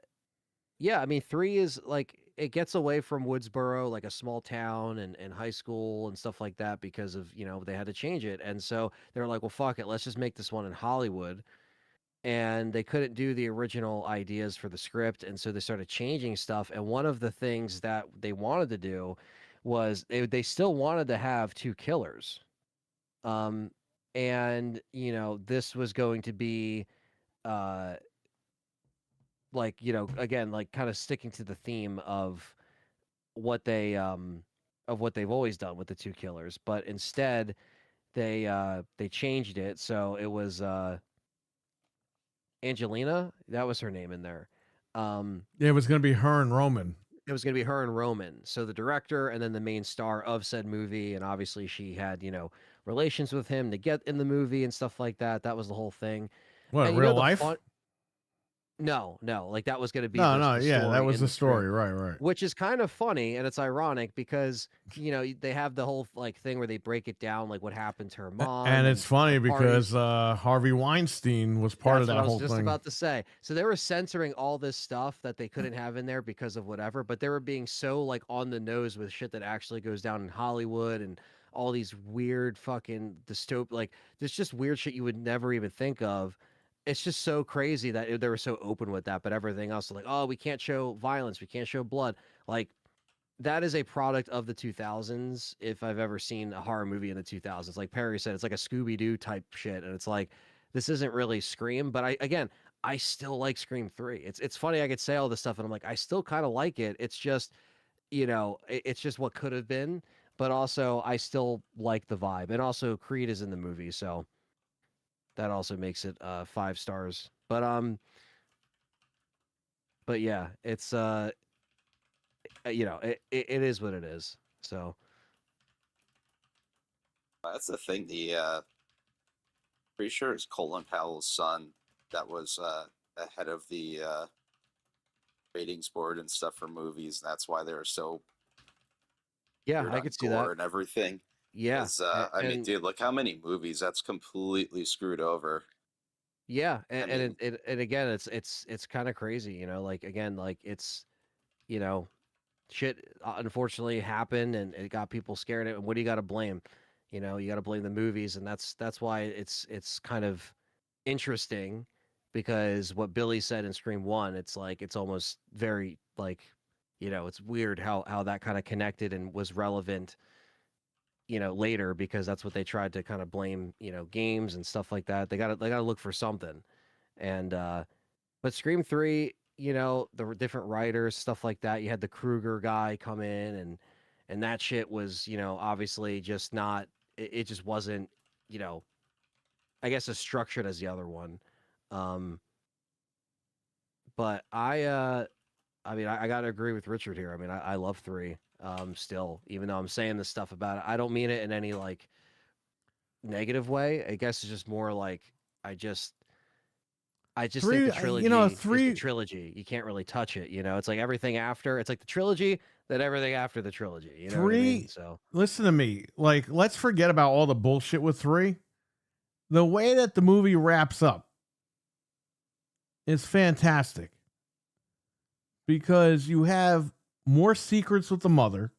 mean, 3 is like, it gets away from Woodsboro, like a small town and high school and stuff like that because of, they had to change it. And so they were like, well, fuck it. Let's just make this one in Hollywood. And they couldn't do the original ideas for the script. And so they started changing stuff. And one of the things that they wanted to do was they still wanted to have 2 killers. And this was going to be, again, like kind of sticking to the theme of what they've always done with the 2 killers, but instead they changed it. So it was, Angelina, that was her name in there. It was going to be her and Roman. It was going to be her and Roman. So the director and then the main star of said movie. And obviously she had, relations with him to get in the movie and stuff like that. That was the whole thing. What, And real life? No, like that was going to be No, the yeah, story that was in the script, story, right. which is kind of funny and it's ironic because they have the whole like thing where they break it down like what happened to her mom, And it's funny the because parties. Harvey Weinstein was part of That's that what I whole was just thing. about to say. So they were censoring all this stuff that they couldn't have in there because of whatever, but they were being so like on the nose with shit that actually goes down in Hollywood and all these weird fucking like there's just weird shit you would never even think of. It's just so crazy that they were so open with that, but everything else, like, oh, we can't show violence, we can't show blood. Like, that is a product of the 2000s. If I've ever seen a horror movie in the 2000s, like Perry said, it's like a Scooby-Doo type shit, and it's like, this isn't really Scream, but I still like Scream 3. It's funny I could say all this stuff, and I'm like, I still kind of like it. It's just, it's just what could have been, but also I still like the vibe, and also Creed is in the movie, so that also makes it 5 stars. But yeah, it's it is what it is. So That's the thing. Pretty sure it's Colin Powell's son that was ahead of the ratings board and stuff for movies. And that's why they were so yeah, weird I on could see gore that. and everything. Yeah, 'Cause, I mean, dude, look how many movies that's completely screwed over. yeah, and mean- and again, it's kind of crazy, like again, like it's, shit unfortunately happened and it got people scared. And what do you got to blame? You got to blame the movies, and that's why it's kind of interesting because what Billy said in Scream 1, it's like it's almost very like, it's weird how that kind of connected and was relevant. Later because that's what they tried to kind of blame, games and stuff like that. They gotta look for something. And but Scream 3, the different writers, stuff like that. You had the Kruger guy come in and that shit was, obviously just not it just wasn't, I guess as structured as the other one. But I mean I gotta agree with Richard here. I mean I love 3. Still, even though I'm saying this stuff about it, I don't mean it in any like negative way. I guess it's just more like I just 3, think the trilogy you know, is the 3 trilogy. You can't really touch it. It's like everything after. It's like the trilogy, then everything after the trilogy. You know what I mean? 3 So Listen to me. Like, let's forget about all the bullshit with 3. The way that the movie wraps up is fantastic because you have more secrets with the mother.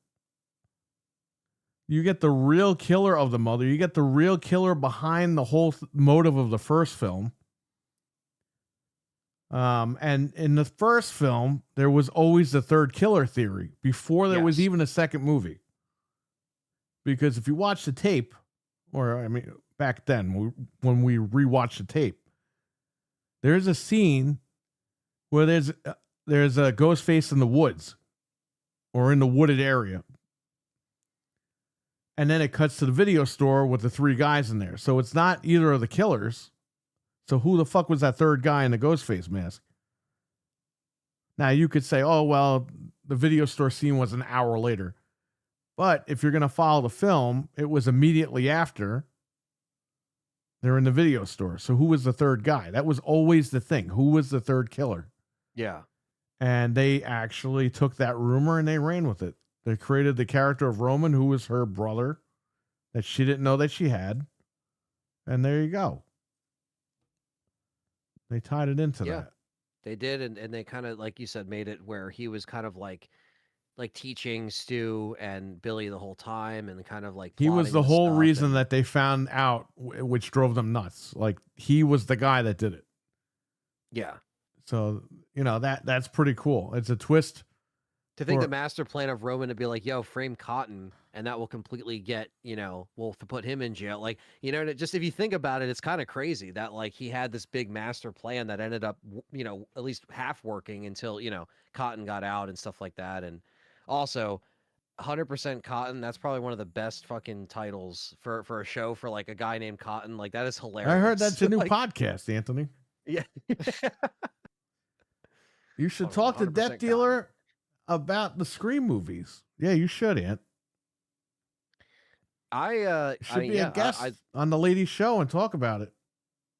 You get the real killer of the mother. You get the real killer behind the whole motive of the first film. And in the first film, there was always the third killer theory before there was Yes. even a second movie. Because if you watch the tape, or I mean, back then when we rewatched the tape. There's a scene where there's a ghost face in the woods or in the wooded area. And then it cuts to the video store with the 3 guys in there. So it's not either of the killers. So who the fuck was that third guy in the ghost face mask? Now you could say, oh, well, the video store scene was an hour later. But if you're going to follow the film, it was immediately after they're in the video store. So who was the third guy? That was always the thing. Who was the third killer? Yeah. And they actually took that rumor and they ran with it. They created the character of Roman, who was her brother, that she didn't know that she had. And there you go. They tied it into Yeah. that. They did, and they kind of, like you said, made it where he was kind of like teaching Stu and Billy the whole time, and kind of like He was plotting the whole stuff reason and- that they found out, which drove them nuts. Like, he was the guy that did it. Yeah. So, that's pretty cool. It's a twist. To think Or- the master plan of Roman to be like, yo, frame Cotton, and that will completely get, we'll put him in jail. Like, and it just, if you think about it, it's kind of crazy that like he had this big master plan that ended up, at least half working until, Cotton got out and stuff like that. And also 100% Cotton, that's probably one of the best fucking titles for a show for like a guy named Cotton. Like, that is hilarious. I heard that's a new Like, podcast, Anthony. Yeah. You should Oh, talk to 100% Death Cotton. Dealer about the Scream movies. Yeah, you should, Ant. I Should mean, be yeah, a guest on the ladies' show and talk about it.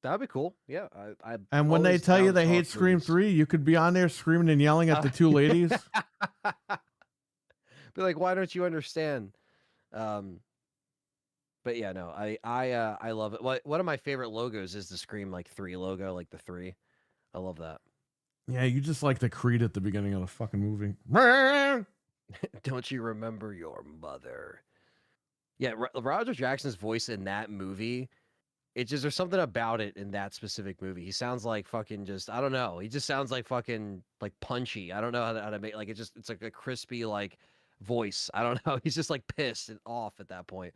that'd be cool. Yeah. I And when they always tell you down to they hate talk Scream movies. 3, you could be on there screaming and yelling at the 2 ladies. Be like, why don't you understand? But yeah, no, I love it. One of my favorite logos is the Scream 3 logo, like the 3. I love that. Yeah, you just like the Creed at the beginning of the fucking movie. Don't you remember your mother? Yeah, Roger Jackson's voice in that movie, there's something about it in that specific movie. He sounds like fucking I don't know. He just sounds like fucking punchy. I don't know how to make it's like a crispy voice. I don't know. He's just pissed and off at that point.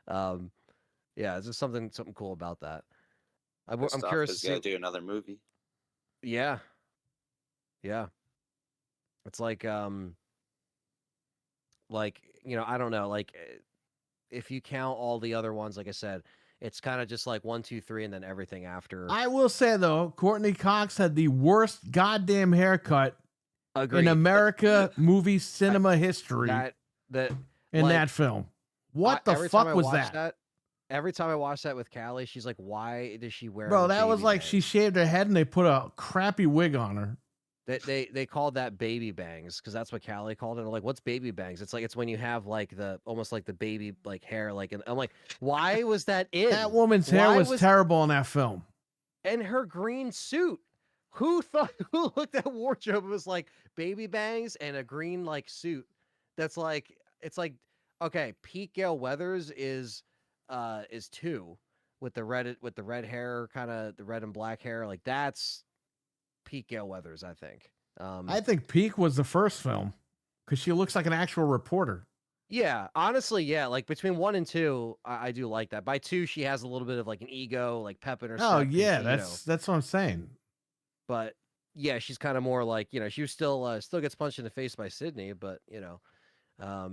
Yeah, it's just something cool about that. I'm curious to He's got to see. do another movie. Yeah. Yeah. It's I don't know, if you count all the other ones, like I said, it's kind of just 1, 2, 3, and then everything after. I will say, though, Courtney Cox had the worst goddamn haircut Agreed. in America movie cinema history that in like, that film. What the every time fuck I was watch that? Every time I watch that with Callie, she's like, "Why does she wear?" Bro, the that was baby like she bangs?" shaved her head and they put a crappy wig on her. They called that baby bangs because that's what Callie called it. I'm like, what's baby bangs? It's when you have almost like the baby hair and I'm like, why was that in? That woman's hair Why was terrible in that film. And her green suit. Who looked at wardrobe and was like baby bangs and a green suit? That's okay. Peak Gale Weathers is 2 with the red hair, kind of the red and black hair. That's peak Gale Weathers, I think. I think Peak was the first film because she looks like an actual reporter. Yeah, honestly, yeah. Between 1 and 2, I do like that. By 2, she has a little bit of an ego, pep in her Oh step, 'cause yeah, she, that's what I'm saying. But yeah, she's kind of more she was still gets punched in the face by Sydney, but the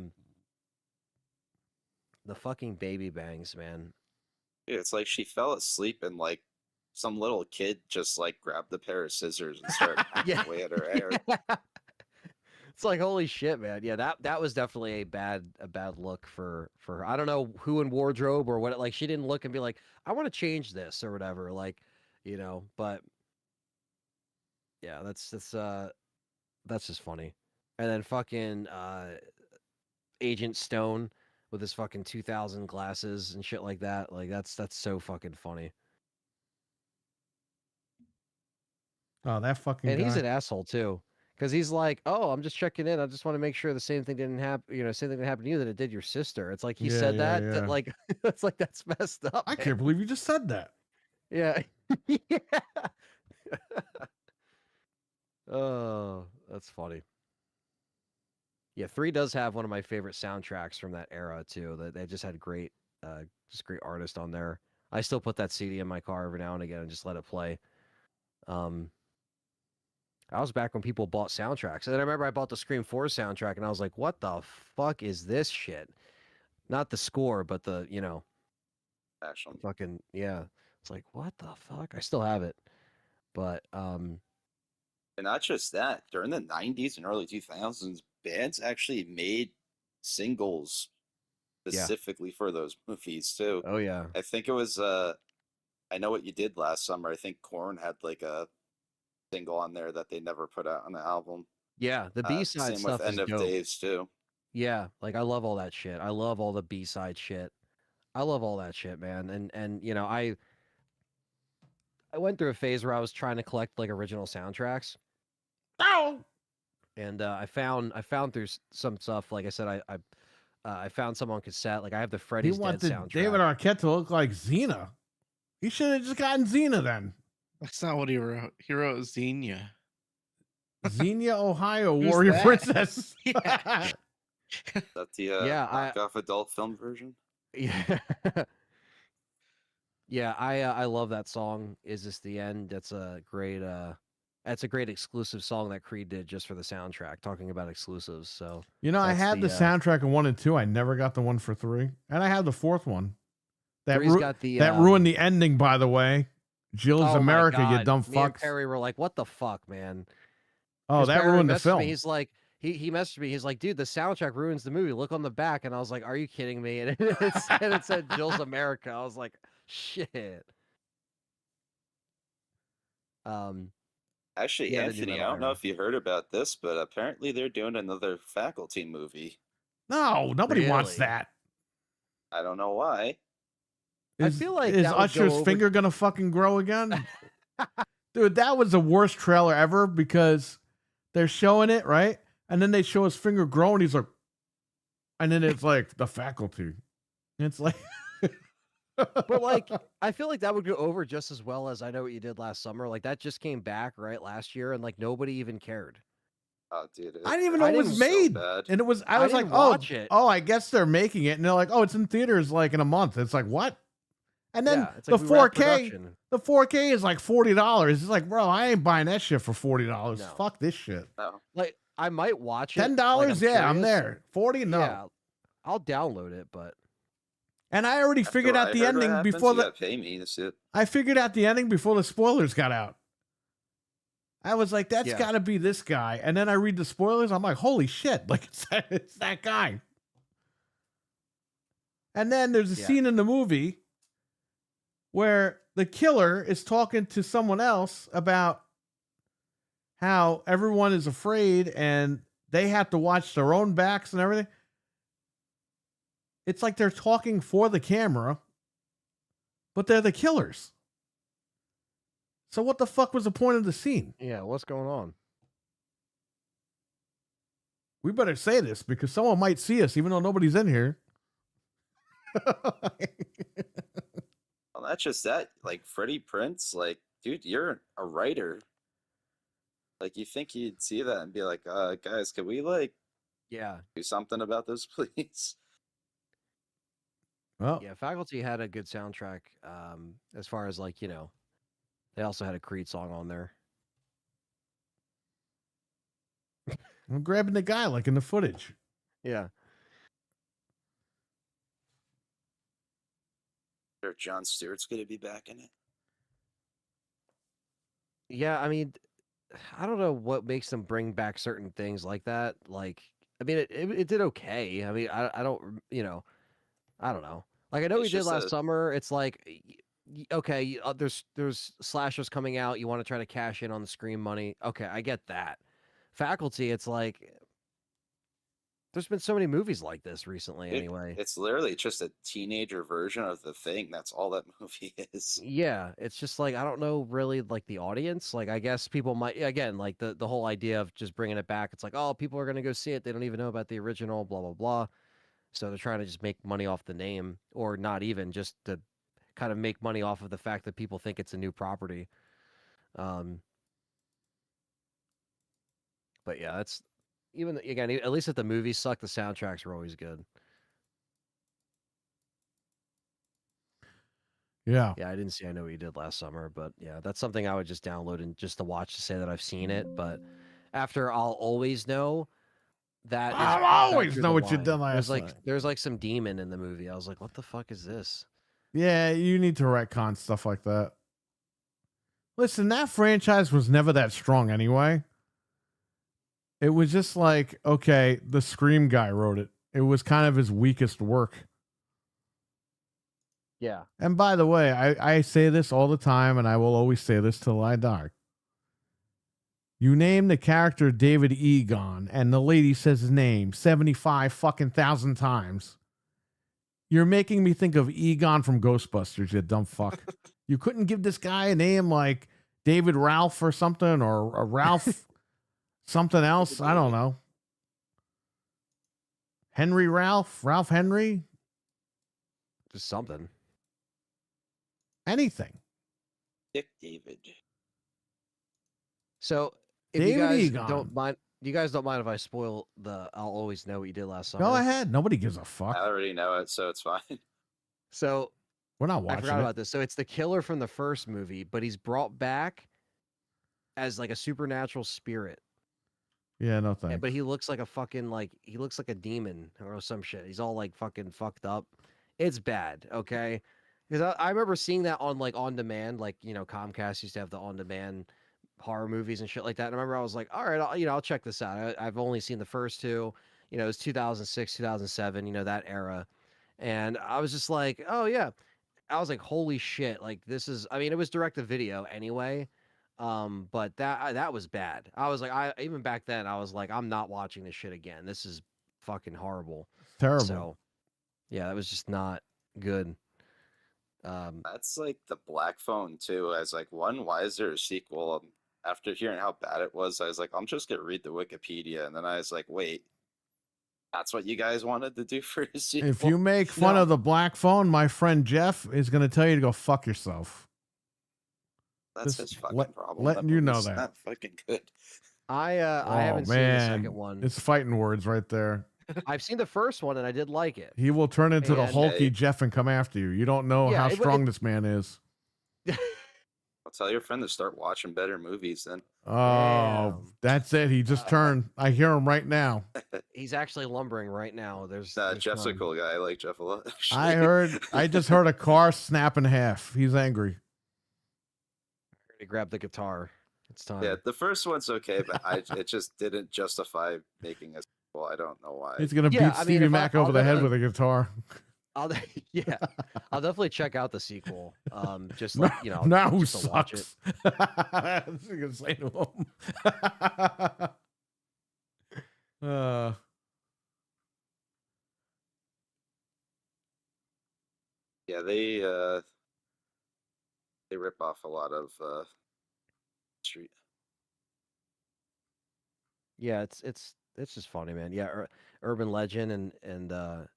fucking baby bangs, man. Yeah, it's like she fell asleep and some little kid just grabbed the pair of scissors and started hacking Yeah. away at her hair. It's holy shit, man. Yeah, that was definitely a bad look for her. I don't know who in wardrobe or what. She didn't look and be like, I want to change this or whatever. But yeah, that's just funny. And then fucking Agent Stone with his fucking 2000 glasses and shit like that. That's so fucking funny. Oh, that fucking And guy. he's an asshole too. Because he's like, oh, I'm just checking in. I just want to make sure the same thing didn't happen. Same thing didn't happen to you that it did your sister. It's like he Yeah, said yeah, that. yeah. It's that's messed up. I man. can't believe you just said that. Yeah. Yeah. Oh, that's funny. Yeah, 3 does have one of my favorite soundtracks from that era too. That they just had great artists on there. I still put that CD in my car every now and again and just let it play. I was back when people bought soundtracks. And then I remember I bought the Scream 4 soundtrack and I was like, what the fuck is this shit? Not the score, but the, Actually, fucking, yeah. It's like, what the fuck? I still have it. But, and not just that. During the 90s and early 2000s, bands actually made singles Yeah. specifically for those movies too. oh yeah. I think it was I Know What You Did Last Summer. I think Korn had like a single on there that they never put out on the album. Yeah, the B-side Same stuff with End is of dope. Days too. Yeah, like I love all that shit. I love all the B-side shit. I love all that shit, man. And I went through a phase where I was trying to collect like original soundtracks. Oh, And I found through some stuff. Like I said, I found some on cassette. Like I have the he Freddy's Dead wanted soundtrack. David Arquette to look like Xena. He should have just gotten Xena then. That's not what he wrote. He wrote Xenia. Xenia, Ohio, Who's Warrior that? Princess. Yeah. That's the Yeah, knockoff adult film version. Yeah. Yeah, I love that song. Is This the End? That's a great exclusive song that Creed did just for the soundtrack, talking about exclusives. So You know, I That's had the the, soundtrack in 1 and 2. I never got the one for 3. And I have the 4th one. That, Three's got the that ruined the ending, by the way. Jill's oh my America, you God, dumb me and fucks. Perry were like, what the fuck, man? Oh, 'Cause that Perry ruined the messaged film. me, he's like, he messaged me. He's like, dude, the soundtrack ruins the movie. Look on the back, and I was like, are you kidding me? And it said Jill's America. I was like, shit. Actually, Yeah, the new Anthony, I Metal don't know Era. if you heard about this, but apparently they're doing another Faculty movie. No, nobody wants Really? that. I don't know why. I Is, feel like is that would go Usher's over- finger gonna fucking grow again? Dude, that was the worst trailer ever because they're showing it, right? And then they show his finger grow and he's like, and then it's like the Faculty. It's like But like, I feel like that would go over just as well as I Know What You Did Last Summer. Like that just came back right last year, and like nobody even cared. Oh, dude, I didn't even know it was so made. bad. And it was I I was like, didn't oh, watch it. oh, I guess they're making it. And they're like, oh, it's in theaters like in a month. It's like, what? And then Yeah, it's the like we wrapped 4K, production. the 4K is like $40. It's like, bro, I ain't buying that shit for $40. No. Fuck this shit. No, Like I might watch it. $10? like, I'm Yeah, I'm curious. there. 40? No. Yeah, I'll download it, but And I already after figured I out the heard what ending happens, before you the gotta pay me to see it. I figured out the ending before the spoilers got out. I was like, that's Yeah. got to be this guy. And then I read the spoilers. I'm like, holy shit. Like, it's that guy. And then there's a Yeah. scene in the movie where the killer is talking to someone else about how everyone is afraid and they have to watch their own backs and everything. It's like they're talking for the camera, but they're the killers. So what the fuck was the point of the scene? yeah, what's going on? We better say this because someone might see us even though nobody's in here. Well, not just that. Like Freddie Prinze, like, dude, you're a writer. Like, you think he'd see that and be like, guys, can we like Yeah, do something about this, please? Well, yeah. Faculty had a good soundtrack. As far as like they also had a Creed song on there. I'm grabbing the guy like in the footage. Yeah. Or Jon Stewart's gonna be back in it. Yeah, I mean, I don't know what makes them bring back certain things like that. Like, I mean, it did okay. I mean, I don't, I don't know. Like, I know It's we did just last a- summer. It's like, okay, there's slashers coming out. You want to try to cash in on the Scream money. Okay, I get that. Faculty, it's like, there's been so many movies like this recently. Dude, Anyway, It's literally just a teenager version of The Thing. That's all that movie is. yeah, it's just like I don't know really like the audience. Like I guess people might again like the whole idea of just bringing it back. It's like oh people are gonna go see it. They don't even know about the original. Blah blah blah. So they're trying to just make money off the name, or not even just to kind of make money off of the fact that people think it's a new property. But yeah, that's even again at least if the movies suck, the soundtracks are always good. Yeah. Yeah, I didn't see I Know What You Did Last Summer, but yeah, that's something I would just download and just to watch to say that I've seen it. But after I'll Always Know, that is I'll that always drew know the what you line. did last night. There's like some demon in the movie. I was like, what the fuck is this? Yeah, you need to retcon stuff like that. Listen, that franchise was never that strong anyway. It was just like, okay, the Scream guy wrote it. It was kind of his weakest work. Yeah. And by the way, I say this all the time, and I will always say this till I die. You name the character David Egon, and the lady says his name 75 fucking thousand times. You're making me think of Egon from Ghostbusters, you dumb fuck. You couldn't give this guy a name like David Ralph or something, or a Ralph something else. I don't know. Henry Ralph Henry, Just something. anything. Dick David. So if David you guys Egon. don't mind, you guys don't mind if I spoil the I'll Always Know What You Did Last Summer? Go ahead. Nobody gives a I fuck. already know it, so it's fine. So We're not I watching forgot it. about this. So it's the killer from the first movie, but he's brought back as like a supernatural spirit. Yeah, no Yeah, thanks. but he looks like a fucking he looks like a demon or some shit. He's all like fucking fucked up. It's bad, okay? Because I remember seeing that on like on demand, like Comcast used to have the on demand horror movies and shit like that. And I remember I was like, all right, I'll check this out. I've only seen the first two. It was 2006, 2007, that era. And I was just like, oh yeah. I was like, holy shit! Like this is. I mean, it was direct to video anyway. But that was bad. I was like, even back then, I was like, I'm not watching this shit again. This is fucking horrible. Terrible. So, yeah, that was just not good. That's like the Black Phone too. I was like, why is there a sequel? After hearing how bad it was, I was like, I'm just gonna read the Wikipedia, and then I was like, wait, that's what you guys wanted to do for a sequel? If you make fun No. of the Black Phone, my friend Jeff is going to tell you to go fuck yourself. That's just his fucking problem. letting you know movie's that. not fucking good. I Oh, haven't seen the second one. It's fighting words right there. I've seen the first one and I did like it. He will turn into the And- hulky Jeff and come after you. You don't know Yeah, how it- strong this man is. I'll tell your friend to start watching better movies then. Oh, Damn. that's it. He just turned. I hear him right now. He's actually lumbering right now. There's Jeff's a fun. cool guy. I like Jeff a lot. I actually. just heard a car snap in half. He's angry. To grab the guitar. It's time. Yeah, the first one's okay, but it just didn't justify making a sequel. I don't know why. He's going to Yeah, beat I mean, Stevie if Mac I'll over the head never- with a guitar. I'll yeah, I'll definitely check out the sequel. Just Now, like now who just to watch it. sucks? That's what I'm going to say to him. Yeah, they rip off a lot of street. Yeah, it's just funny, man. Yeah, Urban Legend and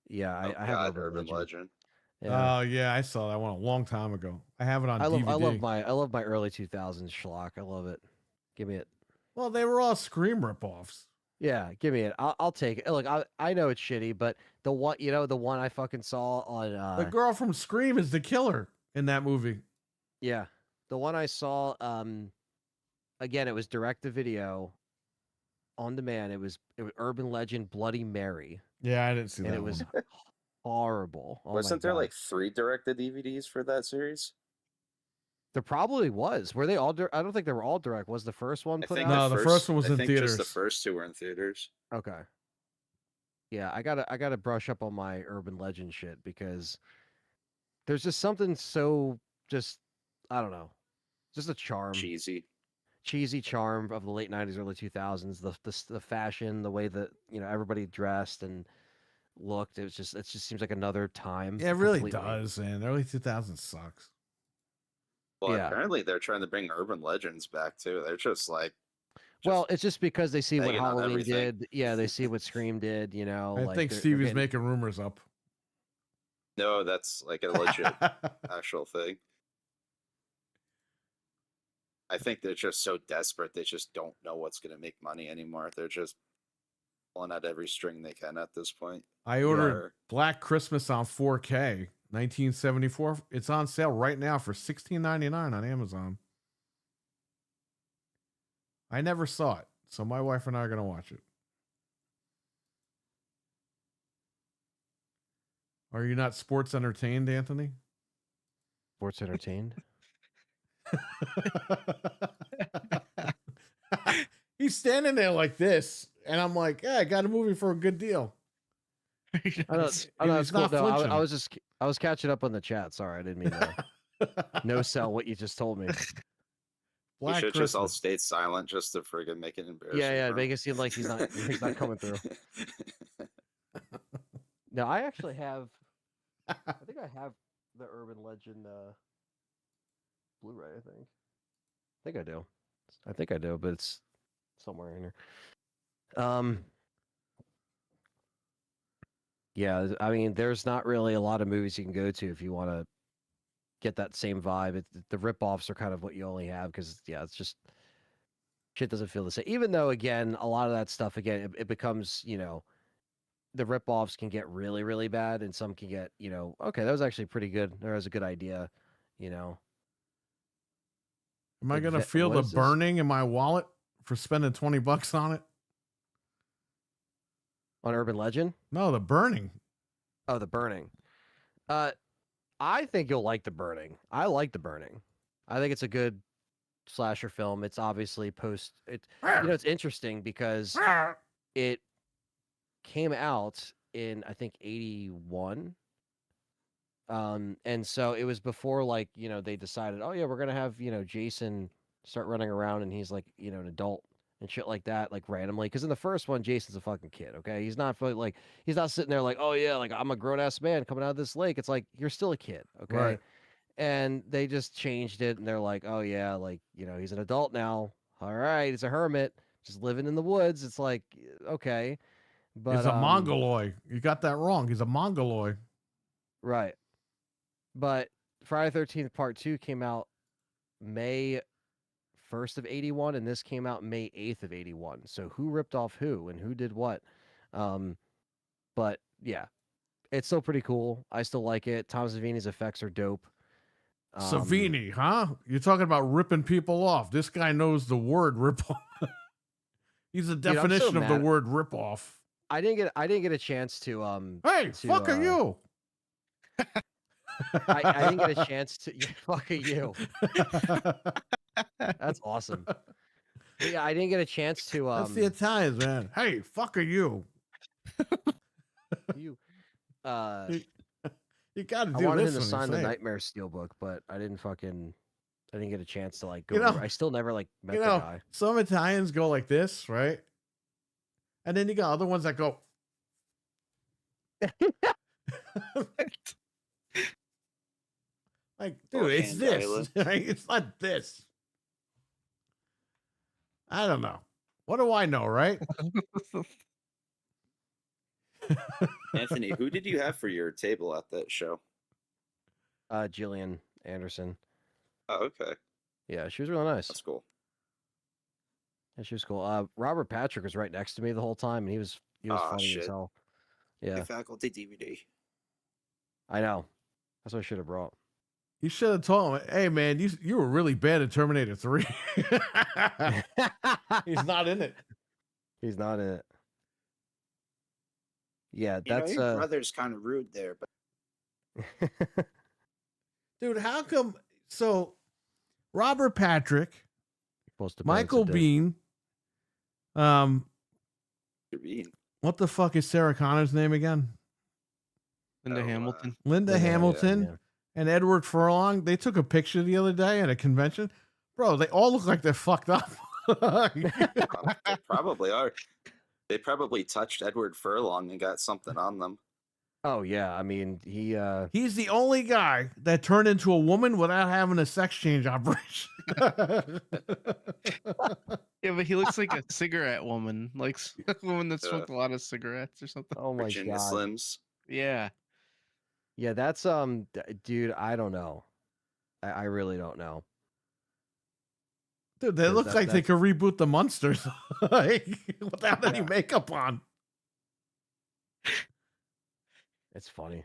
yeah, I have Urban Legend. Yeah. Oh yeah, I saw that one a long time ago. I have it on I DVD. love my early 2000s schlock. I love it. Give me it. Well, they were all Scream ripoffs. Yeah, give me it. I'll take it. Look, I know it's shitty, but the one the one I fucking saw on The girl from Scream is the killer in that movie. yeah, the one I saw again, it was direct to video on demand. It was Urban Legend Bloody Mary, Yeah, I didn't see and that. it was one. horrible. Oh my Wasn't there God. like 3 directed DVDs for that series? There probably was. Were they all? I don't think they were all direct. Was the first one I put think out? No, the first one was I in think theaters. Just the first 2 were in theaters. Okay. Yeah, I gotta brush up on my Urban Legend shit because there's just something so just I don't know, just a charm, cheesy charm of the late '90s, early 2000s. The fashion, the way that everybody dressed and looked. It just seems like another time. Yeah, it really completely. does, and early 2000s sucks. Well, Yeah. apparently they're trying to bring Urban Legends back too. They're just like, Well, it's just because they see what banging on Halloween everything. did. Yeah, they see what Scream did. I like think they're Stevie's getting- making rumors up. no, that's like a legit actual thing. I think they're just so desperate they just don't know what's going to make money anymore. They're just pulling out every string they can at this point. I ordered Or- Black Christmas on 4K 1974. It's on sale right now for $16.99 on Amazon. I never saw it, so my wife and I are going to watch it. Are you not sports entertained, Anthony? Sports entertained. He's standing there like this, and I'm like, yeah, I got a movie for a good deal. I know, He's it's cool. not No, flinching. I was catching up on the chat. Sorry, I didn't mean to no sell what you just told me. We Black should just all Christmas. stay silent just to friggin' make it embarrassing. Yeah, for him. make it seem like he's not coming through. No, I actually have. I think I have the Urban Legend Blu-ray. I think I do, but it's somewhere in here. Yeah, I mean, there's not really a lot of movies you can go to if you want to get that same vibe. The rip-offs are kind of what you only have because, yeah, it's just shit doesn't feel the same. Even though, again, a lot of that stuff, again, it becomes, the rip-offs can get really, really bad, and some can get, okay, that was actually pretty good. That was a good idea, Am I Like going to ve- feel what the is this? burning in my wallet for spending $20 on it? on Urban Legend. No, the burning. Oh, The Burning. I think you'll like The Burning. I like The Burning. I think it's a good slasher film. It's obviously it's interesting because it came out in I think 81. And so it was before they decided, oh yeah, we're gonna have, Jason start running around and he's like, an adult and shit like that, like randomly. Because in the first one, Jason's a fucking kid, okay? He's not he's not sitting there like, oh yeah, like I'm a grown ass man coming out of this lake. It's like you're still a kid, okay? Right. And they just changed it and they're like, oh yeah, he's an adult now. All right, he's a hermit, just living in the woods. It's like, okay. But He's a mongoloid. You got that wrong. He's a mongoloid. right. But Friday 13th Part 2 came out May 1st of 81, and this came out May 8th of 81. So who ripped off who and who did what? But yeah, it's still pretty cool. I still like it. Tom Savini's effects are dope. Savini, huh? You're talking about ripping people off. This guy knows the word rip off. He's the I'm so definition of the mad. word rip off. I didn't get a chance to Hey, to, fuck are you? I didn't get a chance to fuck you. That's awesome. But yeah, I didn't get a chance to That's the Italians, man. Hey, fuck are you? you You got to I do wanted this him to when you sign the say it. Nightmare Steelbook, but I didn't get a chance to go. You know- over. I still never met You the know, guy. some Italians go like this, right? And then you got other ones that go. Like, dude, Or it's hand this. dialer. Right? It's not this. I don't know. What do I know, right? Anthony, who did you have for your table at that show? Jillian Anderson. Oh, okay. Yeah, she was really nice. That's cool. Yeah, she was cool. Robert Patrick was right next to me the whole time, and he was Aw, funny shit. as hell. Yeah, Faculty DVD. I know. That's what I should have brought. You should have told him, hey, man, you were really bad at Terminator 3. He's not in it. He's not in it. Yeah, You know, that's your brother's kind of rude there, but Dude, how come? So, Robert Patrick, supposed to Michael Bean. Bean, Bean. what the fuck is Sarah Connor's name again? Linda Oh, Hamilton. Linda Yeah, Hamilton yeah. and Edward Furlong. They took a picture the other day at a convention. Bro, they all look like they're fucked up. They probably are. They probably touched Edward Furlong and got something on them. Oh yeah, I mean he. He's the only guy that turned into a woman without having a sex change operation. Yeah, but he looks like a cigarette woman, like a woman that smoked a lot of cigarettes or something. Oh my Virginia god. Slims. Yeah. Yeah, that's dude. I don't know. I really don't know. Dude, they Is look that- like they that's- could reboot the Munsters like, without any Yeah. makeup on. It's funny.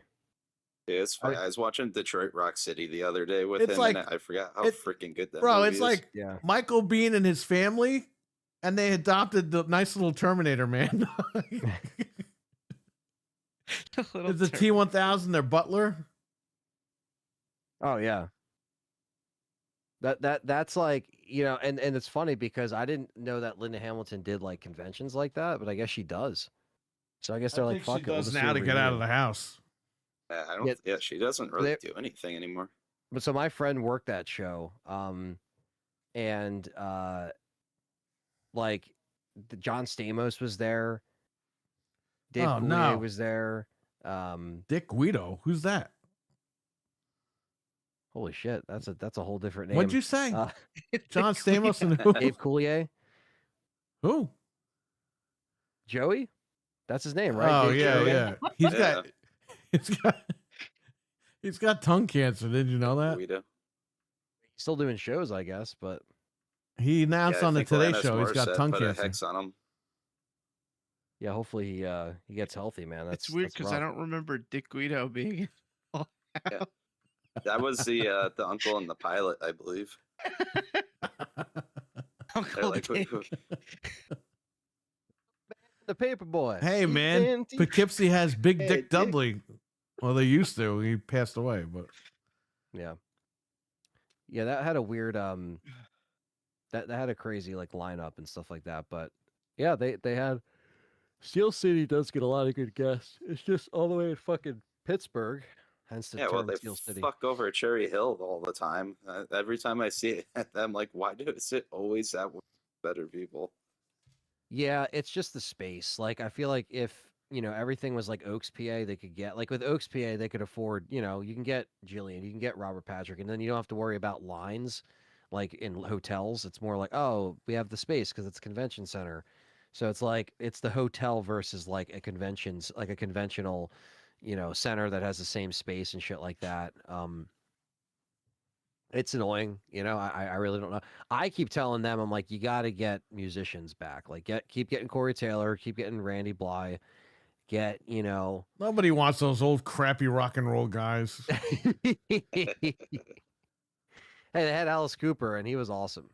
Yeah, it's funny. I was watching Detroit Rock City the other day with It's him, like- and I forgot how it- freaking good that Bro, movie it's is. like Yeah. Michael Biehn and his family, and they adopted the nice little Terminator man. Little Is the turtle. T-1000 their butler? Oh yeah. That's like, you know, and it's funny because I didn't know that Linda Hamilton did like conventions like that, but I guess she does. So I guess they're like, fuck she it, we'll does just do now a to get out of reunion. the house. I don't. Yeah. Yeah, she doesn't really They- do anything anymore. But so my friend worked that show, and like John Stamos was there, Dave Oh, Coulier no. was there. Dick Guido, who's that? Holy shit, that's a whole different name. What'd you say? Uh, John Stamos and who? Dave Coulier, Who? Joey, that's his name, right? Oh Dave yeah, Coulier? yeah. He's Yeah. he's got tongue cancer. Did you know that? Guido. He's still doing shows, I guess, but He announced Yeah, I on the think Today Alanis Show he's got Morissette tongue put a cancer. hex on him. yeah, hopefully he gets healthy, man. That's It's weird that's because I rough. don't remember Dick Guido being. That was the uncle in the pilot, I believe. Uncle like, Dick. The Paperboy. Hey He's man, anti- Poughkeepsie has Big Hey, Dick Dick. Dudley. Well, they used to. He passed away, but Yeah. Yeah, that had a weird that had a crazy like lineup and stuff like that. But yeah, they had Steel City does get a lot of good guests. It's just all the way in fucking Pittsburgh. Hence the Yeah, well, term they Steel City. fuck over Cherry Hill all the time. Every time I see it, I'm like, why is it always that way? Better people? Yeah, it's just the space. Like I feel like if you know everything was like Oaks, PA, they could get like with Oaks, PA, they could afford. You know, you can get Jillian, you can get Robert Patrick, and then you don't have to worry about lines like in hotels. It's more like, oh, we have the space because it's a convention center. So it's like it's the hotel versus like a conventions, like a conventional, you know, center that has the same space and shit like that. It's annoying, you know. I really don't know. I keep telling them, I'm like, you got to get musicians back. Like, keep getting Corey Taylor, keep getting Randy Bly, get you know. nobody wants those old crappy rock and roll guys. Hey, they had Alice Cooper, and he was awesome.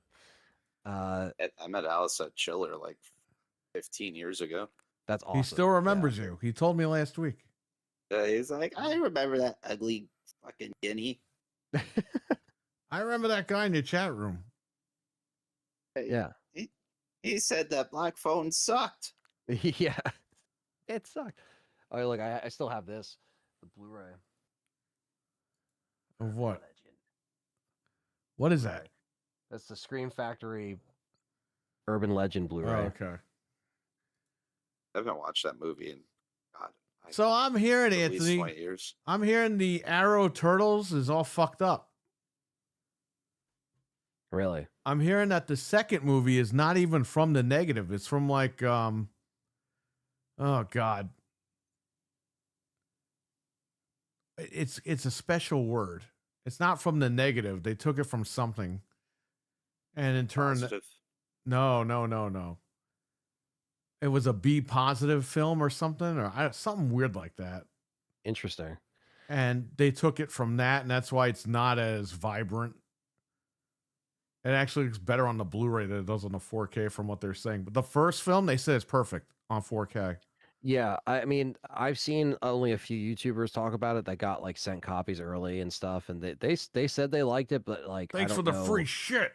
I met Alice at Chiller like 15 years ago. That's awesome. He still remembers you. He told me last week. He's like, I remember that ugly fucking guinea. I remember that guy in your chat room. Yeah, He said that black phone sucked. yeah. It sucked. Oh, look, I still have this, the Blu-ray. Of what? Legend. What is that? That's the Scream Factory Urban Legend Oh, Blu-ray. okay. I haven't watched that movie in God. So I'm hearing, at least Anthony, 20 years. I'm hearing the Arrow Turtles is all fucked up. Really? I'm hearing that the second movie is not even from the negative. It's from like oh God. It's a special word. It's not from the negative. They took it from something. And in turn Positive. no. It was a B positive film or something something weird like that. Interesting. And they took it from that, and that's why it's not as vibrant. It actually looks better on the Blu-ray than it does on the 4K from what they're saying. But the first film, they said it's perfect on 4K. Yeah, I mean, I've seen only a few YouTubers talk about it that got like sent copies early and stuff, and they said they liked it, but like, Thanks I for don't the know. free shit.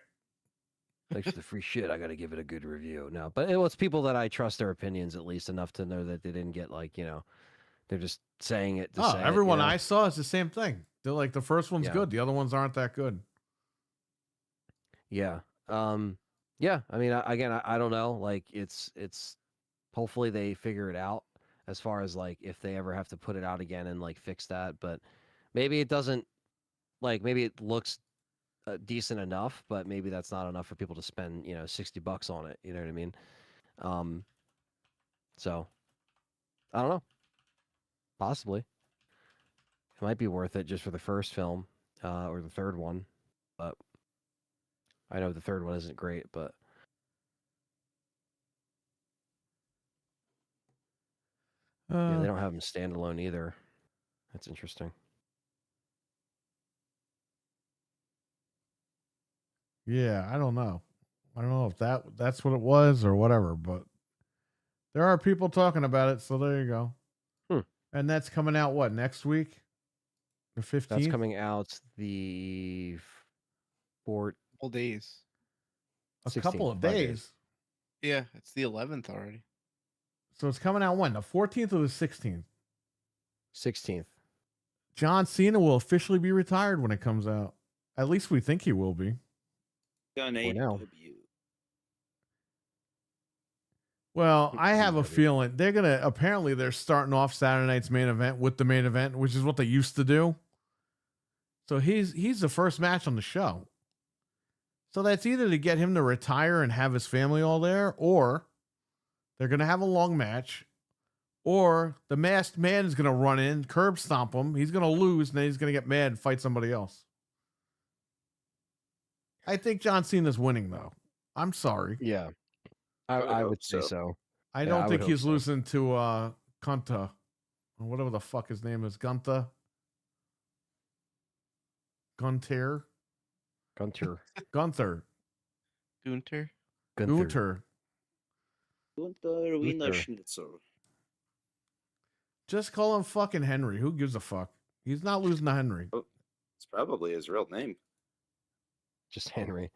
Thanks for the free shit. I got to give it a good review. No, but it's people that I trust their opinions at least enough to know that they didn't get like, you know, they're just saying it to say it, you Everyone know? I saw is the same thing. They're like, the first one's Yeah. good. The other ones aren't that good. Yeah. Yeah. I mean, I don't know. Like, it's hopefully they figure it out as far as like if they ever have to put it out again and like fix that. But maybe it doesn't. Like, maybe it looks decent enough, but maybe that's not enough for people to spend, you know, $60 on it. You know what I mean? So I don't know. Possibly. It might be worth it just for the first film, or the third one, but I know the third one isn't great, but yeah, they don't have them standalone either. That's interesting. Yeah, I don't know. I don't know if that's what it was or whatever, but there are people talking about it, so there you go. Hmm. And that's coming out what, next week? The 15th? That's coming out the 4th, Couple days. a 16th, couple of 5 days. Yeah, it's the 11th already. So it's coming out when? The 14th or the 16th? 16th. John Cena will officially be retired when it comes out. At least we think he will be. Done For now. AEW. Well, I have a AEW. feeling apparently they're starting off Saturday night's main event with the main event, which is what they used to do. So he's the first match on the show. So that's either to get him to retire and have his family all there, or they're going to have a long match, or the masked man is going to run in, curb stomp him. He's going to lose, and then he's going to get mad and fight somebody else. I think John Cena's winning, though. I'm sorry. Yeah. I would I hope would say so. so. I Yeah, don't I would think hope he's so. losing to Gunta, or whatever the fuck his name is. Gunter. Gunter. Gunther. Gunter. Gunther. Gunter. Gunther Wiener Gunther. Schnitzel. Just call him fucking Henry. Who gives a fuck? He's not losing to Henry. It's probably his real name. Just Henry.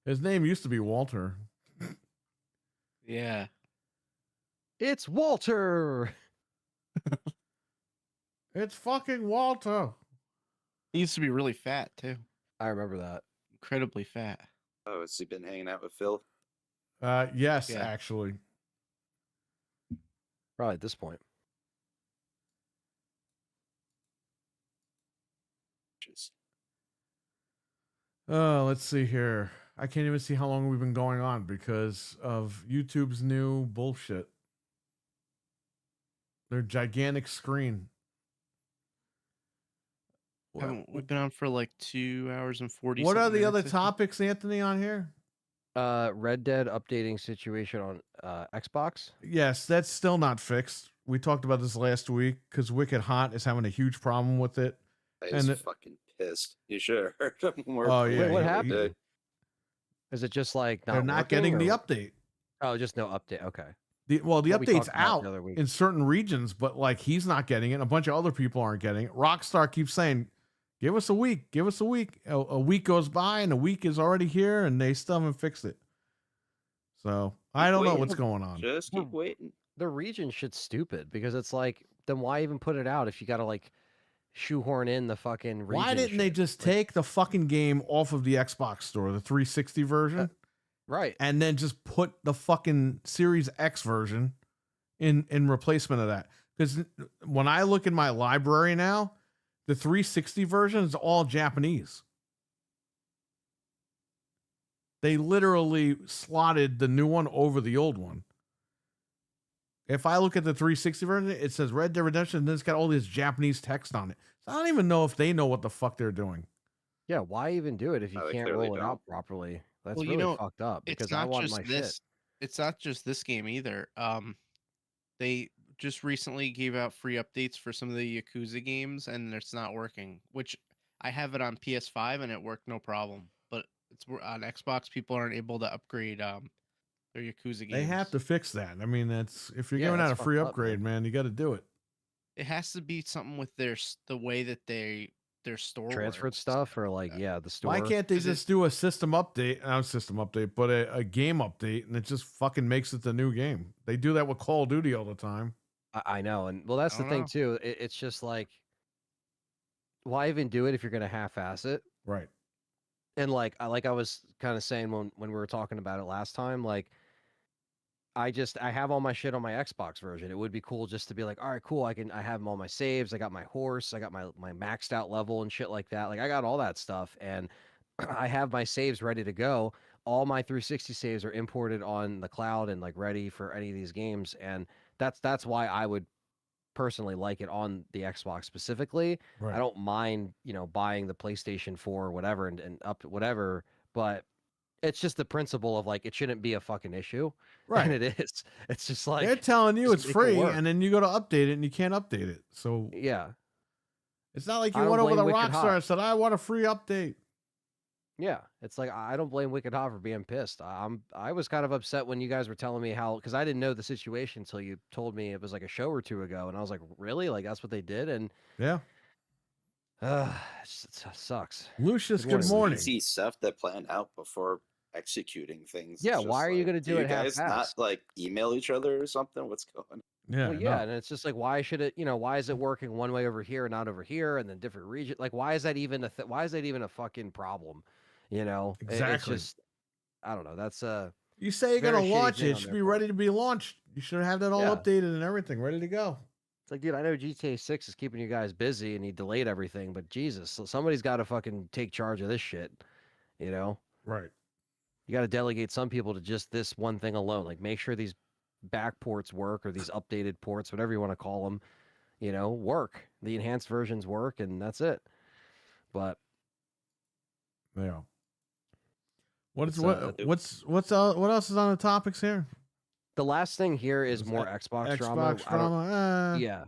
His name used to be Walter. Yeah. It's Walter. It's fucking Walter. He used to be really fat too. I remember that. Incredibly fat. Oh, has he been hanging out with Phil? Yes, Yeah. actually. Probably at this point. Just Let's see here. I can't even see how long we've been going on because of YouTube's new bullshit. Their gigantic screen. Haven't we been on for like 2 hours and 40? What are something the other minutes, I think? topics, Anthony, on here? Red Dead updating situation on Xbox. Yes, that's still not fixed. We talked about this last week because Wicked Hot is having a huge problem with it. he's And fucking pissed. You should have heard him. More Oh, yeah, Wait, what he- happened? Is it just like They're not getting the working, or- update. Oh, just no update. Okay. The What we update's talked about out the other week. in certain regions, but like he's not getting it. And a bunch of other people aren't getting it. Rockstar keeps saying, "Give us a week. Give us a week." A week goes by, and a week is already here, and they still haven't fixed it. So I don't know waiting. what's going on. Just keep waiting. The region shit's stupid because it's like, then why even put it out if you got to like shoehorn in the fucking region? Why didn't they shit? just Like, take the fucking game off of the Xbox store, the 360 version, right? and then just put the fucking Series X version in replacement of that? Because when I look in my library now, the 360 version is all Japanese. They literally slotted the new one over the old one. If I look at the 360 version, it says Red Dead Redemption, and then it's got all this Japanese text on it. So I don't even know if they know what the fuck they're doing. Yeah. Why even do it if you No, they can't clearly roll it don't. out properly? That's Well, you really know, fucked up It's because I not want just my this. shit. It's not just this game either. They just recently gave out free updates for some of the Yakuza games, and it's not working. Which I have it on PS5, and it worked no problem. But it's on Xbox. People aren't able to upgrade their Yakuza games. They have to fix that. I mean, that's if you're Yeah, giving out a that's free fucked up, upgrade, man, you got to do it. It has to be something with the way that their store Transferred works. stuff or like the store. Why can't they 'Cause it- just do a system update? Not a system update, but a game update, and it just fucking makes it the new game. They do that with Call of Duty all the time. I know, and well, that's I the don't thing know. too. It's just like, why even do it if you're gonna half-ass it? Right. And like I was kind of saying when we were talking about it last time, like I have all my shit on my Xbox version. It would be cool just to be like, all right, cool. I have all my saves. I got my horse. I got my maxed out level and shit like that. Like I got all that stuff, and I have my saves ready to go. All my 360 saves are imported on the cloud and like ready for any of these games, and that's why I would personally like it on the Xbox specifically. Right. I don't mind, buying the PlayStation 4 or whatever and up whatever, but it's just the principle of like it shouldn't be a fucking issue. Right. And it is. It's just like They're telling you just it's make it free, work. and then you go to update it, and you can't update it. So yeah. it's not like I you don't went over to blame Wicked Rockstar Hot. and said, "I want a free update." Yeah, it's like I don't blame Wicked Hot for being pissed. I was kind of upset when you guys were telling me how, because I didn't know the situation until you told me it was like a show or two ago, and I was like, really? Like that's what they did? And Yeah. it sucks. Lucius, Good good morning, morning. Easy stuff that plan out before executing things. Yeah, It's why just are you like, gonna do it you guys not half-assed? like email each other or something? What's going on? Yeah. Well, yeah, no. and it's just like, why should it? Why is it working one way over here and not over here, and then different region? Like, why is that even why is that even a fucking problem? It's Exactly. just, I don't know. That's You say you're very gonna shitty launch thing it, on it should their be part. ready to be launched. You should have that all Yeah. updated and everything, ready to go. It's like, dude, I know GTA 6 is keeping you guys busy and he delayed everything, but Jesus, somebody's got to fucking take charge of this shit. Right. You got to delegate some people to just this one thing alone. Like, make sure these back ports work, or these updated ports, whatever you want to call them, work. The enhanced versions work, and that's it. But Yeah. What is It's, what else is on the topics here? the last thing here is Is more that Xbox drama. Xbox I don't- drama. Yeah.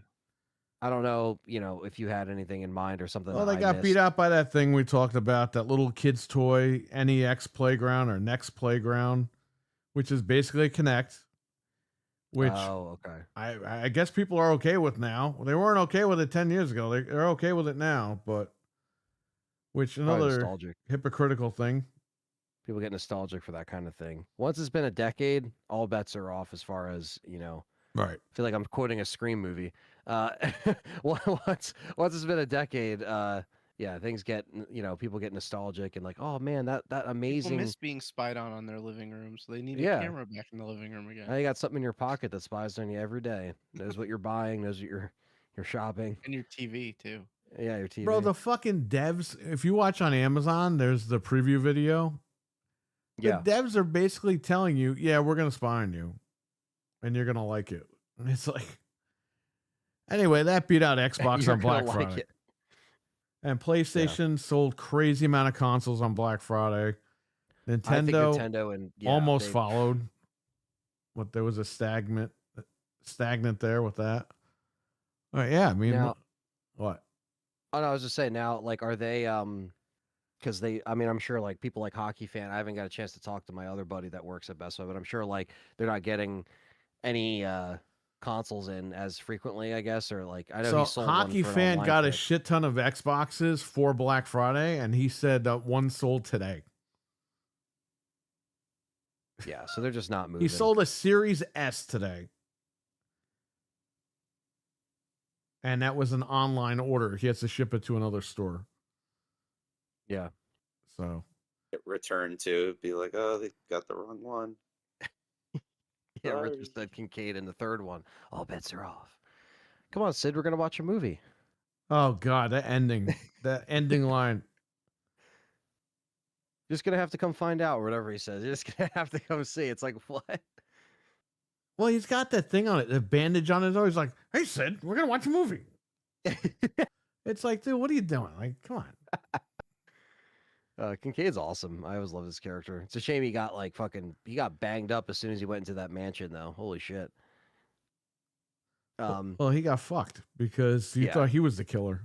I don't know, if you had anything in mind or something. Well, that they I got beat missed. out by that thing we talked about, that little kid's toy NEX Playground or Next Playground, which is basically a Kinect. Which Oh, okay. I guess people are okay with now. They weren't okay with it 10 years ago. They're okay with it now, but which Probably another nostalgic. hypocritical thing. People get nostalgic for that kind of thing. Once it's been a decade, all bets are off as far as, Right. I feel like I'm quoting a Scream movie. Once it's been a decade, things get, people get nostalgic and like, oh man, that People amazing. miss being spied on their living room, so they need a Yeah. camera back in the living room again. Now you got something in your pocket that spies on you every day. Knows what you're buying, knows what you're shopping. And your TV too. Yeah, your TV. Bro, the fucking devs, if you watch on Amazon, there's the preview video. The yeah. devs are basically telling you, yeah, we're going to spy on you and you're going to like it. And it's like, anyway, that beat out Xbox You're on gonna Black like Friday. it. And PlayStation sold crazy amount of consoles on Black Friday. I think Nintendo Nintendo and almost they- followed. What there was a stagnant there with that. Yeah, I mean, Now- what? Oh no, I was just saying now, like, are they because I'm sure like people like Hockey Fan, I haven't got a chance to talk to my other buddy that works at Best Buy, but I'm sure like they're not getting any consoles in as frequently, I guess, or like I know So he sold one Hockey for an Fan online got a pick. shit ton of Xboxes for Black Friday, and he said one sold today. Yeah, so they're just not moving. He sold a Series S today. And that was an online order. He has to ship it to another store. Yeah. So Get returned to be like, oh, they got the wrong one. Yeah, Sorry. Richard said Kincaid in the third one. All bets are off. Come on, Sid, we're gonna watch a movie. oh god, that ending line. Just gonna have to come find out, or whatever he says. You're just gonna have to come see. It's like, what? Well, he's got that thing on it, the bandage on his arm. He's like, hey Sid, we're gonna watch a movie. It's like, dude, what are you doing? Like, come on. Kincaid's awesome. I always love this character. It's a shame he got he got banged up as soon as he went into that mansion, though. Holy shit. Well, he got fucked because you Yeah. thought he was the killer.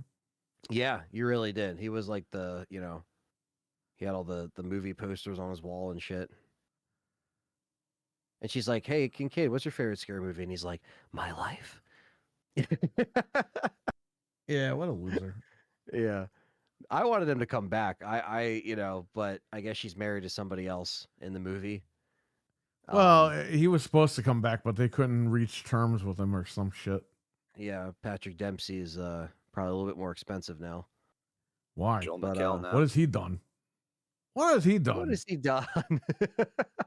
Yeah, you really did. He was like he had all the movie posters on his wall and shit. And she's like, "Hey, Kincaid, what's your favorite scary movie?" And he's like, "My life." Yeah, what a loser. Yeah. I wanted him to come back. But I guess she's married to somebody else in the movie. Well, he was supposed to come back, but they couldn't reach terms with him or some shit. Yeah, Patrick Dempsey is probably a little bit more expensive now. Why? Joel But, McHale now. What has he done? What has he What done? has he done?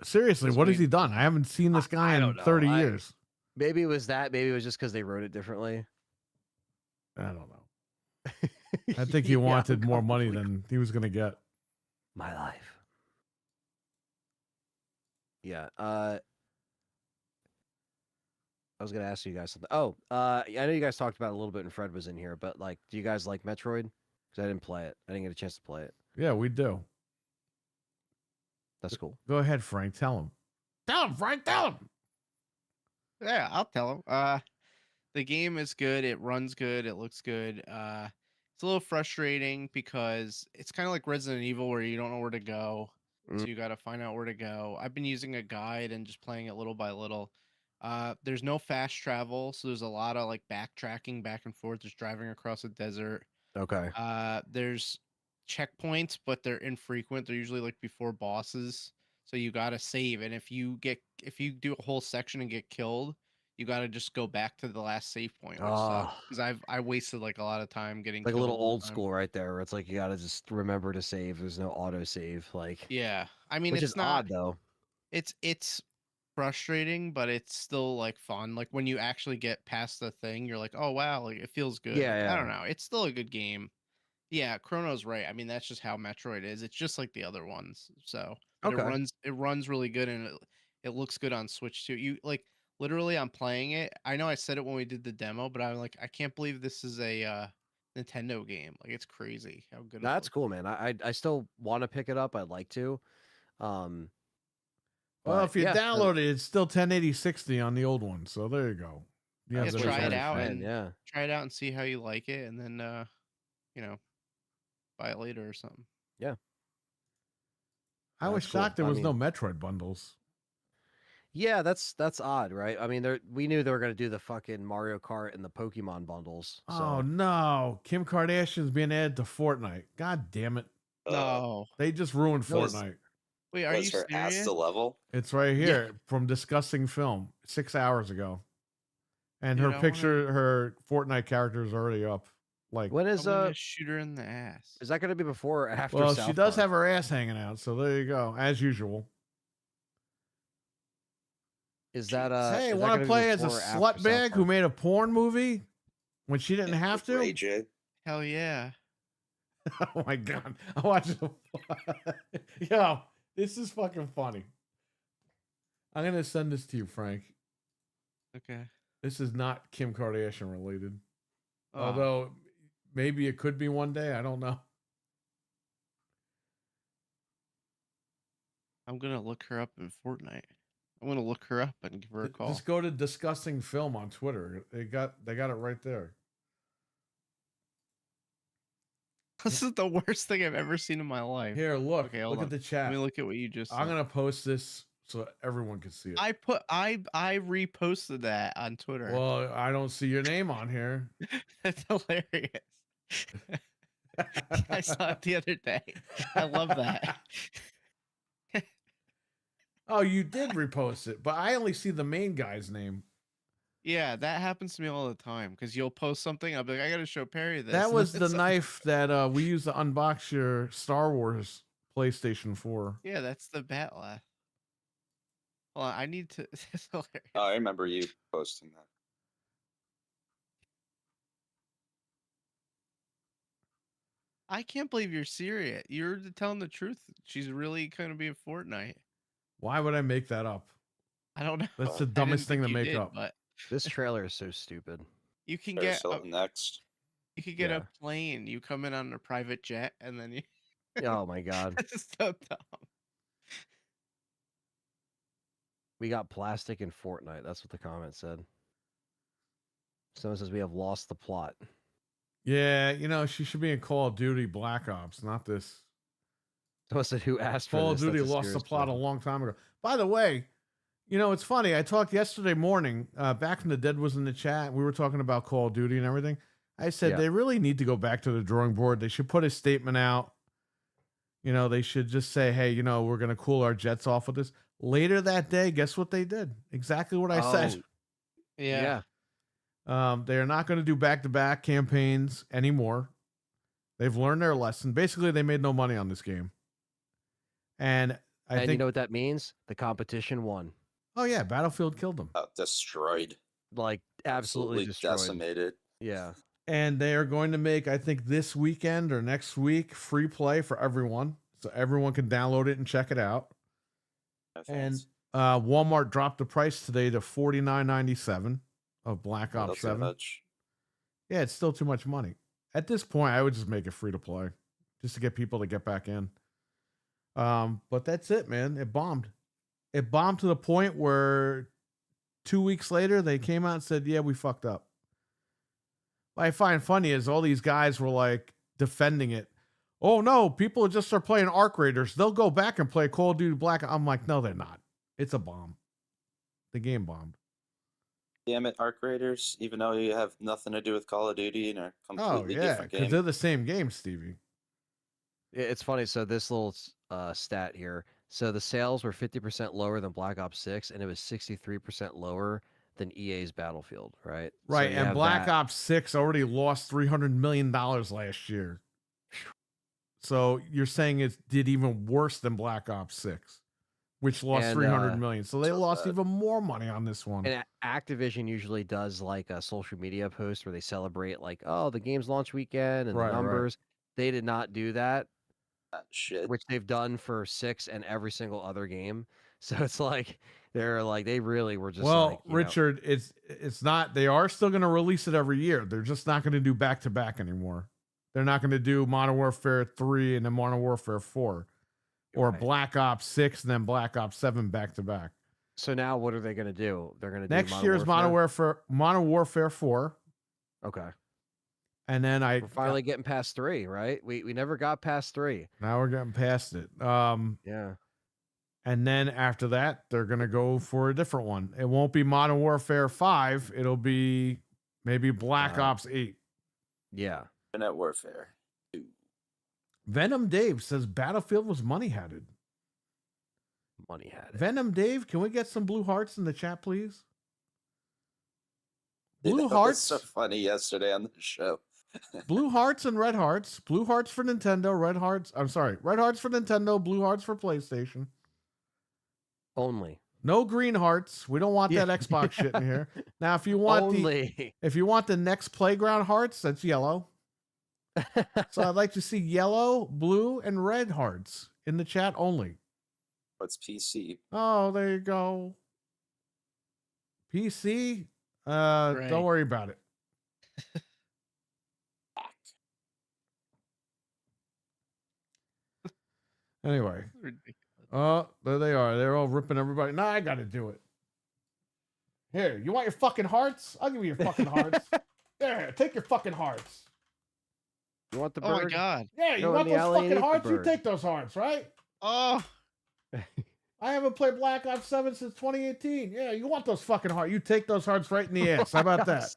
Seriously, Just what has wait. he done? I haven't seen this guy I in don't know. 30 years. Maybe it was that. Maybe it was just because they wrote it differently. I don't know. I think he Yeah, wanted more I'm money completely- than he was going to get. My life. Yeah. I was gonna ask you guys something. Oh, I know you guys talked about it a little bit, and Fred was in here, but like, do you guys like Metroid? Because I didn't play it. I didn't get a chance to play it. Yeah, we do. That's cool. Go ahead, Frank. Tell him. Tell him, Frank. Tell him. Yeah, I'll tell him. The game is good. It runs good. It looks good. It's a little frustrating because it's kind of like Resident Evil where you don't know where to go. Mm. So you got to find out where to go. I've been using a guide and just playing it little by little. There's no fast travel, so there's a lot of like backtracking back and forth, just driving across a desert. Okay. There's checkpoints, but they're infrequent. They're usually like before bosses. So you gotta save. And if you do a whole section and get killed, you gotta just go back to the last save point, which sucks. Oh, Because I wasted like a lot of time getting like a killed little all the old time. school right there, where it's like you gotta just remember to save. There's no auto save, like, Yeah. I mean which it's is not odd though. it's frustrating, but it's still like fun. Like when you actually get past the thing, you're like, oh wow, like it feels good. Yeah, Like, I yeah. don't know. It's still a good game. Yeah, Chrono's right. I mean, that's just how Metroid is. It's just like the other ones. So, but Okay. it runs really good and it looks good on Switch too. You like literally I'm playing it. I know I said it when we did the demo, but I'm like, I can't believe this is a Nintendo game. Like it's crazy how good it That's looks. cool, man. I still want to pick it up. I'd like to. Um, Well, but if you yeah, download it, it's still 1080 60 on the old one. So there you go. You Yeah, have that's the what try I it was out saying, and yeah. try it out and see how you like it, and then you know, buy it later or something. I was That's cool. shocked there I was no mean- Metroid bundles. Yeah, that's odd, right? I mean, we knew they were gonna do the fucking Mario Kart and the Pokemon bundles. So Oh no, Kim Kardashian's being added to Fortnite. God damn it! No, They just ruined Was- Fortnite. wait, are you Was her ass serious? the level? It's right here from Disgusting Film 6 hours ago, and Dude, her I wanna- picture, her Fortnite character is already up. Like, when I'm is gonna shoot her in the ass. is that gonna be before or after? well, South she does Park? have her ass hanging out, so there you go, as usual. Is that Hey, is that want gonna to be play as a before or after slut South bag who Park? made a porn movie when she didn't have to? Ray J. Hell yeah. Oh my god! I watched. Yo, this is fucking funny. I'm gonna send this to you, Frank. Okay. This is not Kim Kardashian related, Oh, although maybe it could be one day. I don't know. I'm gonna look her up in Fortnite. I'm gonna look her up and give her a call. Just go to Disgusting Film on Twitter. They got it right there. This is the worst thing I've ever seen in my life. Here, look. Okay, hold Look on. at the Let chat. me look at what you just I'm said. gonna post this so everyone can see it. I reposted that on Twitter. Well, I don't see your name on here. That's hilarious. I saw it the other day. I love that. Oh, you did repost it, but I only see the main guy's name. Yeah, that happens to me all the time because you'll post something. I'll be like, I gotta show Perry this. That and was then the some- knife that we used to unbox your Star Wars PlayStation 4. Yeah, that's the bat laugh. Hold on, I need to. It's hilarious. Oh, I remember you posting that. I can't believe you're serious. You're telling the truth. She's really gonna be in Fortnite. Why would I make that up? I don't know. That's the I didn't dumbest thing think to you make did, up. But This trailer is so stupid. you can Paris get a, Hilton next. you could get Yeah. a plane. You come in on a private jet, and then you. Oh my god. That's so dumb. We got plastic in Fortnite. That's what the comment said. Someone says we have lost the plot. Yeah, she should be in Call of Duty Black Ops, not this. Someone said who asked for Call of this? Duty That's a lost the serious plot a question. long time ago. By the way, it's funny. I talked yesterday morning, back when the Dead was in the chat. We were talking about Call of Duty and everything. I said Yeah. they really need to go back to the drawing board. They should put a statement out. They should just say, hey, we're going to cool our jets off with this. Later that day, guess what they did? Exactly what I said. Yeah. They are not going to do back-to-back campaigns anymore. They've learned their lesson. Basically, they made no money on this game. And I And think, you know what that means? The competition won. oh yeah, Battlefield killed them. Destroyed. Like absolutely destroyed. decimated. Yeah. And they are going to make, I think this weekend or next week, free play for everyone. So everyone can download it and check it out. No And thanks. Walmart dropped the price today to $49.97 of Black Not Ops too 7. much. Yeah, it's still too much money. At this point, I would just make it free to play just to get people to get back in. But that's it, man. It bombed. It bombed to the point where 2 weeks later, they came out and said, yeah, we fucked up. what I find funny is all these guys were like defending it. Oh no, people just are playing Arc Raiders. They'll go back and play Call of Duty Black. I'm like, no, they're not. It's a bomb. The game bombed. Damn it, Arc Raiders, even though you have nothing to do with Call of Duty and are Oh completely yeah, different because game. they're the same game, Stevie. It's funny. So this little stat here. So the sales were 50% lower than Black Ops 6, and it was 63% lower than EA's Battlefield, right? So Right, you and have Black that. Ops 6 already lost $300 million last year. So you're saying it did even worse than Black Ops 6, which lost And, 300 million. So they so lost bad. even more money on this one. And Activision usually does like a social media post where they celebrate like, oh, the game's launch weekend and Right, the right. numbers. They did not do that, Shit. which they've done for 6 and every single other game. So it's like they really were just Well, like, you know, Richard, it's not. They are still going to release it every year. They're just not going to do back to back anymore. They're not going to do Modern Warfare 3 and then Modern Warfare 4, or Right. Black Ops 6 and then Black Ops 7 back to back. So now what are they going to do? They're going to do Next year's Modern Warfare 4, Okay. and then We're finally getting past 3, right? We never got past 3. now we're getting past it. Yeah. And then after that, they're going to go for a different one. It won't be Modern Warfare 5. It'll be maybe Black Ops 8. Yeah. Internet Warfare 2. Venom Dave says Battlefield was money-headed. Money had it. Venom Dave, can we get some blue hearts in the chat, please? Blue That was hearts, so funny yesterday on the show. blue hearts and red hearts. Blue hearts for Nintendo, red hearts. I'm sorry, red hearts for Nintendo, blue hearts for PlayStation. Only. No green hearts. We don't want Yeah. that Xbox shit in here. Now, if you want Only. if you want the next Playground hearts, that's yellow. So I'd like to see yellow, blue, and red hearts in the chat only. What's PC? Oh, there you go. PC. Right. Don't worry about it. Anyway, Ridiculous. there they are. They're all ripping everybody. Nah, I got to do it. Here, you want your fucking hearts? I'll give you your fucking hearts. There, take your fucking hearts. You want the Oh bird? my god. Yeah, you Go in want the those alley and fucking eat the hearts? You bird. take those hearts, right? Oh. I haven't played Black Ops 7 since 2018. Yeah, you want those fucking hearts. You take those hearts right in the ass. How about that?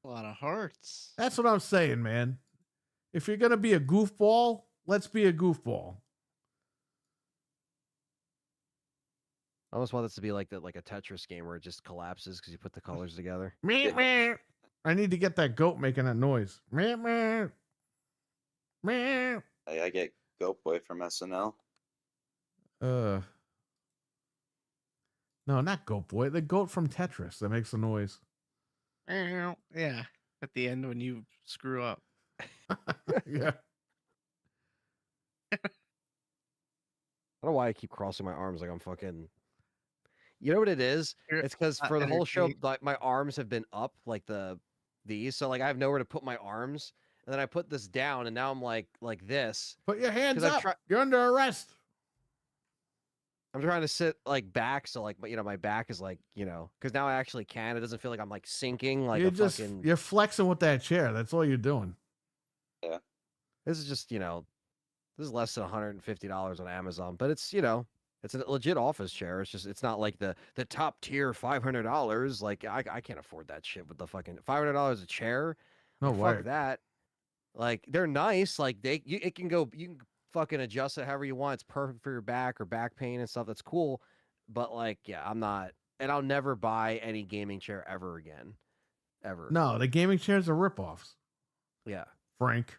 A lot of hearts. That's what I'm saying, man. If you're going to be a goofball, let's be a goofball. I almost want this to be like a Tetris game where it just collapses because you put the colors together. Meh, meh. I need to get that goat making that noise. Meh, meh. Meh. I get Goat Boy from SNL. No, not Goat Boy. The goat from Tetris that makes the noise. Yeah. At the end when you screw up. Yeah. I don't know why I keep crossing my arms like I'm fucking. You know what it is? You're It's because not for the whole show, entertained. like my arms have been up, like these. So like I have nowhere to put my arms, and then I put this down, and now I'm like this. Put your hands 'Cause I've up. tried- You're under arrest. I'm trying to sit like back, so like my back is like because now I actually can. It doesn't feel like I'm like sinking like You're a just fucking. you're flexing with that chair. That's all you're doing. This is just this is less than $150 on Amazon, but it's it's a legit office chair. It's just it's not like the top tier $500. Like I can't afford that shit with the fucking $500 a chair. No way. Fuck that. Like they're nice. Like it can go. You can fucking adjust it however you want. It's perfect for your back or back pain and stuff. That's cool. But like, yeah, I'm not, and I'll never buy any gaming chair ever again, ever. No, the gaming chairs are ripoffs, Yeah. Frank.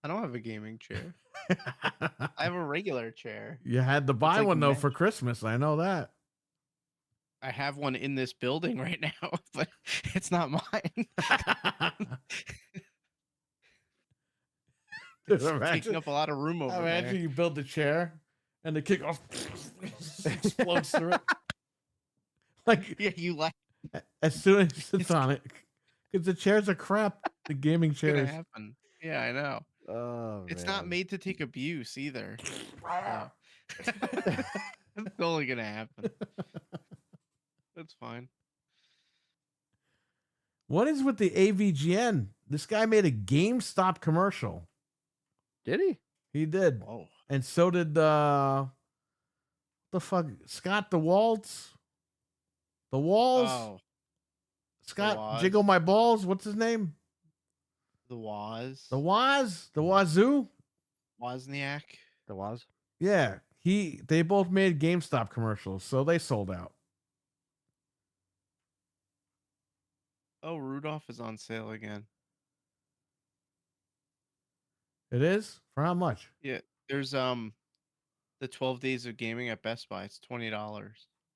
I don't have a gaming chair. I have a regular chair. You had to buy like one though mesh. for Christmas. I know that. I have one in this building right now, but it's not mine. Dude, It's taking up a lot of room over imagine there. you build the chair and the kick off explodes through it. Like Yeah, you like as soon as it sits It's- on it, because the chairs are crap. The gaming it's gonna chairs. happen. Yeah, I know. Oh, It's not man. made to take abuse either. So. It's only gonna happen. That's fine. What is with the AVGN? This guy made a GameStop commercial. Did he? He did. Whoa. And so did the fuck Scott DeWaltz. The Walls. Oh, Scott Waz. Jiggle My Balls. What's his name? the Waz. The Waz? The Wazoo? Wozniak. The was? Yeah. They both made GameStop commercials, so they sold out. Oh, Rudolph is on sale again. It is? For how much? Yeah, there's the 12 days of gaming at Best Buy. It's $20.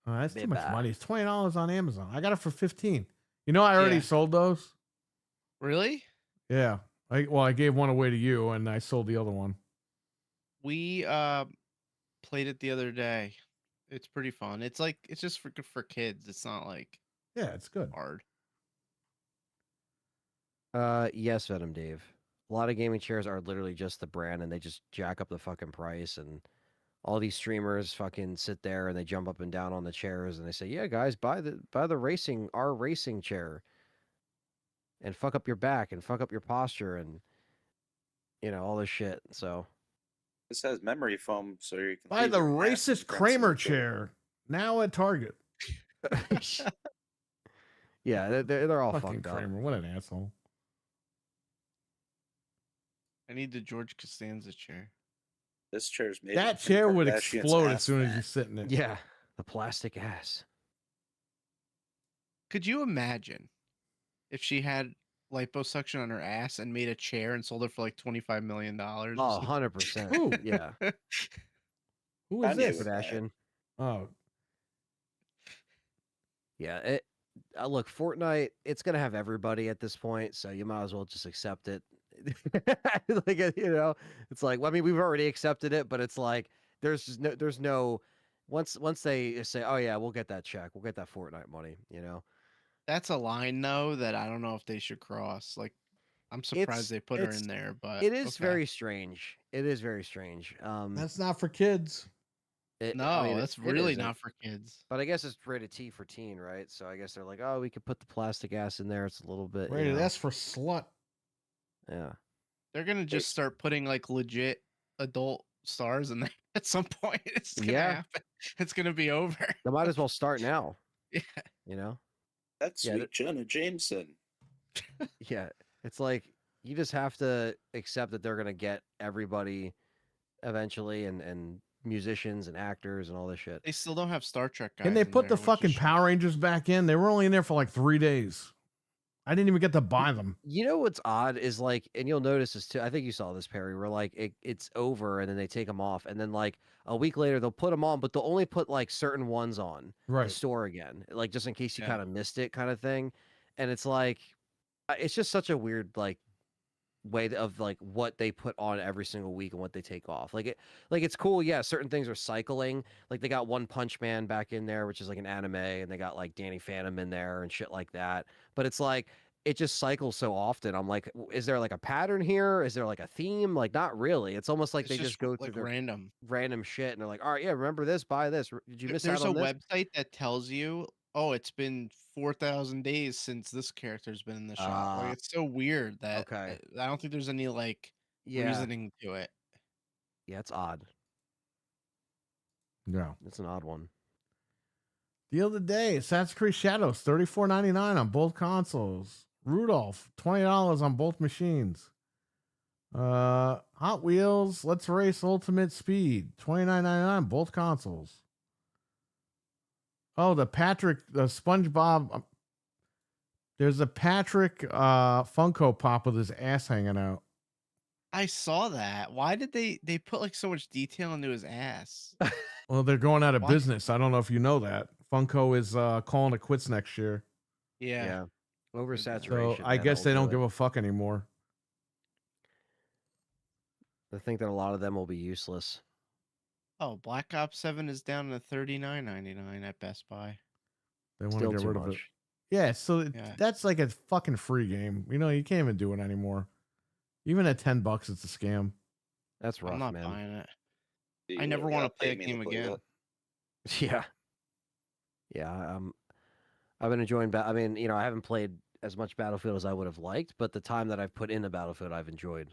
Oh, that's too much Beba. money. It's $20 on Amazon. I got it for $15. You know, I already Yeah. sold those. Really? Yeah. I gave one away to you, and I sold the other one. We played it the other day. It's pretty fun. It's just for kids. It's not like Yeah, it's good. hard. Yes, Venom Dave. A lot of gaming chairs are literally just the brand, and they just jack up the fucking price. And all these streamers fucking sit there and they jump up and down on the chairs, and they say, "Yeah, guys, buy the our racing chair, and fuck up your back and fuck up your posture and all this shit." So This has memory foam, so you can Buy leave the your ass racist against the Kramer chair. chair. Now at Target. yeah, they're all Fucking fucked up. Kramer. What an asshole. I need the George Costanza chair. This chair's made. That of Kim chair would Kardashian's explode as ass soon as fat. you sit in it. Yeah, the plastic ass. Could you imagine if she had liposuction on her ass and made a chair and sold it for like $25 million? or Oh, something? 100%. Ooh. Yeah, Who is Kanye this? would- that. Kardashian. Oh, Yeah, look, Fortnite, it's gonna have everybody at this point, so you might as well just accept it. Like it's like, well, I mean, we've already accepted it, but it's like there's no once they say, oh yeah, we'll get that check, we'll get that Fortnite money. That's a line though that I don't know if they should cross. Like, I'm surprised they put her it's- in there, but It is okay. very strange. It is very strange. that's not for kids. No, I mean, that's it really isn't. not for kids. But I guess it's rated T for teen, right? So I guess they're like, oh, we could put the plastic ass in there. It's a little bit. Rated S for slut. Yeah. They're gonna just start putting like legit adult stars in there at some point. It's gonna Yeah. happen. It's gonna be over. They might as well start now. Yeah. That's Yeah, sweet Jenna Jameson. Yeah. It's like you just have to accept that they're gonna get everybody eventually, and musicians and actors and all this shit. They still don't have Star Trek guys. Can they in put there, the which is fucking shit. Power Rangers back in? They were only in there for like 3 days. I didn't even get to buy them. You know what's odd is like, and you'll notice this too. I think you saw this, Perry, where like it's over and then they take them off, and then like a week later they'll put them on, but they'll only put like certain ones on the Right. store again, like just in case you Yeah. kind of missed it, kind of thing. And it's like, it's just such a weird like way of like what they put on every single week and what they take off. Like it's cool. Yeah, certain things are cycling. Like they got One Punch Man back in there, which is like an anime, and they got like Danny Phantom in there and shit like that. But it's like it just cycles so often. I'm like, is there like a pattern here? Is there like a theme? Like not really. It's almost like It's they just go like through their random. shit and they're like, all right, yeah, remember this, buy this. Did you miss There's out a on this? website that tells you, oh, it's been 4,000 days since this character's been in the shop. Ah, Like, it's so weird that okay. I don't think there's any like Yeah, reasoning to it. yeah, it's odd. Yeah. It's an odd one. The other day, Assassin's Creed Shadows, $34.99 on both consoles. Rudolph, $20 on both machines. Hot Wheels, Let's Race Ultimate Speed, $29.99 both consoles. Oh, the SpongeBob. There's a Patrick Funko Pop with his ass hanging out. I saw that. Why did they put like so much detail into his ass? Well, they're going out of Why? business. I don't know if you know that. Funko is calling it quits next year. Yeah. Oversaturation. So I man, guess they that'll don't do give it. a fuck anymore. I think that a lot of them will be useless. Oh, Black Ops 7 is down to $39.99 at Best Buy. They want Still to get too rid of it. much. Yeah, so Yeah. that's like a fucking free game. You know, you can't even do it anymore. Even at $10, it's a scam. That's rough, I'm not man. buying it. You I never gotta want to pay play a me to game play again. that. Yeah. Yeah. I've been enjoying. I mean, I haven't played as much Battlefield as I would have liked, but the time that I've put into Battlefield, I've enjoyed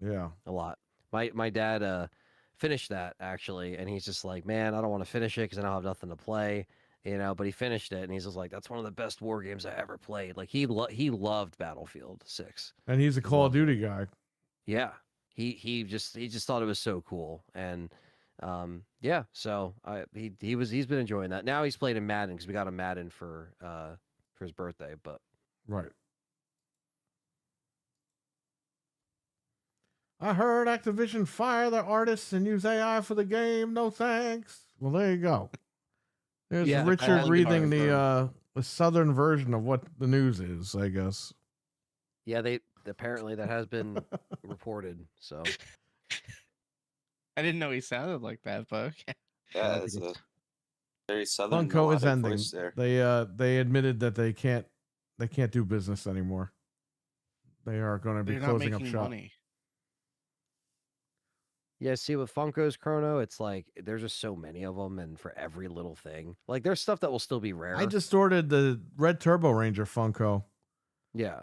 Yeah. a lot. My dad finished that actually, and he's just like, man, I don't want to finish it because I don't have nothing to play, But he finished it, and he's just like, that's one of the best war games I ever played. Like he loved Battlefield 6. And he's a Call of loved it. Duty guy. Yeah, he just thought it was so cool, and yeah. So he's been enjoying that. Now he's playing in Madden because we got a Madden for his birthday, but. Right. I heard Activision fire their artists and use AI for the game. No thanks. Well, there you go. There's Yeah, Richard calling reading card the southern version of what the news is, I guess. Yeah, apparently that has been reported. So I didn't know he sounded like that, but okay. Yeah, I think it's a it's- very southern Funko is melodic ending. voice there. They admitted that they can't do business anymore. They are going to be They're not closing up making shop. money. yeah, see with Funko's Chrono, it's like there's just so many of them, and for every little thing, like there's stuff that will still be rare. I just ordered the Red Turbo Ranger Funko. yeah,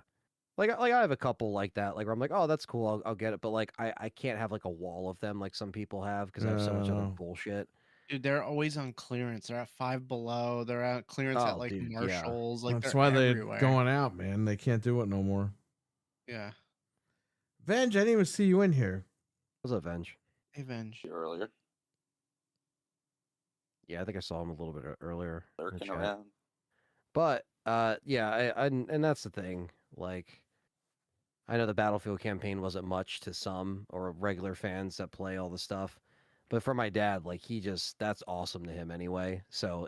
like I have a couple like that, like where I'm like, oh, that's cool, I'll get it, but like I can't have like a wall of them like some people have because I have so much other No. bullshit. Dude, they're always on clearance. They're at Five Below. They're at clearance Oh, at like dude, yeah. Marshalls. Like That's they're why they're everywhere. going out, man. They can't do it no more. Yeah. Venge, I didn't even see you in here. What's up, Venge? Avenge. Earlier, Yeah, I think I saw him a little bit earlier. in the lurking chat. around. But yeah, and that's the thing. Like, I know the Battlefield campaign wasn't much to some or regular fans that play all the stuff, but for my dad, like that's awesome to him anyway. So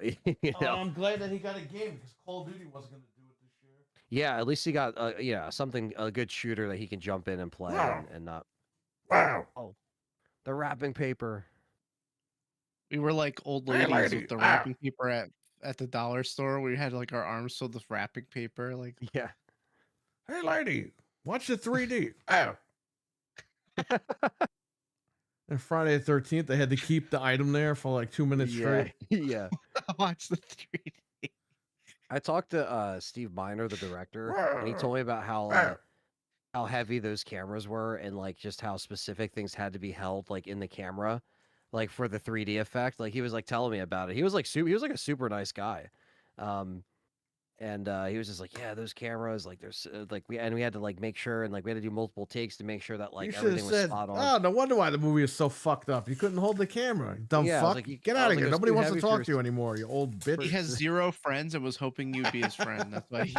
I'm glad that he got a game because Call of Duty wasn't going to do it this year. yeah, at least he got a good shooter that he can jump in and play and not Wow. the wrapping paper. We were like old Hey, ladies lady. with the wrapping paper at the dollar store. We had like our arms filled with wrapping paper. Like Yeah. Hey, lady, watch the 3D. Ow. And Friday the 13th, they had to keep the item there for like 2 minutes straight. yeah. watch the 3D. I talked to Steve Miner, the director, and he told me about how heavy those cameras were and like just how specific things had to be held like in the camera, like for the 3D effect. Like he was like telling me about it. He was like a super nice guy. And he was just like, yeah, those cameras, like there's like we had to like make sure and like we had to do multiple takes to make sure that like You should have everything was said, spot on. oh, no wonder why the movie is so fucked up. You couldn't hold the camera. Dumb Yeah, I was fuck. like, Get I out was of like, here. it was Nobody too wants to heavy talk for to you anymore, you old bitch. He has 0 friends and was hoping you'd be his friend. That's why he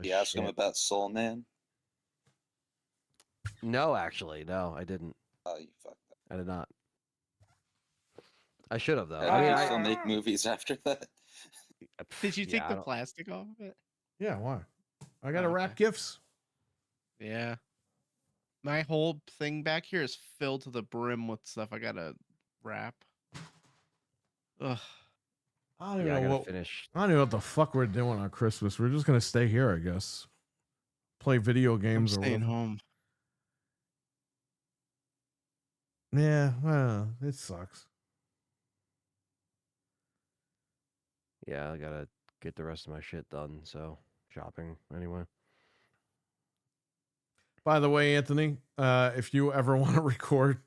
You ask him Shit. about Soul Man. No, actually, no, I didn't. Oh, you fucked up. I did not. I should have though. Yeah, I mean, they still make movies after that. Did you take yeah, I the don't- plastic off of it? Yeah, why? I got to Oh, wrap okay. gifts. Yeah. My whole thing back here is filled to the brim with stuff I gotta wrap. Ugh. I don't Yeah, I even know gotta what. finish. I don't know what the fuck we're doing on Christmas. We're just gonna stay here, I guess. Play video I'm games or staying whatever. home. Yeah, well, it sucks. Yeah, I gotta get the rest of my shit done. So shopping anyway. By the way, Anthony, if you ever want to record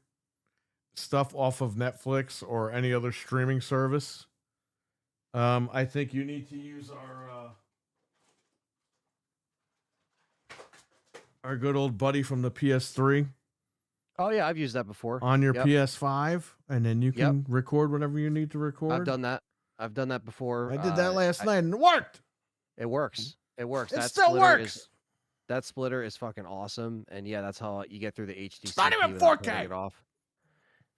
stuff off of Netflix or any other streaming service, I think you need to use our good old buddy from the PS3 Oh yeah, I've used that before. on your Yep. PS5, and then you can record whatever you need to record. I've done that. I've done that before. I did that last night, and it worked. It works. It works. It That still splitter works. That splitter is fucking awesome, and yeah, that's how you get through the HDCP. It's not even without 4K. turning it off.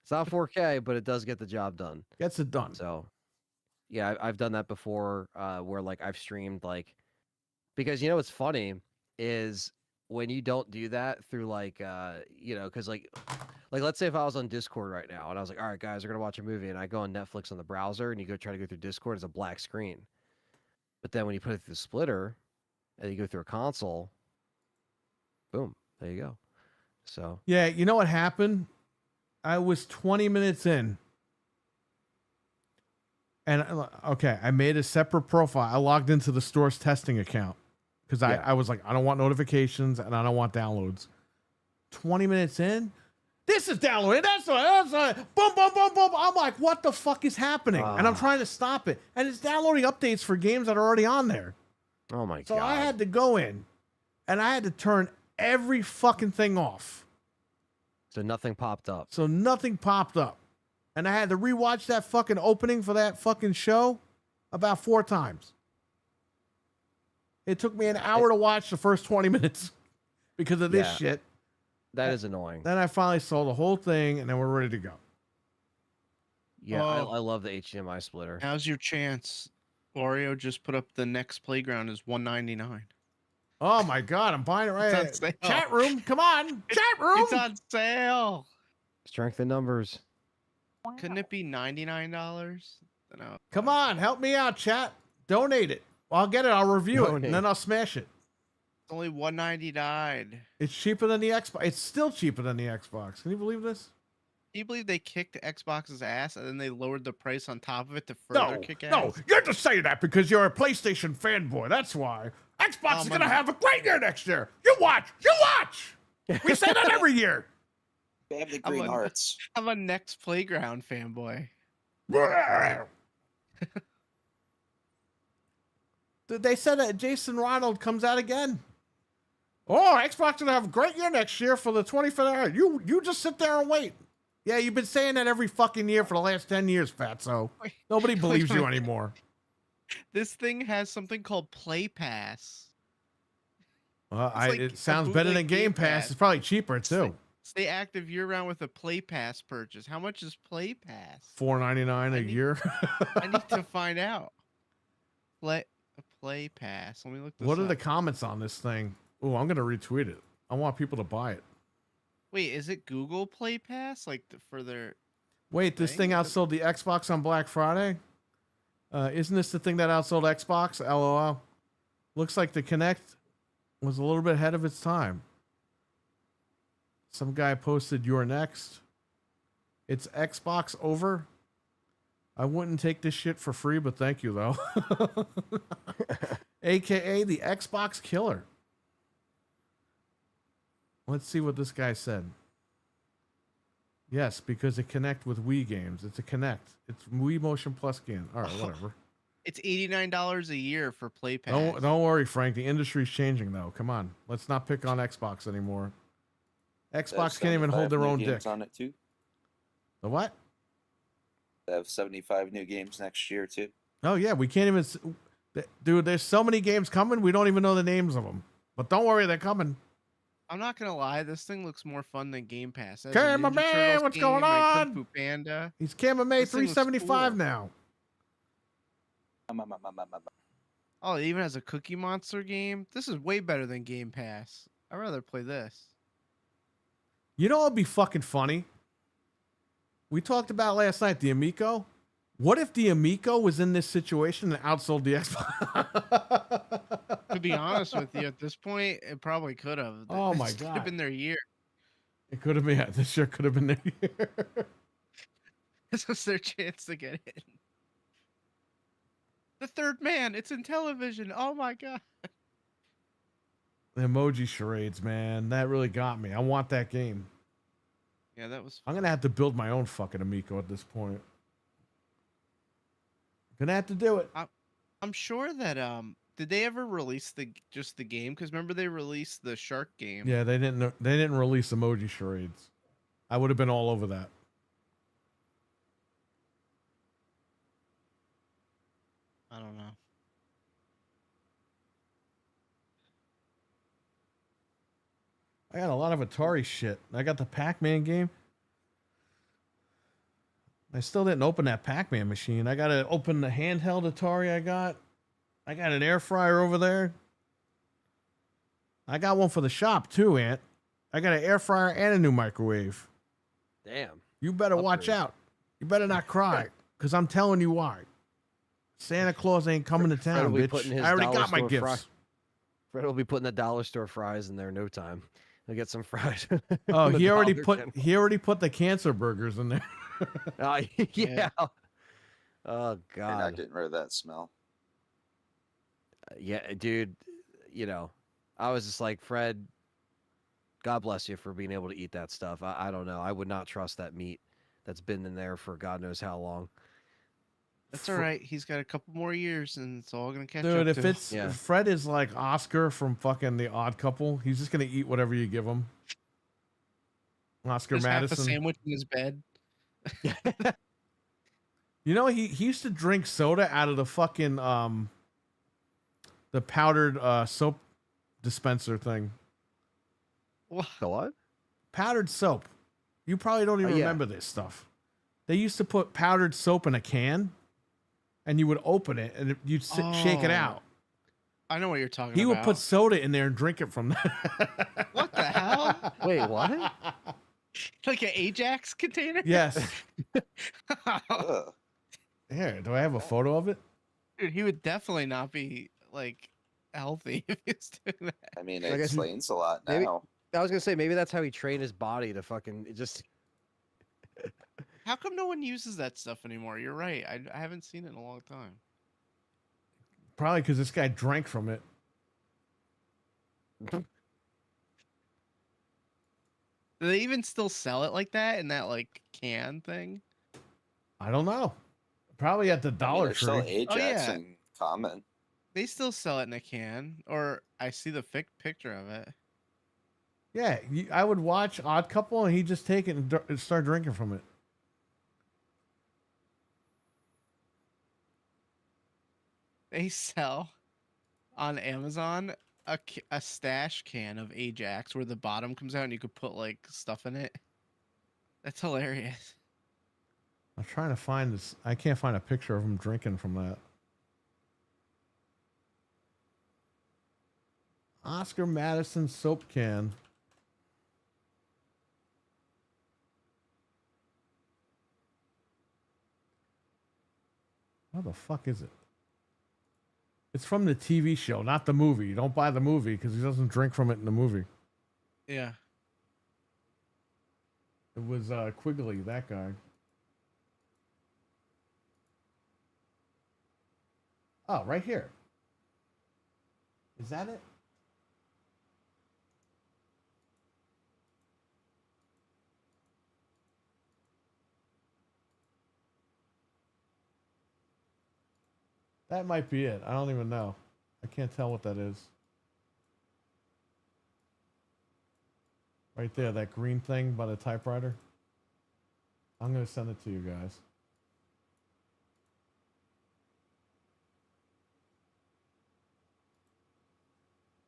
It's not 4K, but it does get the job done. Gets it done. So, yeah, I've done that before, where like I've streamed like, because you know what's funny is when you don't do that through like because like let's say if I was on Discord right now and I was like, all right guys, we're gonna watch a movie, and I go on Netflix on the browser and you go try to go through Discord, it's a black screen. But then when you put it through the splitter and you go through a console, boom, there you go. So Yeah, you know what happened? I was 20 minutes in. And okay, I made a separate profile. I logged into the store's testing account because Yeah. I was like, I don't want notifications and I don't want downloads. 20 minutes in, this is downloading. That's boom, boom, boom, boom. I'm like, what the fuck is happening? And I'm Ah. trying to stop it. And it's downloading updates for games that are already on there. Oh my So god. I had to go in and I had to turn every fucking thing off. So nothing popped up. So nothing popped up. And I had to rewatch that fucking opening for that fucking show about 4 times. It took me an hour to watch the first 20 minutes because of this Yeah. shit. That is annoying. Then I finally saw the whole thing and then we're ready to go. Yeah, Oh. I love the HDMI splitter. Now's your chance. Wario just put up the next playground is $199. Oh my God, I'm buying it right. on sale. Chat room, come on. Chat room. It's on sale. Strength in numbers. Couldn't it be $99? No. Come on, help me out, chat. Donate it. I'll get it. I'll review it Donate. and then I'll smash it. It's only $199. It's cheaper than the Xbox. It's still cheaper than the Xbox. Can you believe this? Can you believe they kicked Xbox's ass and then they lowered the price on top of it to further No, kick ass? no, you're just saying that because you're a PlayStation fanboy. That's why. Xbox is my gonna God. have a great year next year. You watch. We say that every year. They have the I'm green a- hearts. I'm a next playground fanboy. They said that Jason Ronald comes out again. Oh, Xbox gonna have a great year next year for the 25th hour. You just sit there and wait. Yeah, you've been saying that every fucking year for the last 10 years, Fatso. Wait, Nobody wait believes a you minute. anymore. This thing has something called Play Pass. like It a sounds better than bootleg Game Game Pass. Pass. It's probably cheaper too. Stay active year round with a Play Pass purchase. How much is Play Pass? $4.99 a I need- year. I need to find out. Play Pass. Let me look this What are up. the comments on this thing? Oh, I'm gonna retweet it. I want people to buy it. Wait, is it Google Play Pass? Like for their Wait, this thing Thing? outsold the Xbox on Black Friday? Isn't this the thing that outsold Xbox? LOL. Looks like the Kinect was a little bit ahead of its time. Some guy posted, "You're next." It's Xbox over. I wouldn't take this shit for free, but thank you though. AKA the Xbox killer. Let's see what this guy said. Yes, because it connect with Wii games. It's a Connect. It's Wii Motion Plus game. All right, whatever. it's $89 a year for Play Pass. Don't worry, Frank. The industry's changing though. Come on, let's not pick on Xbox anymore. They have Xbox can't even 75 hold their new own games dick. on it too. The what? They have 75 new games next year too. Oh yeah, we can't even. Dude, there's so many games coming. We don't even know the names of them. But don't worry, they're coming. I'm not gonna lie, this thing looks more fun than Game Pass. It has a Cameraman, Ninja Turtles what's game, going like Kung on? Fu Panda. He's Camera May This thing looks 375 cool. now. Oh, it even has a Cookie Monster game. This is way better than Game Pass. I'd rather play this. You know what'd be fucking funny? We talked about last night the Amico. What if the Amico was in this situation and outsold the Xbox? To be honest with you, at this point, it probably could have. Oh my This could God. have been their year. It could have been. Yeah, this sure could have been their year. This was their chance to get in. The Third Man. It's in television. Oh my god. The emoji charades, man. That really got me. I want that game. Yeah, that was. I'm gonna have to build my own fucking Amico at this point. Gonna have to do it. I'm sure that did they ever release just the game? Because remember they released the shark game. Yeah, they didn't release emoji charades. I would have been all over that. I don't know. I got a lot of Atari shit. I got the Pac-Man game. I still didn't open that Pac-Man machine. I gotta open the handheld Atari I got. I got an air fryer over there. I got one for the shop too, Ant. I got an air fryer and a new microwave. Damn. You better watch Upgrade. out. You better not cry, because I'm telling you why. Santa Claus ain't coming to Fred town, will be bitch. putting his I already dollar got my store gifts. fry- Fred will be putting the dollar store fries in there in no time. He'll get some fries. Oh, from the he already Dollar put General. he already put the cancer burgers in there. Yeah. Oh You're not God. getting rid of that smell. Yeah, dude. You know, I was just like, Fred, God bless you for being able to eat that stuff. I don't know. I would not trust that meat that's been in there for God knows how long. That's all right. He's got a couple more years, and it's all gonna catch Dude, up if to. it's Yeah. if Fred is like Oscar from fucking The Odd Couple, he's just gonna eat whatever you give him. Oscar Just half a Madison. sandwich in his bed. You know, he used to drink soda out of the fucking the powdered soap dispenser thing. The what? Powdered soap. You probably don't even yeah. remember this stuff. They used to put powdered soap in a can, and you would open it and you'd shake it Oh, out. I know what you're talking He about. would put soda in there and drink it from that. What the hell? Wait, what? Like an Ajax container? Yes. Ugh. Here, do I have a photo of it? Dude, he would definitely not be like healthy if he was doing that. I mean, Like it I said, explains a lot maybe- now. I was gonna say maybe that's how he trained his body to fucking just. How come no one uses that stuff anymore? You're right. I haven't seen it in a long time. Probably because this guy drank from it. Do they even still sell it like that in that like can thing? I don't know. Probably at the I mean, Dollar there's still Tree. Ajax yeah. and Common. They still sell it in a can, or I see the picture of it. Yeah, I would watch Odd Couple and he'd just take it and start drinking from it. They sell on Amazon a stash can of Ajax where the bottom comes out and you could put like stuff in it. That's hilarious. I'm trying to find this. I can't find a picture of him drinking from that. Oscar Madison soap can. How the fuck is it? It's from the TV show, not the movie. You don't buy the movie because he doesn't drink from it in the movie. Yeah. It was Quigley, that guy. Oh, right here. Is that it? That might be it. I don't even know. I can't tell what that is. Right there, that green thing by the typewriter. I'm going to send it to you guys.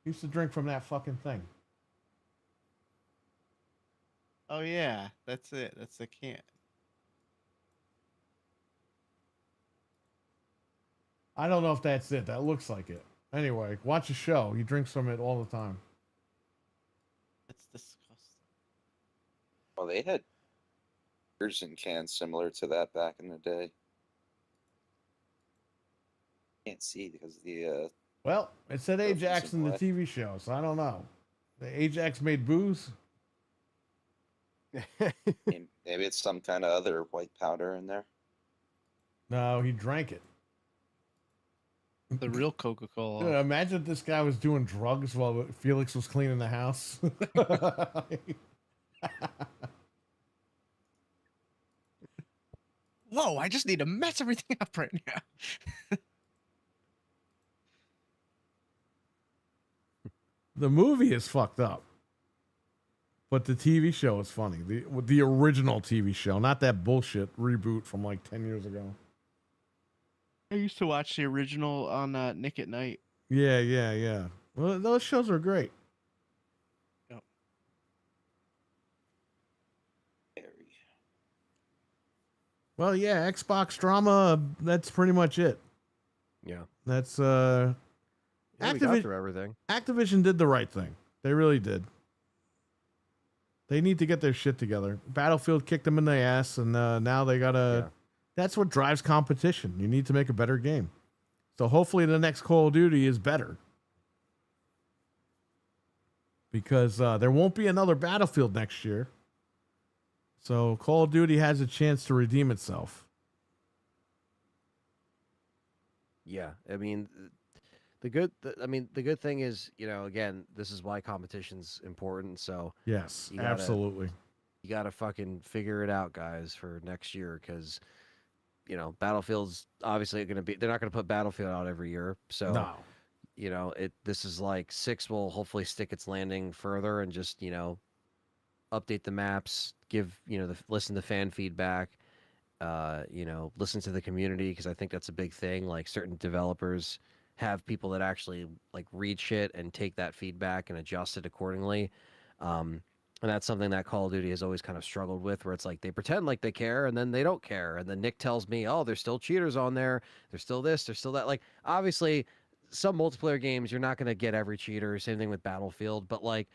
Used to drink from that fucking thing. Oh yeah, that's it. That's the can. I don't know if that's it. That looks like it. Anyway, watch a show. He drinks from it all the time. That's disgusting. Well, they had beers in cans similar to that back in the day. Can't see because the Well, it said Those Ajax isn't in the what? TV show, so I don't know. The Ajax made booze. maybe it's some kind of other white powder in there. No, he drank it. The real Coca-Cola. Dude, imagine if this guy was doing drugs while Felix was cleaning the house. Whoa, I just need to mess everything up right now. The movie is fucked up, but the TV show is funny. The original TV show, not that bullshit reboot from like 10 years ago. I used to watch the original on Nick at Night. Yeah. Well, those shows are great. Very. Well, yeah, Xbox drama. That's pretty much it. Yeah. That's Yeah, we got Activi- through everything. Activision did the right thing. They really did. They need to get their shit together. Battlefield kicked them in the ass, and now they gotta. Yeah. That's what drives competition. You need to make a better game. So hopefully the next Call of Duty is better. Because there won't be another Battlefield next year. So Call of Duty has a chance to redeem itself. Yeah, I mean, the good thing is, again, this is why competition's important. So Yes, you gotta absolutely. you gotta fucking figure it out, guys, for next year, because Battlefield's obviously going to be. They're not going to put Battlefield out every year, so No. this is like 6 will hopefully stick its landing further and just update the maps, give listen to fan feedback, listen to the community, because I think that's a big thing. Like, certain developers have people that actually like read shit and take that feedback and adjust it accordingly. And that's something that Call of Duty has always kind of struggled with, where it's like they pretend like they care and then they don't care. And then Nick tells me, oh, there's still cheaters on there. There's still this, there's still that. Like, obviously, some multiplayer games, you're not going to get every cheater. Same thing with Battlefield. But, like,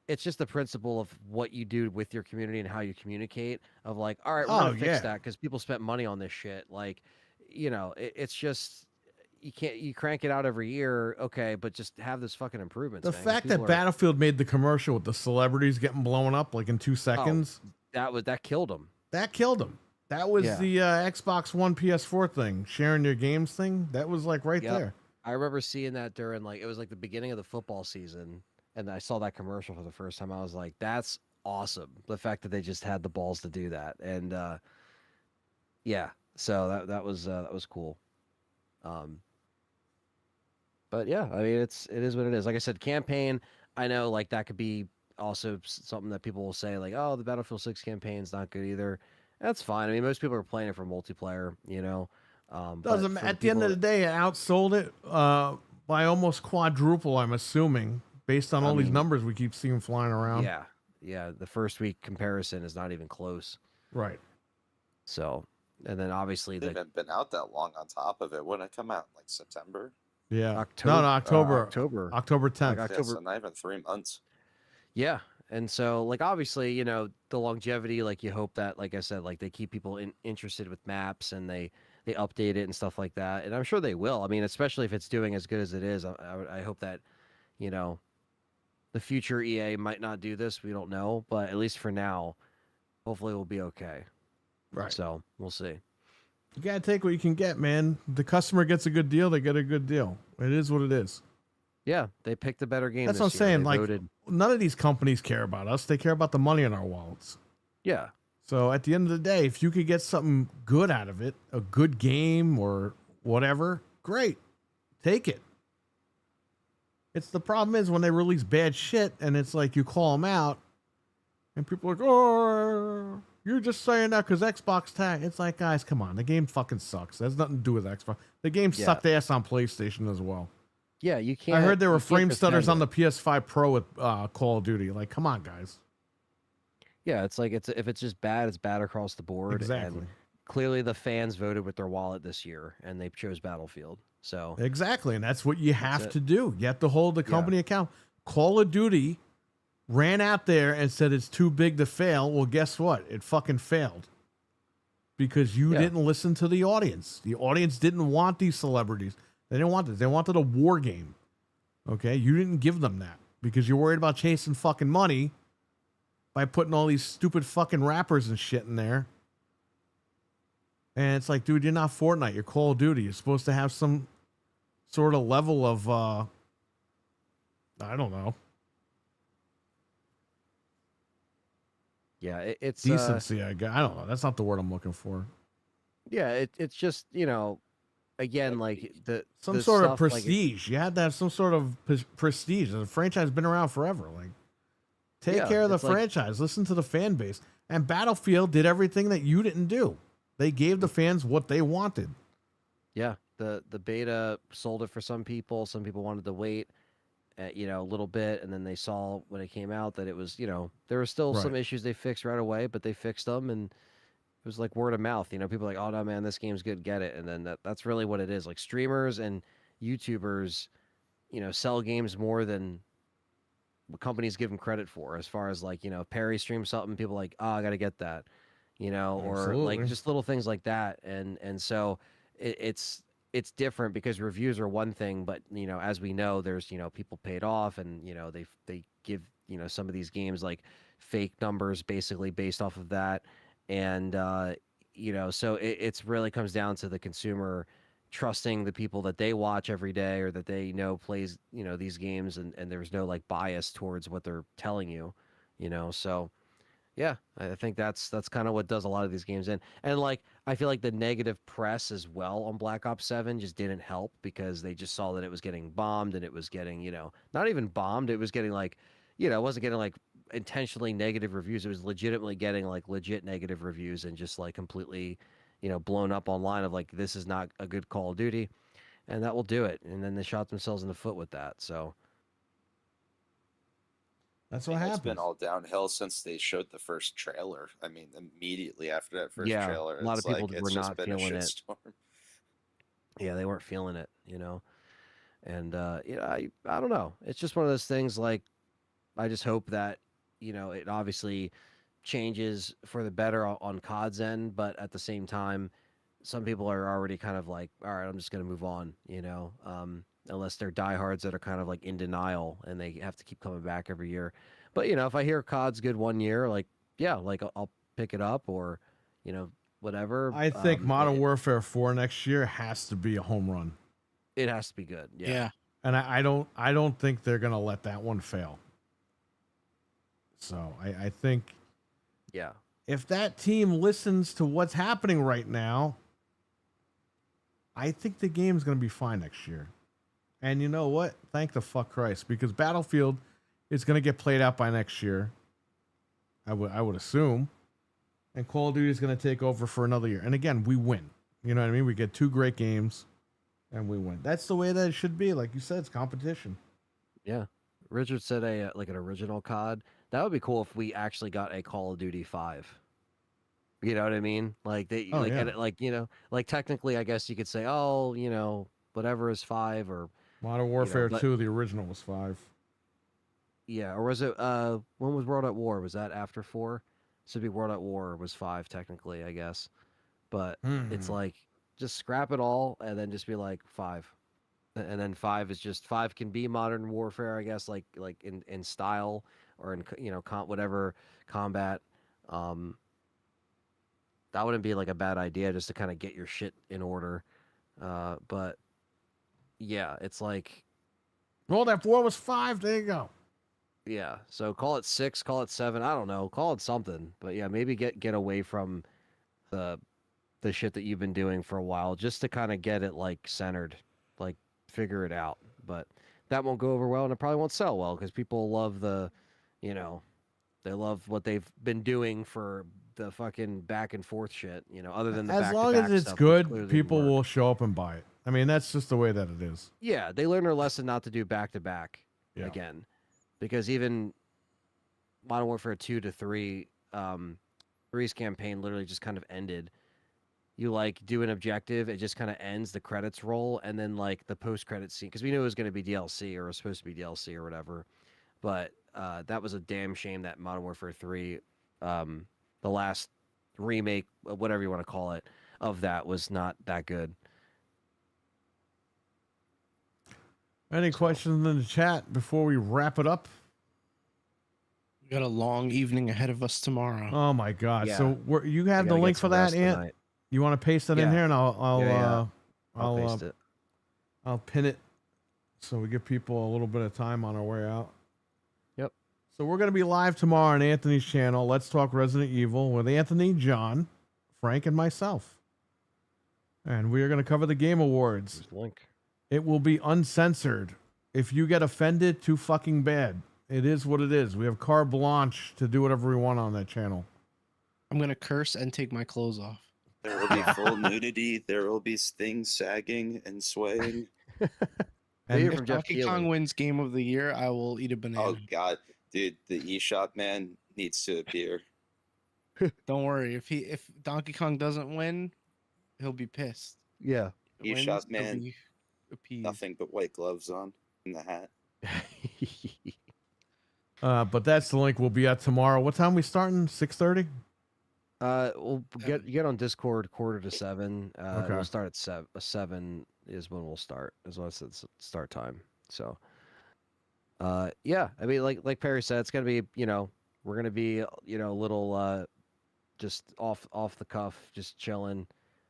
it's just the principle of what you do with your community and how you communicate, of like, all right, we're going to fix that because people spent money on this shit. Like, it's just, you crank it out every year, okay, but just have this fucking improvements. The man, 'cause fact that people are- Battlefield made the commercial with the celebrities getting blown up like in 2 seconds, that killed them. that killed them. That was Yeah. the Xbox One PS4 thing, sharing your games thing. That was like right Yep. there. I remember seeing that during, like, it was like the beginning of the football season, and I saw that commercial for the first time. I was like, that's awesome. The fact that they just had the balls to do that. And yeah, so that was cool. But yeah, I mean, it is what it is. Like I said, campaign, I know, like, that could be also something that people will say, like, oh, the Battlefield 6 campaign's not good either. That's fine. I mean, most people are playing it for multiplayer, but Doesn't for at the end of people- the day, it outsold it by almost quadruple. I'm assuming, based on I all these mean, numbers we keep seeing flying around. yeah, the first week comparison is not even close. Right. So, and then obviously It the hasn't been out that long on top of it. When it come out, like September? Yeah. October, No, October. October. October 10th. Like Yeah, October. so not even 3 months. Yeah. And so, like, obviously, the longevity, like, you hope that, like I said, like, they keep people interested with maps, and they update it and stuff like that. And I'm sure they will. I mean, especially if it's doing as good as it is, I hope that, the future EA might not do this. We don't know. But at least for now, hopefully we'll be okay. Right. So we'll see. You gotta take what you can get, man. The customer gets a good deal, they get a good deal. It is what it is. Yeah. They picked a better game. That's this what I'm year. saying. They Like, voted- none of these companies care about us. They care about the money in our wallets. yeah. So at the end of the day, if you could get something good out of it, a good game or whatever, great. Take it. It's the problem is when they release bad shit and it's like you call them out and people are like, oh, you're just saying that because Xbox tag. It's like, guys, come on. The game fucking sucks. That has nothing to do with Xbox. The game Yeah. sucked ass on PlayStation as well. Yeah. You can't. I heard there were you can't frame stutters defend on it. the PS5 Pro with Call of Duty. Like, come on, guys. Yeah, it's like if it's just bad, it's bad across the board. Exactly. And clearly, the fans voted with their wallet this year, and they chose Battlefield. So Exactly. And that's what you have it. to do. You have to hold the Yeah. company account. Call of Duty ran out there and said it's too big to fail. Well, guess what? It fucking failed. Because you Yeah. didn't listen to the audience. The audience didn't want these celebrities. They didn't want this. They wanted a war game. Okay? You didn't give them that because you're worried about chasing fucking money by putting all these stupid fucking rappers and shit in there. And it's like, dude, you're not Fortnite. You're Call of Duty. You're supposed to have some sort of level of, I don't know, yeah, it's decency. I don't know. That's not the word I'm looking for. yeah, it's just again, like Some the sort of stuff, like, prestige. You had to have some sort of prestige. The franchise has been around forever. Like, take Yeah, care of the it's like- franchise. Listen to the fan base. And Battlefield did everything that you didn't do. They gave the fans what they wanted. yeah, the beta sold it for some people. Some people wanted to wait, a little bit, and then they saw when it came out that it was, there were still some Right. issues they fixed right away, but they fixed them, and it was like word of mouth. People are like, oh no, man, this game's good, get it, and then that's really what it is. Like, streamers and YouTubers, sell games more than what companies give them credit for. As far as, like, Perry streams something, people are like, oh, I gotta get that, or like Absolutely. just little things like that, and so it's different because reviews are one thing, but as we know, there's people paid off, and they give some of these games like fake numbers basically based off of that, and so it's really comes down to the consumer trusting the people that they watch every day or that they know plays, these games, and there's no like bias towards what they're telling you, So yeah, I think that's kind of what does a lot of these games in. And like I feel like the negative press as well on Black Ops 7 just didn't help because they just saw that it was getting bombed and it was getting, not even bombed, it was getting like, it wasn't getting like intentionally negative reviews. It was legitimately getting like legit negative reviews and just like completely, blown up online of like this is not a good Call of Duty, and that will do it. And then they shot themselves in the foot with that. So That's I what think happens. it's been all downhill since they showed the first trailer. I mean, immediately after that first yeah, trailer, a lot of it's people like were it's just not been a feeling it. shitstorm. Yeah, they weren't feeling it, And I don't know. It's just one of those things. Like, I just hope that it obviously changes for the better on COD's end, but at the same time, some people are already kind of like, all right, I'm just gonna move on, unless they're diehards that are kind of like in denial and they have to keep coming back every year. But if I hear COD's good one year, like yeah, like I'll pick it up or whatever. I think Modern it, Warfare 4 next year has to be a home run. it has to be good. Yeah. Yeah. And I don't think they're gonna let that one fail. So I think Yeah. if that team listens to what's happening right now, I think the game's gonna be fine next year. And you know what? Thank the fuck Christ, because Battlefield is gonna get played out by next year. I would assume. And Call of Duty is gonna take over for another year. And again, we win. You know what I mean? We get 2 great games and we win. That's the way that it should be. Like you said, it's competition. Yeah. Richard said like an original COD. That would be cool if we actually got a Call of Duty 5. You know what I mean? Like they Oh, like yeah. and like like technically I guess you could say, oh, whatever is 5 or Modern Warfare but- 2, the original was 5. yeah, or was it when was World at War? Was that after 4? So it'd be World at War was 5 technically, I guess. But it's Hmm. like just scrap it all and then just be like 5. And then 5 is just 5 can be Modern Warfare, I guess, like in style or in whatever combat. That wouldn't be like a bad idea just to kind of get your shit in order. But yeah, it's like Well, that 4 was 5. There you go. yeah. So call it 6, call it 7. I don't know. Call it something. But yeah, maybe get away from the shit that you've been doing for a while just to kind of get it like centered, like figure it out. But that won't go over well, and it probably won't sell well because people love they love what they've been doing for the fucking back and forth shit. Other than the As long as it's good, people will show up and buy it. I mean, that's just the way that it is. Yeah, they learn their lesson not to do back to back Yeah. again, because even Modern Warfare 2 to 3, 3's campaign literally just kind of ended. You like do an objective, it just kind of ends, the credits roll, and then like the post credit scene, because we knew it was going to be DLC or it was supposed to be DLC or whatever. But that was a damn shame that Modern Warfare 3, the last remake, whatever you want to call it, of that was not that good. Any questions in the chat before we wrap it up? We got a long evening ahead of us tomorrow. Oh my God! Yeah. So you have We the gotta link get for some that, rest Ant? tonight. You want to paste that in Yeah. here, and I'll Yeah. I'll paste it. I'll pin it so we give people a little bit of time on our way out. Yep. So we're going to be live tomorrow on Anthony's channel. Let's talk Resident Evil with Anthony, John, Frank, and myself. And we are going to cover the Game Awards. There's the link. It will be uncensored. If you get offended, too fucking bad. It is what it is. We have carte blanche to do whatever we want on that channel. I'm gonna curse and take my clothes off. There will be full nudity. There will be things sagging and swaying. And Hear If from Jeff Donkey Keighley. Kong wins Game of the Year, I will eat a banana. Oh God, dude, the eShop man needs to appear. Don't worry. If Donkey Kong doesn't win, he'll be pissed. Yeah. If it eShop wins, he'll man. be appeased. Nothing but white gloves on in the hat. but that's the link we'll be at tomorrow. What time we starting? 6:30? We'll get on Discord 6:45. Okay. We'll start at 7. 7 is when we'll start. As well as it's start time. So, yeah. I mean, like Perry said, it's gonna be we're gonna be a little just off the cuff, just chilling.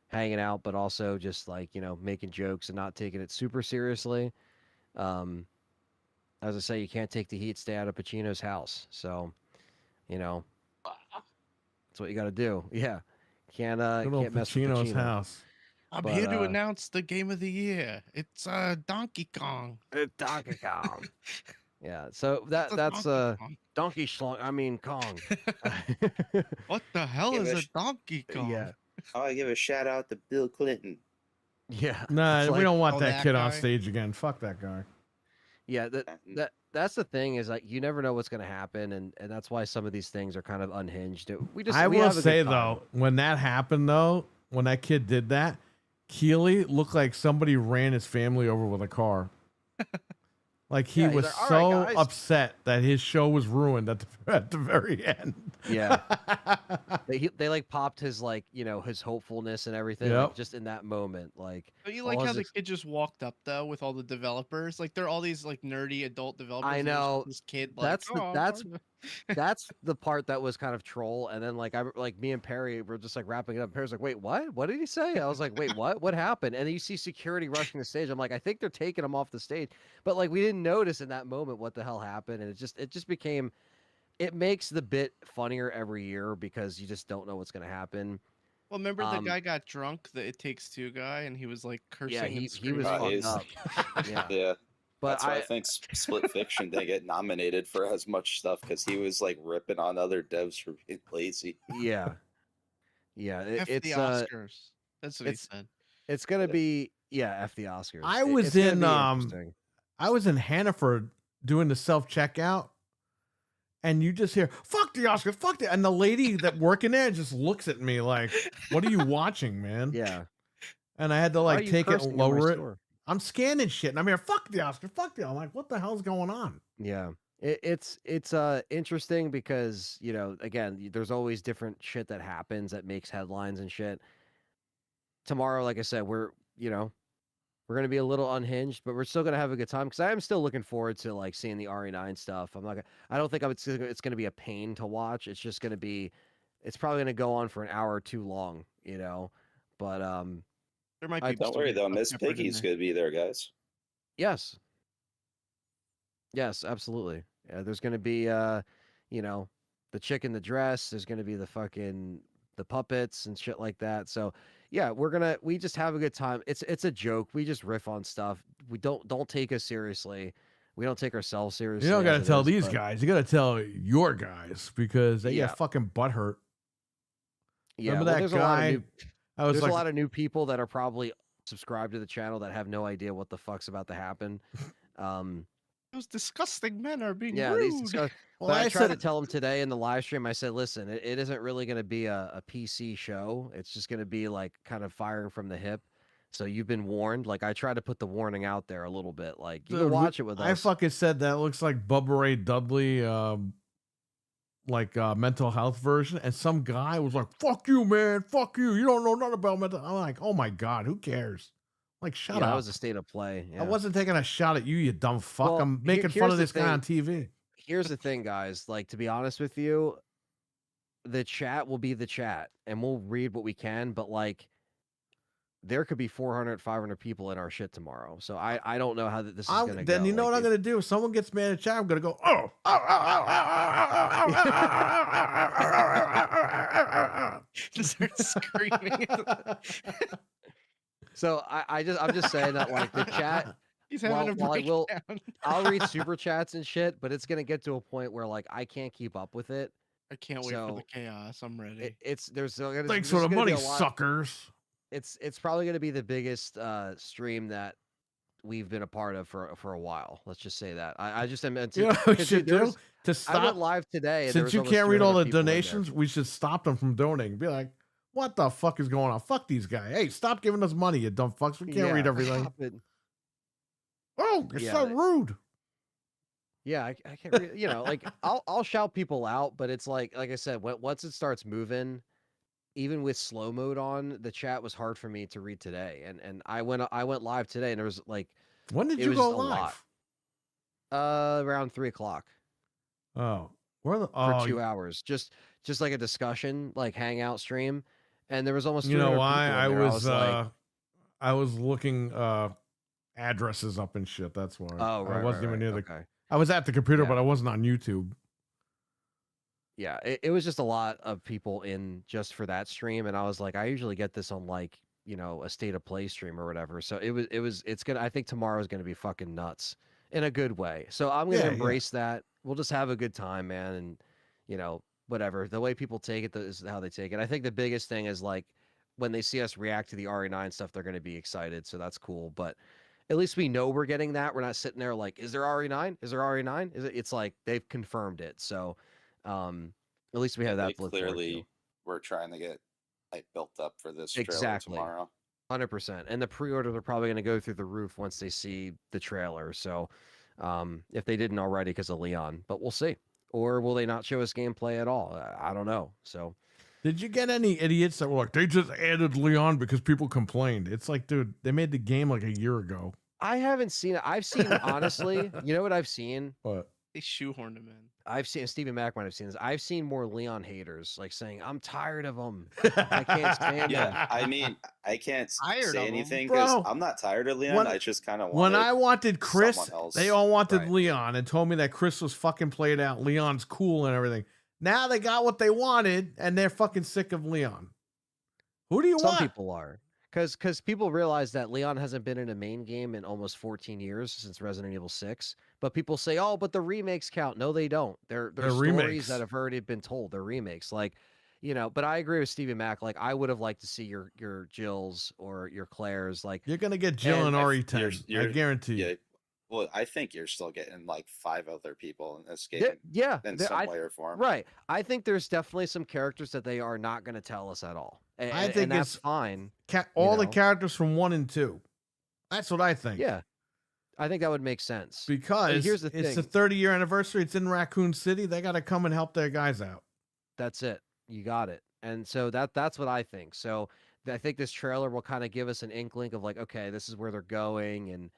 hanging out, but also just like, you know, making jokes and not taking it super seriously. Um, as I say, you can't take the heat, stay out of Pacino's house. So, you know, that's what you got to do. Yeah. Good old Can't mess with Pacino's Pacino. house. I'm But, here to announce the game of the year. It's Donkey Kong. Donkey Kong. Yeah. So It's a that's Donkey Kong. Donkey Schlong. I mean Kong. What the hell Give is a a sh- Donkey Kong? Yeah. Oh, I give a shout out to Bill Clinton. Yeah. Nah, It's we like- don't want oh, that that kid on guy? stage again. Fuck that guy. Yeah, that's the thing is like you never know what's gonna happen, and that's why some of these things are kind of unhinged. We will have a good say time. though, when that happened though, when that kid did that, Keely looked like somebody ran his family over with a car. Like he Yeah, he's was like, "All so right, guys." upset that his show was ruined at the very end. Yeah. they like popped his like his hopefulness and everything like Yep. just in that moment like. Don't you all like how his the ex- kid just walked up though with all the developers? Like they're all these like nerdy adult developers. I and there's just know. this kid. Like, That's the- "Oh, that's- I'm That's the part that was kind of troll, and then like me and Perry were just like wrapping it up. Perry's like, "Wait, what? What did he say?" I was like, "Wait, what? What happened?" And then you see security rushing the stage. I'm like, "I think they're taking him off the stage," but like we didn't notice in that moment what the hell happened, and it just became. It makes the bit funnier every year because you just don't know what's gonna happen. Well, remember the Um, guy got drunk, the It Takes Two guy, and he was like cursing. Yeah, and he was screaming. fucked he's- up. Yeah, Yeah. but That's why I think Split Fiction didn't get nominated for as much stuff because he was like ripping on other devs for being lazy. yeah, F it's the Oscars. That's what he it's- said. it's gonna be F the Oscars. I It- was it's gonna in, be um, interesting. I was in Hannaford doing the self checkout, and you just hear "fuck the Oscars, fuck the," and the lady that working there just looks at me like, "What are you watching, man?" Yeah, And I had to Why are like you take it cursing and in my lower it. store? I'm scanning shit, and I'm here. Fuck the Oscar, fuck the. I'm like, what the hell's going on? Yeah. It's interesting because, again, there's always different shit that happens that makes headlines and shit. Tomorrow, like I said, we're going to be a little unhinged, but we're still going to have a good time because I am still looking forward to like seeing the RE9 stuff. I don't think it's going to be a pain to watch. It's just going to be, it's probably going to go on for an hour too long, but, There might I- be. Don't worry though, Miss Peppered in Piggy's there. gonna be there, guys. yes. Yes, absolutely. Yeah, there's going to be, the chick in the dress. There's going to be the puppets and shit like that. So yeah, we just have a good time. It's a joke. We just riff on stuff. We don't take us seriously. We don't take ourselves seriously. You don't got as to it tell is, these but- guys. You got to tell your guys because they Yeah. get fucking butthurt. Yeah, Remember well, that there's a lot of guy? new, I was there's like, a lot of new people that are probably subscribed to the channel that have no idea what the fuck's about to happen. Those disgusting men are being Yeah, rude. these discuss- well, but I tried to said- tell them today in the live stream. I said, listen, it isn't really going to be a PC show. It's just going to be like kind of firing from the hip. So you've been warned. Like I tried to put the warning out there a little bit. Like you can Dude, watch it with I us. fucking said that looks like Bubba Ray Dudley, mental health version, and some guy was like, "Fuck you, man, fuck you. You don't know nothing about mental." I'm like, "Oh my god, who cares?" Like, shut Yeah, up. that was a state of play. I Yeah. wasn't taking a shot at you, you dumb fuck. Well, I'm making fun here's of the this guy on TV. Here's the thing, guys. Like, to be honest with you, the chat will be the chat and we'll read what we can, but like, there could be 400, 500 people in our shit tomorrow. So I don't know how this is going to go. Then you know what I'm gonna do? If someone gets mad at chat, I'm gonna go, "Oh, Just start screaming. So I'm just saying that like the chat, He's having a While I will- breakdown. I'll read super chats and shit, but it's going to get to a point where like I can't keep up with it. I can't wait for So, the chaos. I'm ready. Thanks there's for the gonna be money, a lot- suckers." It's probably going to be the biggest stream that we've been a part of for a while. Let's just say that. I just am meant to. You know what we 'cause, should dude, do? To I went stop, live today. And there since was you almost can't read all 300 the people in there. donations, we should stop them from donating. Be like, "What the fuck is going on? Fuck these guys. Hey, stop giving us money, you dumb fucks. We can't read Yeah, everything." stop it. Oh, you're Yeah, so rude. Yeah, I can't read, like I'll shout people out, but it's like I said, once it starts moving, even with slow mode on, the chat was hard for me to read today. And I went live today and there was like When did it you was go just a lot. live? Around 3:00 Oh, where the for oh 2 hours. Just like a discussion, like hangout stream. and there was almost You know 200 why? people in I there. was like, I was looking addresses up and shit. That's why. oh, I right, wasn't right, even near the. okay. I was at the computer, Yeah. but I wasn't on YouTube. Yeah, it was just a lot of people in just for that stream, and I was like, I usually get this on like, you know, a state of play stream or whatever. So it's gonna. I think tomorrow's gonna be fucking nuts in a good way. So I'm gonna Yeah, yeah. embrace that. We'll just have a good time, man, and you know, whatever. The way people take it is how they take it. I think the biggest thing is like when they see us react to the RE9 stuff, they're gonna be excited. So that's cool. But at least we know we're getting that. We're not sitting there like, is there RE9? Is there RE9? Is it? It's like they've confirmed it. So. At least we have They that to look forward to. clearly were trying to get like built up for this trailer Exactly. tomorrow. 100%. And the pre-orders are probably going to go through the roof once they see the trailer. So, if they didn't already because of Leon, but we'll see. Or will they not show us gameplay at all? I don't know. So, Did you get any idiots that were like, they just added Leon because people complained? It's like, dude, they made the game like a year ago. I haven't seen it. I've seen, honestly, you know what I've seen? But They shoehorned him in. I've seen Stephen Mack might have seen this. I've seen more Leon haters like saying, I'm tired of him. I can't stand him. Yeah, I mean, I can't Tired of say 'em. anything because Bro, I'm not tired of Leon. when- I just kind of when I wanted Chris, someone else. they all wanted Right. Leon and told me that Chris was fucking played out. Leon's cool and everything. Now they got what they wanted and they're fucking sick of Leon. Who do you Some want? people are. Because people realize that Leon hasn't been in a main game in almost 14 years since Resident Evil 6. But people say, oh, but the remakes count. No, they don't. They're stories remakes. that have already been told. They're remakes. Like, you know, but I agree with Stevie Mac. Like, I would have liked to see your Jills or your Claires. Like, You're gonna get Jill and And RE10. I you're- guarantee you. Yeah. Well, I think you're still getting like 5 other people in this game yeah. in there- some I- way or form. Right. I think there's definitely some characters that they are not going to tell us at all. And, I think and that's it's- fine. All the know. characters from 1 and 2. That's what I think. Yeah. I think that would make sense. Because here's the it's the thing. 30-year anniversary. It's in Raccoon City. They got to come and help their guys out. That's it. You got it. And so that's what I think. So I think this trailer will kind of give us an inkling of like, okay, this is where they're going, and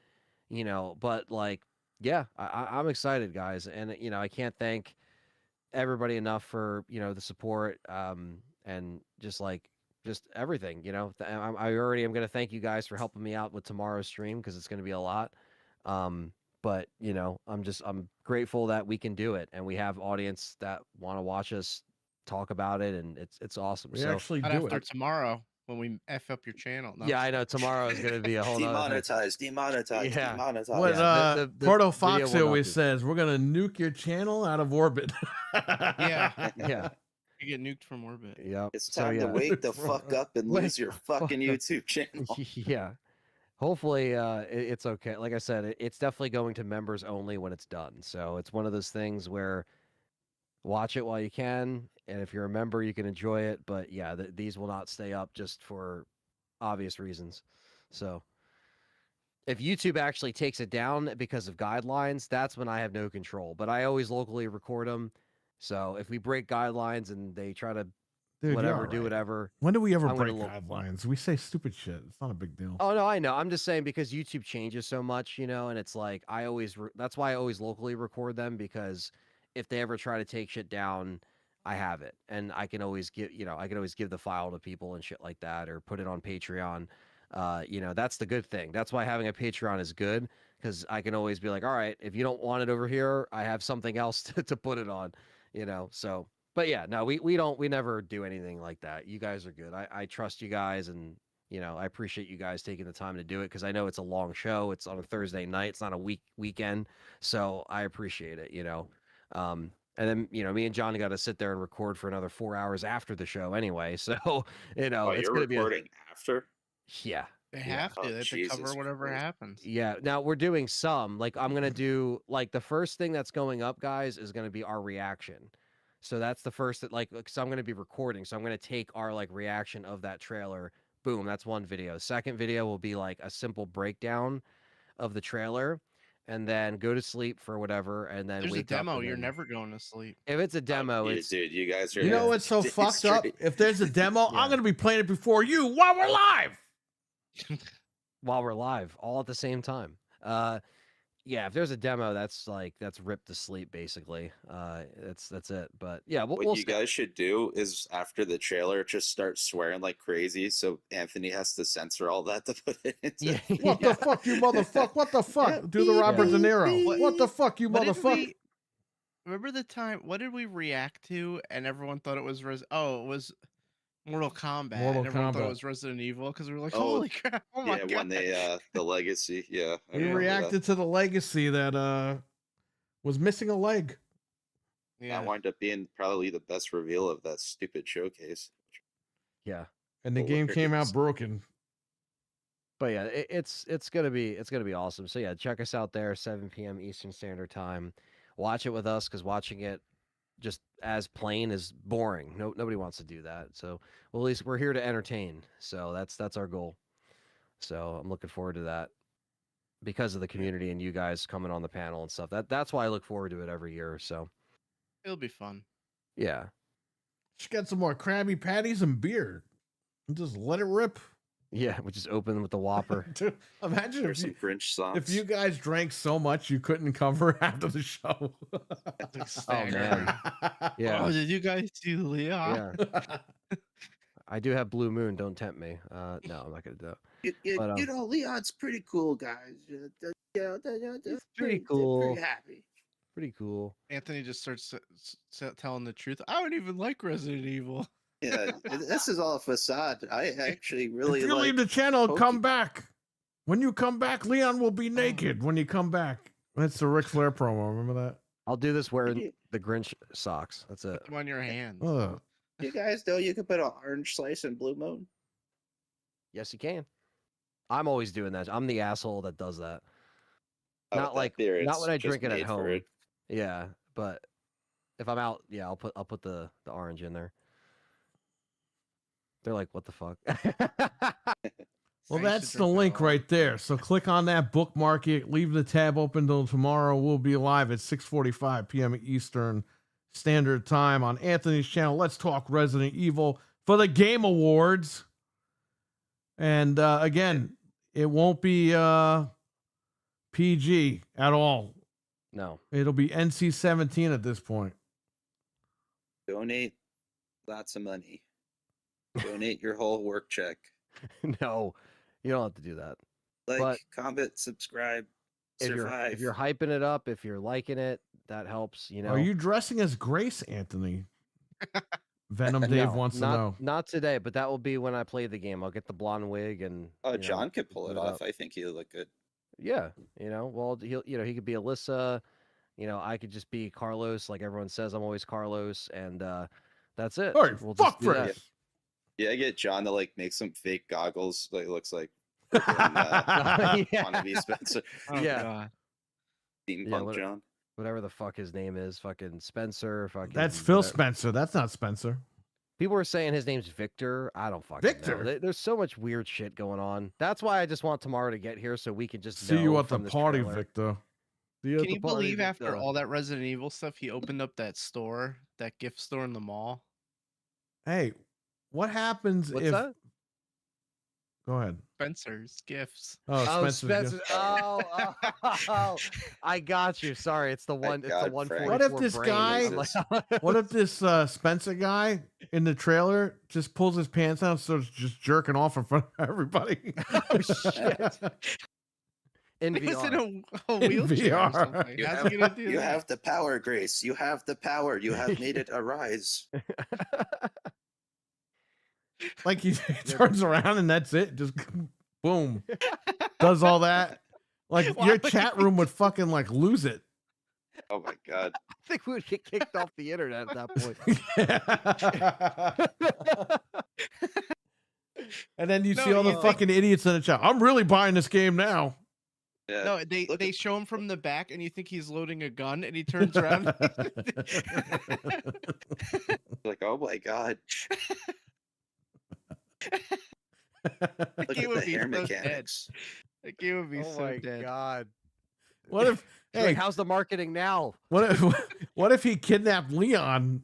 you know, but like, yeah, I'm excited, guys, and you know, I can't thank everybody enough for the support, and just everything. You know, I already am going to thank you guys for helping me out with tomorrow's stream because it's going to be a lot. But you know, I'm grateful that we can do it and we have audience that want to watch us talk about it, and it's awesome. We So actually Not do after it. tomorrow when we F up your channel. No, yeah, I know tomorrow is going to be a whole nother thing. Demonetize, Yeah. demonetize. What Yeah, the Porto video Fox will not always be- says, we're gonna nuke your channel out of orbit. Yeah. Yeah, You get nuked from orbit. yeah. It's So, time yeah. to wake the fuck up and Wake lose your the fuck fucking up. YouTube channel. Yeah. Hopefully, it's okay. Like I said, it's definitely going to members only when it's done. So it's one of those things where watch it while you can, and if you're a member, you can enjoy it. But yeah, these will not stay up just for obvious reasons. So if YouTube actually takes it down because of guidelines, that's when I have no control. But I always locally record them. So if we break guidelines and they try to Dude, you're whatever, all do right. whatever. When do we ever I'm gonna break look- guidelines? We say stupid shit. It's not a big deal. Oh no, I know. I'm just saying because YouTube changes so much, and it's like I always that's why I always locally record them, because if they ever try to take shit down, I have it and I can always give the file to people and shit like that, or put it on Patreon. That's the good thing. That's why having a Patreon is good, because I can always be like, all right, if you don't want it over here, I have something else to put it on, so. But yeah, no, we never do anything like that. You guys are good. I trust you guys, and I appreciate you guys taking the time to do it, because I know it's a long show. It's on a Thursday night. It's not a weekend, so I appreciate it. And then me and John got to sit there and record for another 4 hours after the show anyway. So Oh, it's you're gonna be recording after? yeah. They Yeah. have to. Oh, They have to Jesus cover whatever Christ. happens. Yeah. Now we're doing some. Like I'm gonna do like the first thing that's going up, guys, is gonna be our reaction. So that's the first that so I'm gonna be recording. So I'm gonna take our reaction of that trailer. Boom, that's one video. Second video will be like a simple breakdown of the trailer, and then go to sleep for whatever, and then There's a wake up demo. and You're then- never going to sleep. If it's a demo, Yeah, it's dude, you guys are. You know what's so It's fucked up? straight- If there's a demo, Yeah. I'm gonna be playing it before you while we're live. while we're live, all at the same time. Yeah, if there's a demo, that's ripped to sleep basically. That's it. But yeah, What we'll you see. guys should do is after the trailer, just start swearing like crazy, so Anthony has to censor all that to put it into. Yeah, What yeah. the fuck, you motherfucker? What the fuck? Yeah, Do the Robert beep, De Niro. beep. What the fuck, you What did motherfucker? we remember the time? What did we react to? And everyone thought it was it was Mortal Kombat. Mortal and everyone thought Kombat. it was Resident Evil because we were like, Oh, holy crap! Oh my yeah, god! when they the legacy, yeah. I We remember that. reacted to the legacy that was missing a leg. Yeah. That wound up being probably the best reveal of that stupid showcase. Yeah. And the game came out broken. But yeah, it's gonna be awesome. So yeah, check us out there, 7 p.m. Eastern Standard Time. Watch it with us because watching it just as plain is boring. Nobody wants to do that. So well, at least we're here to entertain. So that's our goal. So I'm looking forward to that because of the community and you guys coming on the panel and stuff. That's why I look forward to it every year. So It'll be fun. yeah, Just get some more Krabby Patties and beer. And just let it rip. yeah, we just open with the Whopper. Dude, imagine There's if some Grinch songs. you guys drank so much you couldn't cover after the show. Oh man, yeah, Oh, did you guys see Leon? yeah. I do have Blue Moon. Don't tempt me. No, I'm not gonna do it. But, You know, Leon's pretty cool, guys. He's pretty cool. Pretty happy. Pretty cool. Anthony just starts telling the truth. I don't even like Resident Evil. Yeah, this is all a facade. I actually really If you like. leave the channel, Pokey- come back. When you come back, Leon will be naked when you come back. That's the Ric Flair promo. Remember that? I'll do this wearing you- the Grinch socks. That's it. Put them on your hands. Ugh. You guys know you could put an orange slice in Blue Moon. Yes, you can. I'm always doing that. I'm the asshole that does that. Oh, Not that like beer, not it's when I just drink it at made for home. it. Yeah, but if I'm out, yeah, I'll put the orange in there. They're like, what the fuck? Well, I used to that's the drink that link a lot. right there. So click on that, bookmark it, leave the tab open till tomorrow. We'll be live at 6:45 p.m. Eastern Standard Time on Anthony's channel. Let's talk Resident Evil for the Game Awards. And again, it won't be PG at all. No. It'll be NC-17 at this point. Donate lots of money. Donate your whole work check. No. You don't have to do that. Like, But- comment, subscribe, survive. If you're hyping it up, if you're liking it, that helps, you know. Are you dressing as Grace, Anthony? Venom Dave No, wants to not, know. Not today, but that will be when I play the game. I'll get the blonde wig and Oh, you know, John could pull it put off. up. I think he'll look good. Yeah, you know, well, he could be Alyssa, you know, I could just be Carlos, like everyone says I'm always Carlos, and that's it. All right, We'll fuck just do that. Chris. Yeah, get John to like make some fake goggles that looks like freaking, Yeah. wannabe Spencer. Oh, Yeah. God. Steampunk what- John. Whatever the fuck his name is, fucking Spencer, fucking. That's Phil whatever. Spencer. That's not Spencer. People are saying his name's Victor. I don't fucking know. Victor? There's so much weird shit going on. That's why I just want tomorrow to get here so we can just See know you at the from this party, trailer. Victor. See you at Can the you party, believe after Victor. all that Resident Evil stuff, he opened up that store, that gift store in the mall? Hey, what happens What's if? that? Go ahead. Spencer's Gifts. Oh, Oh, Spencer's Spencer. gift. Oh, I got you. Sorry, it's the one. It's the God, 144. Frank. What if this brain. guy- I'm like- What if this Spencer guy in the trailer just pulls his pants down and starts just jerking off in front of everybody? Oh shit! In He was in VR. a In wheelchair or VR. something. You How's have, he gonna do you that? have the power, Grace. You have the power. You have made it arise. Like he turns around and that's it. Just boom, does all that. Like Why your would he chat room would fucking like lose it. Oh my god. I think we would get kicked off the internet at that point. And then you No, see all the you think- fucking idiots in the chat. I'm really buying this game now. Yeah. No, they Look they at- show him from the back, and you think he's loading a gun, and he turns around. Like, oh my god. That Look game at would the be hair so dead. mechanics. That game would be Oh so my dead. god! What if? She's like, Hey, how's the marketing now? what if? What if he kidnapped Leon,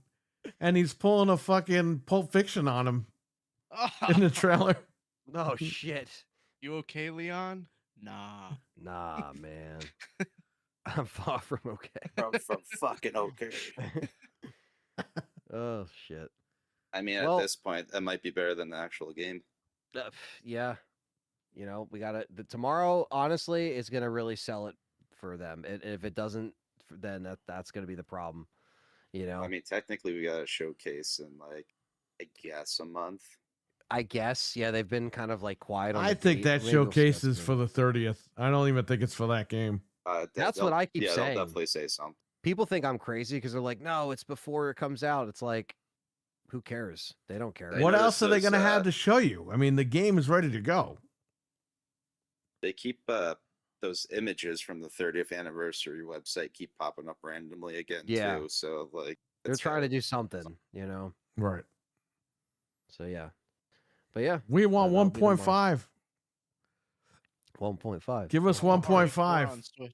and he's pulling a fucking Pulp Fiction on him in the trailer? Oh shit! You okay, Leon? Nah. Nah, man. I'm far from okay. From fucking okay. Oh shit. I mean, Well- at this point, that might be better than the actual game. Yeah. You know, we gotta. Tomorrow, honestly, is gonna really sell it for them. And if it doesn't, then that's gonna be the problem. You know, I mean, technically, we got a showcase in like, I guess, a month. I guess. Yeah, they've been kind of like quiet on. I the think date. that Maybe we'll see showcase that is soon. for the 30th. I don't even think it's for that game. That's what I keep yeah, saying. they'll definitely say something. People think I'm crazy because they're like, no, it's before it comes out. It's like, who cares? They don't care. They What noticed else are they those, going to have to show you? I mean, the game is ready to go. They keep those images from the 30th anniversary website keep popping up randomly again Yeah. too. So like, They're it's trying to gotta- do something, you know. Right. So yeah, but yeah, We want that'll be tomorrow. 1.5. 1.5. Give us RE4 1.5. on Switch.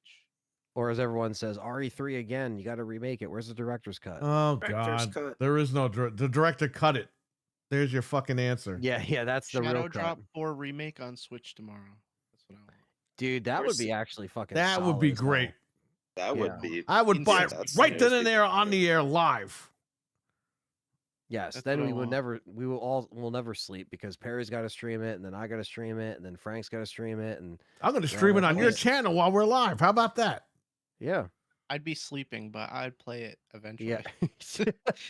Or as everyone says, RE3 again. You got to remake it. Where's the director's cut? Oh, Director's God. cut. There is no... the director cut it. There's your fucking answer. yeah, that's the Shadow real cut. Drop 4 remake on Switch tomorrow. That's what I want. Dude, that would Where's be the- actually fucking. That would solid be as hell. great. That Yeah. would be. I would buy it That's right then and seriously there on the air live. Yes, That's then what I we would want. never. We'll never sleep because Perry's got to stream it, and then I got to stream it, and then Frank's got to stream it, and I'm going to stream it on your that's- channel while we're live. How about that? yeah, I'd be sleeping, but I'd play it eventually. yeah.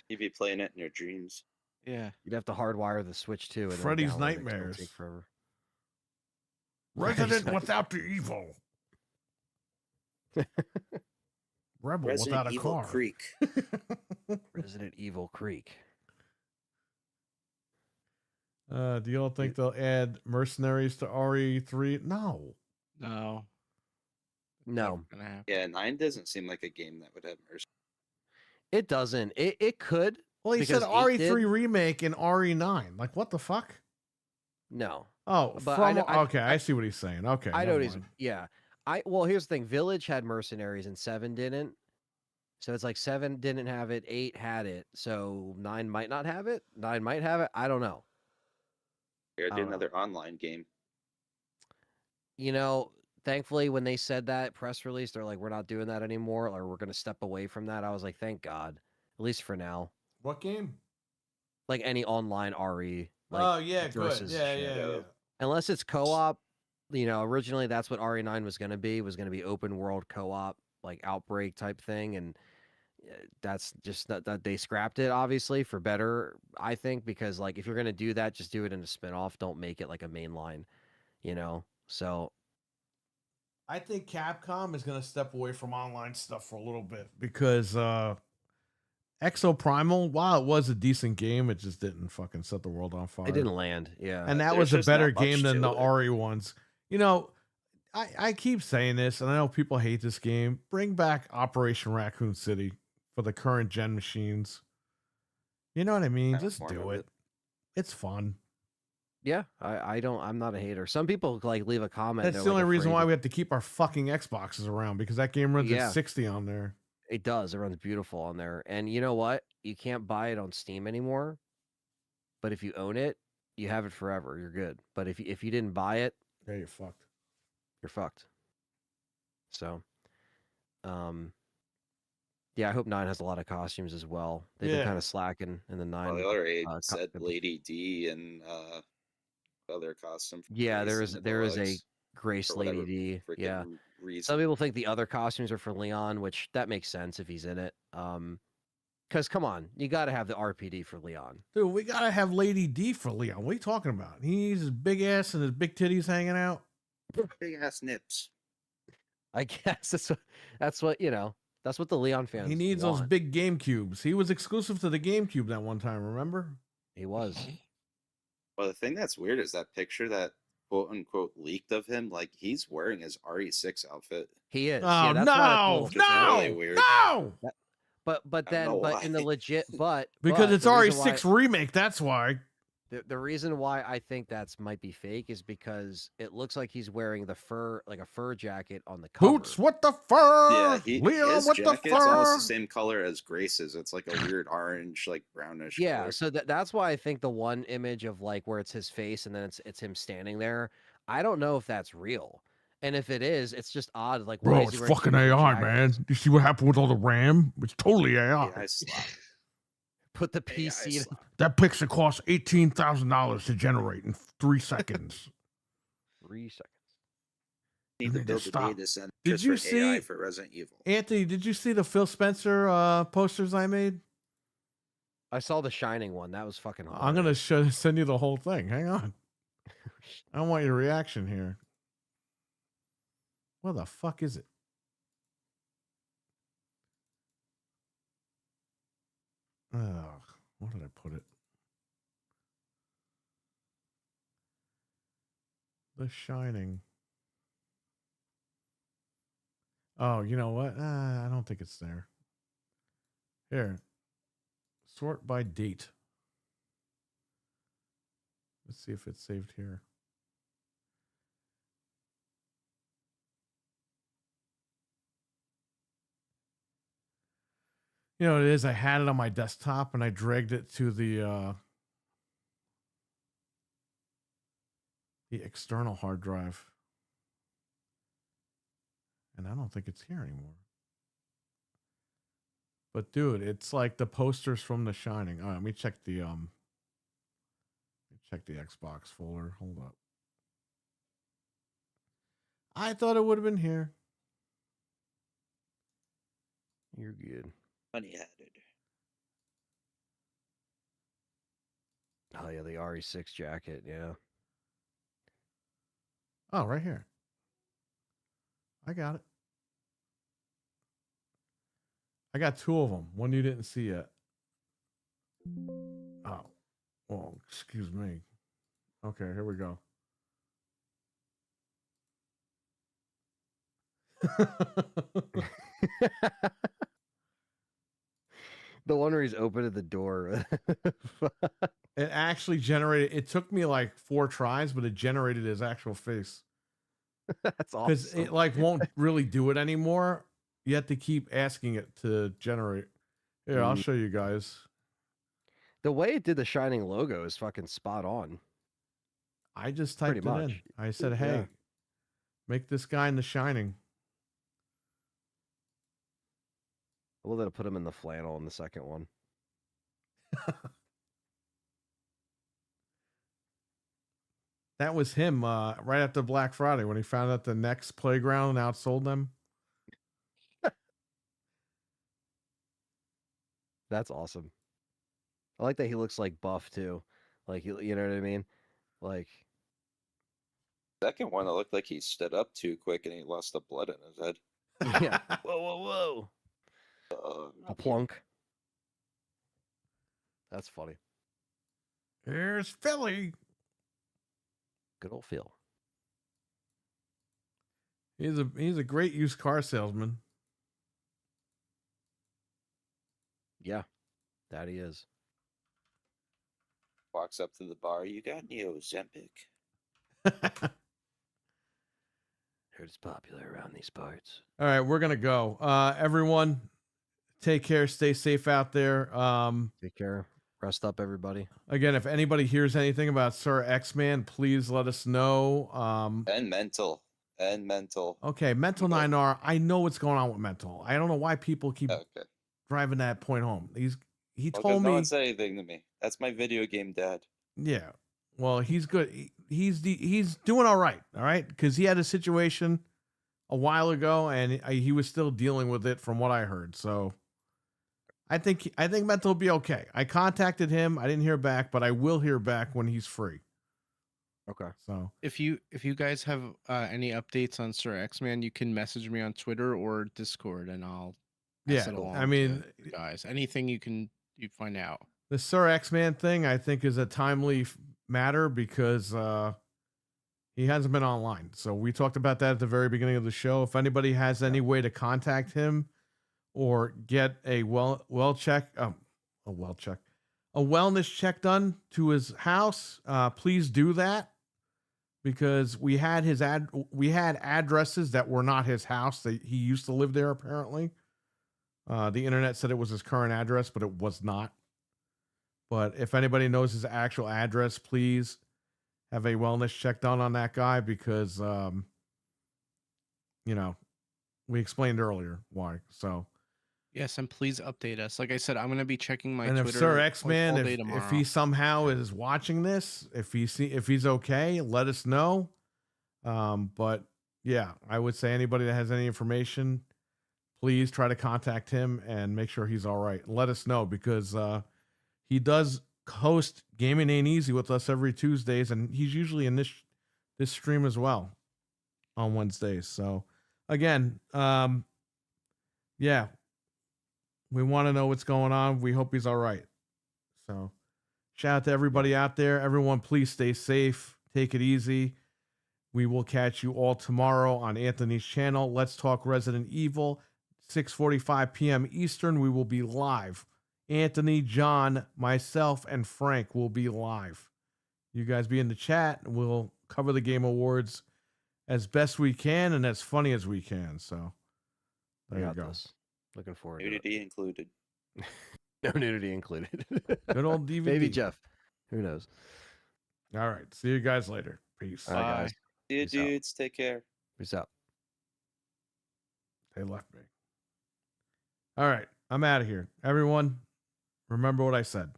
You'd be playing it in your dreams. Yeah. You'd have to hardwire the Switch too. And then Freddy's download it, 'cause it'll Nightmares. take forever. Resident without the evil. Rebel without a car. Creek. Resident Evil Creek. Do you all think they'll add mercenaries to RE3? No. No. No, Gonna happen. Yeah, 9 doesn't seem like a game that would have mercy. it doesn't. It could. Well, he said Because 8 RE3 did. remake and RE9. Like, what the fuck? No, Oh, But from, I okay, I see what he's saying. Okay, I know never he's mind. yeah. Well, here's the thing. Village had mercenaries and 7 didn't. So it's like 7 didn't have it, 8 had it. So 9 might not have it. 9 might have it. I don't know. Here, I do don't know. another online game. You know, thankfully when they said that press release, they're like, we're not doing that anymore, or we're gonna step away from that. I was like, thank God. At least for now. What game? Like any online RE. Like, oh, yeah, good. versus Yeah, shit. yeah, yeah. Unless it's co-op, you know, originally that's what RE9 was going to be open world co-op, like Outbreak type thing. And that's just that they scrapped it, obviously, for better, I think, because like if you're going to do that, just do it in a spin-off. Don't make it like a main line, you know? So I think Capcom is going to step away from online stuff for a little bit because Exo Primal, while it was a decent game, it just didn't fucking set the world on fire. it didn't land. Yeah. And that There's was a just not better much game than to the it. RE ones. You know, I keep saying this, and I know people hate this game. Bring back Operation Raccoon City for the current gen machines. You know what I mean? Have Just more do of it. it. It's fun. Yeah, I'm not a hater. Some people like leave a comment. That's they're, the like, only reason afraid why to- we have to keep our fucking Xboxes around because that game runs Yeah. at 60 on there. It does. It runs beautiful on there. And you know what? You can't buy it on Steam anymore. But if you own it, you have it forever. You're good. But if you didn't buy it, Yeah, you're fucked. you're fucked. So, yeah, I hope 9 has a lot of costumes as well. They've been Yeah. kind of slacking in the 9. Well, the other 8 co- said co- Lady D and other costume. for Yeah, there Grace is in the there is a Deluxe Grace for Lady whatever D. freaking Yeah. reason. Some people think the other costumes are for Leon, which that makes sense if he's in it. Because come on, you got to have the RPD for Leon. Dude, we gotta have Lady D for Leon. What are you talking about? He needs his big ass and his big titties hanging out. Big ass nips. I guess that's what you know. That's what the Leon fans. He needs those want. big Game Cubes. He was exclusive to the Game Cube that one time, remember? He was. Well, the thing that's weird is that picture that quote unquote leaked of him. Like he's wearing his RE6 outfit. He is. Oh, yeah, that's why I no, pulled- Which is no, really weird. no! But I don't then know but in the why. legit but Because but it's the reason RE6 why- remake, that's why. The reason why I think that's might be fake is because it looks like he's wearing the fur like a fur jacket on the cover. Boots with the fur! Yeah, Leon his with the jacket's almost fur! the same color as Grace's. It's like a weird orange, like brownish. Yeah, color. so that's why I think the one image of like where it's his face and then it's him standing there. I don't know if that's real. And if it is, it's just odd. Like, why Bro, is it's he wearing fucking two different AI, man. jackets? You see what happened with all the RAM? It's totally AI. AI slap. Put the AI PC. in- slap. That picture costs $18,000 to generate in 3 seconds. 3 seconds. Need You to need to build a stop. data center Did just you for AI see- for Resident Evil. Anthony, did you see the Phil Spencer posters I made? I saw the Shining one. That was fucking hilarious. I'm gonna send you the whole thing. Hang on. I want your reaction here. Where the fuck is it? Oh, where did I put it? The Shining. Oh, you know what? I don't think it's there. Here. Sort by date. Let's see if it's saved here. You know what it is? I had it on my desktop and I dragged it to the external hard drive. And I don't think it's here anymore. But dude, it's like the posters from The Shining. All right, let me check the Xbox folder. Hold up. I thought it would have been here. You're good. Funny-headed. Oh yeah, the RE6 jacket. Yeah. Oh, right here. I got it. I got 2 of them. One you didn't see yet. Oh. Oh, excuse me. Okay, here we go. The one where he's open at the door. It actually generated, it took me like 4 tries, but it generated his actual face. That's Because awesome. it like won't really do it anymore. You have to keep asking it to generate. Here, I'll show you guys. The way it did the Shining logo is fucking spot on. I just typed Pretty it in. much. I said, hey, Yeah. make this guy in The Shining. I love that I put him in the flannel in the second one. That was him right after Black Friday when he found out the next playground outsold them. That's awesome. I like that he looks like Buff too. Like you know what I mean? Like Second one, it looked like he stood up too quick and he lost the blood in his head. yeah. Whoa. A plunk. That's funny. Here's Philly. Good old Phil. He's a great used car salesman. Yeah, that he is. Walks up to the bar. You got any Ozempic? Heard it's popular around these parts. All right, we're gonna go. Everyone, take care. Stay safe out there. Take care. Rest up, everybody. Again, if anybody hears anything about Sir X-Man, please let us know. And mental. Okay, Mental 9R. I know what's going on with Mental. I don't know why people keep Okay. driving that point home. He Well, 'cause told no me. one said anything to me. That's my video game dad. Yeah. Well, he's good. He's doing all right. All right, because he had a situation a while ago, and he was still dealing with it, from what I heard. So, I think Mental will be okay. I contacted him. I didn't hear back, but I will hear back when he's free. Okay. So, If you guys have any updates on Sir X-Man, you can message me on Twitter or Discord, and I'll pass yeah. it along I mean, to you guys, anything you find out. the Sir X-Man thing, I think, is a timely matter because he hasn't been online. So we talked about that at the very beginning of the show. If anybody has any way to contact him or get a wellness check done to his house, please do that, because we had addresses that were not his house. That he used to live there apparently. The internet said it was his current address, but it was not. But if anybody knows his actual address, please have a wellness check done on that guy, because you know, we explained earlier why. So, Yes, and please update us. Like I said, I'm gonna be checking my and if Twitter Sir X like, Man, all day if tomorrow. he somehow is watching this, if he's okay, let us know. But yeah, I would say anybody that has any information, please try to contact him and make sure he's all right. Let us know, because he does host Gaming Ain't Easy with us every Tuesdays, and he's usually in this stream as well on Wednesdays. So again, yeah, we want to know what's going on. We hope he's all right. So shout out to everybody out there. Everyone, please stay safe. Take it easy. We will catch you all tomorrow on Anthony's channel. Let's Talk Resident Evil, 6:45 p.m. Eastern. We will be live. Anthony, John, myself, and Frank will be live. You guys be in the chat, and we'll cover the Game Awards as best we can and as funny as we can. So I there you got go. this. Looking forward to it. Nudity included. No nudity included. Good old DVD. Maybe Jeff. Who knows? All right. See you guys later. Peace. All right, Bye. guys. See you, Peace out. dudes. Take care. Peace out. They left me. All right. I'm out of here. Everyone, remember what I said.